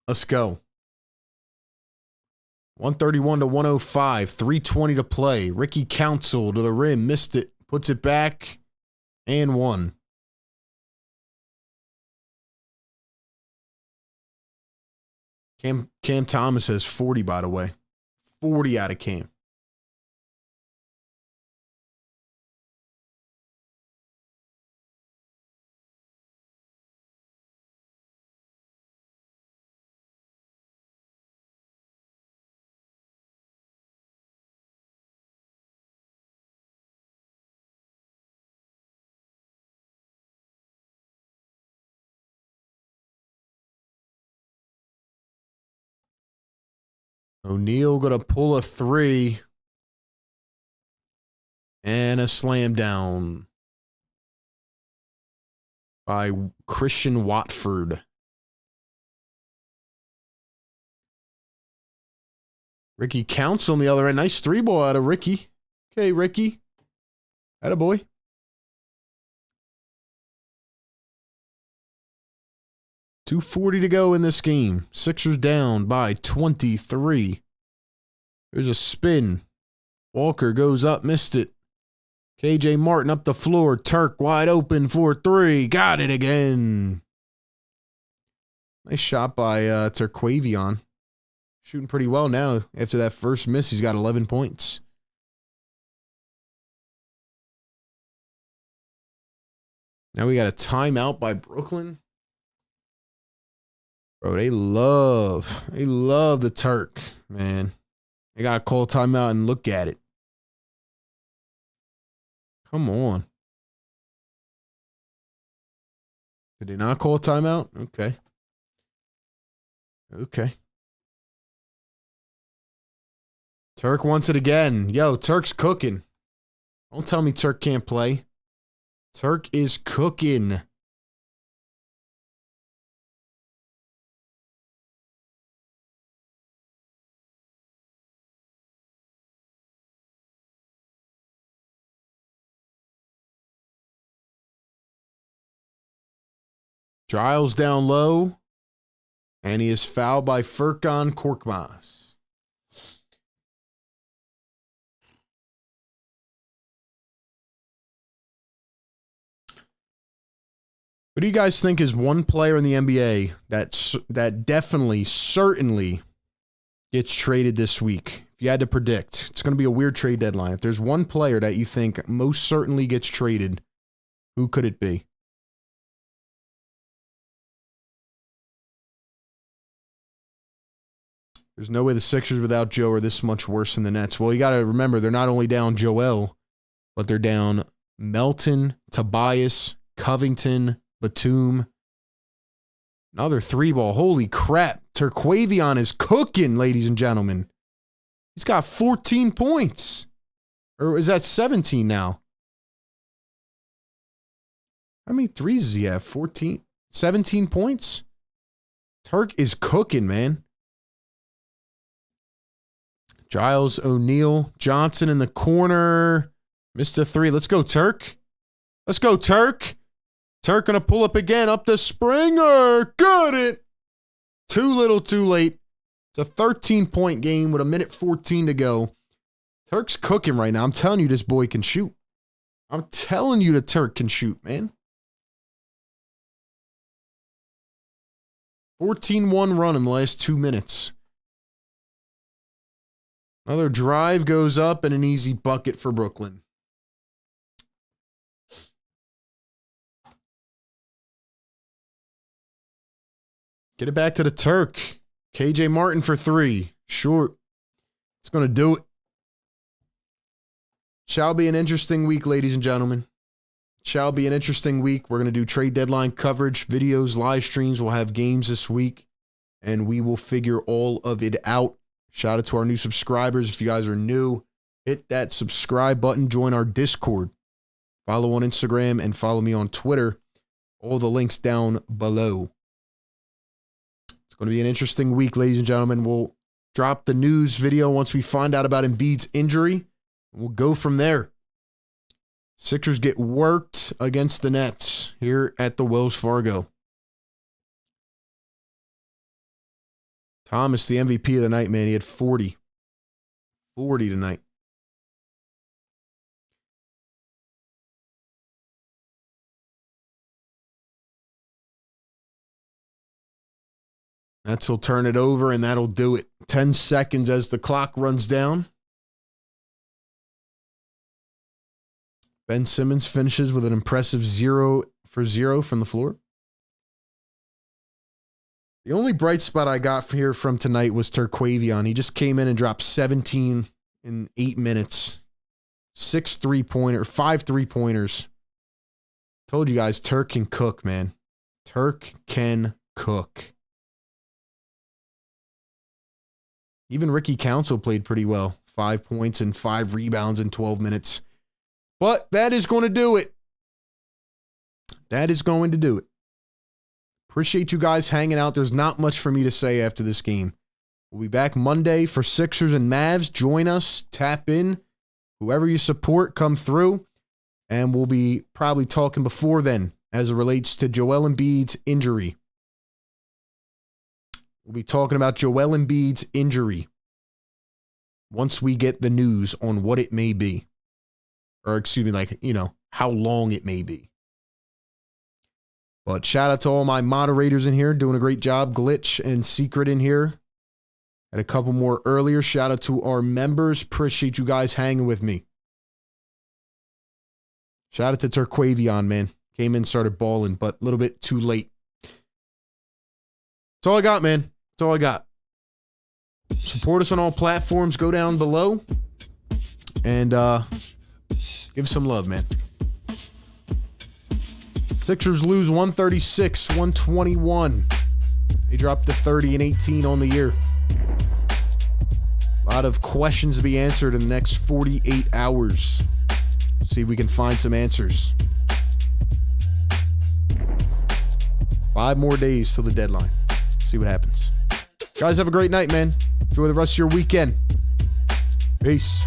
Let's go. 131 to 105. 3:20 to play. Ricky Council to the rim. Missed it. Puts it back. And one. Cam Thomas has 40, by the way. 40 out of Cam. O'Neal going to pull a three. And a slam down by Christian Watford. Ricky Counts on the other end. Nice three ball out of Ricky. Okay, Ricky. Attaboy. .240 to go in this game. Sixers down by 23. There's a spin. Walker goes up, missed it. KJ Martin up the floor. Turk wide open for three. Got it again. Nice shot by Terquavion. Shooting pretty well now. After that first miss, he's got 11 points. Now we got a timeout by Brooklyn. Bro, they love the Turk, man. They got to call a timeout and look at it. Come on. Did they not call a timeout? Okay. Okay. Turk wants it again. Yo, Turk's cooking. Don't tell me Turk can't play. Turk is cooking. Giles down low. And he is fouled by Furkan Korkmaz. What do you guys think is one player in the NBA that definitely, certainly gets traded this week? If you had to predict, it's going to be a weird trade deadline. If there's one player that you think most certainly gets traded, who could it be? There's no way the Sixers without Joe are this much worse than the Nets. Well, you got to remember, they're not only down Joel, but they're down Melton, Tobias, Covington, Batum. Another three ball. Holy crap. Terquavion is cooking, ladies and gentlemen. He's got 14 points. Or is that 17 now? How many threes does he have? 14? 17 points? Turk is cooking, man. Giles, O'Neal, Johnson in the corner. Missed a three. Let's go, Turk. Let's go, Turk. Turk going to pull up again. Up the Springer. Got it. Too little, too late. It's a 13-point game with 1:14 to go. Turk's cooking right now. I'm telling you, this boy can shoot. I'm telling you the Turk can shoot, man. 14-1 run in the last 2 minutes. Another drive goes up and an easy bucket for Brooklyn. Get it back to the Turk. KJ Martin for three. Short. It's going to do it. Shall be an interesting week, ladies and gentlemen. Shall be an interesting week. We're going to do trade deadline coverage, videos, live streams. We'll have games this week, and we will figure all of it out. Shout out to our new subscribers. If you guys are new, hit that subscribe button. Join our Discord. Follow on Instagram and follow me on Twitter. All the links down below. It's going to be an interesting week, ladies and gentlemen. We'll drop the news video once we find out about Embiid's injury. We'll go from there. Sixers get worked against the Nets here at the Wells Fargo. Thomas, the MVP of the night, man. He had 40. 40 tonight. Nets will turn it over, and that'll do it. 10 seconds as the clock runs down. Ben Simmons finishes with an impressive 0 for 0 from the floor. The only bright spot I got here from tonight was Turquavion. He just came in and dropped 17 in 8 minutes. 5 3-pointers. Told you guys, Turk can cook, man. Turk can cook. Even Ricky Council played pretty well. 5 points and 5 rebounds in 12 minutes. But that is going to do it. That is going to do it. Appreciate you guys hanging out. There's not much for me to say after this game. We'll be back Monday for Sixers and Mavs. Join us. Tap in. Whoever you support, come through. And we'll be probably talking before then as it relates to Joel Embiid's injury. We'll be talking about Joel Embiid's injury once we get the news on what it may be. Or excuse me, how long it may be. But shout out to all my moderators in here doing a great job. Glitch and Secret in here. Had a couple more earlier. Shout out to our members. Appreciate you guys hanging with me. Shout out to Turquavion, man. Came in, started balling, but a little bit too late. That's all I got, man. That's all I got. Support us on all platforms. Go down below. And give some love, man. Sixers lose 136-121. They dropped to 30-18 on the year. A lot of questions to be answered in the next 48 hours. See if we can find some answers. 5 more days till the deadline. See what happens. Guys, have a great night, man. Enjoy the rest of your weekend. Peace.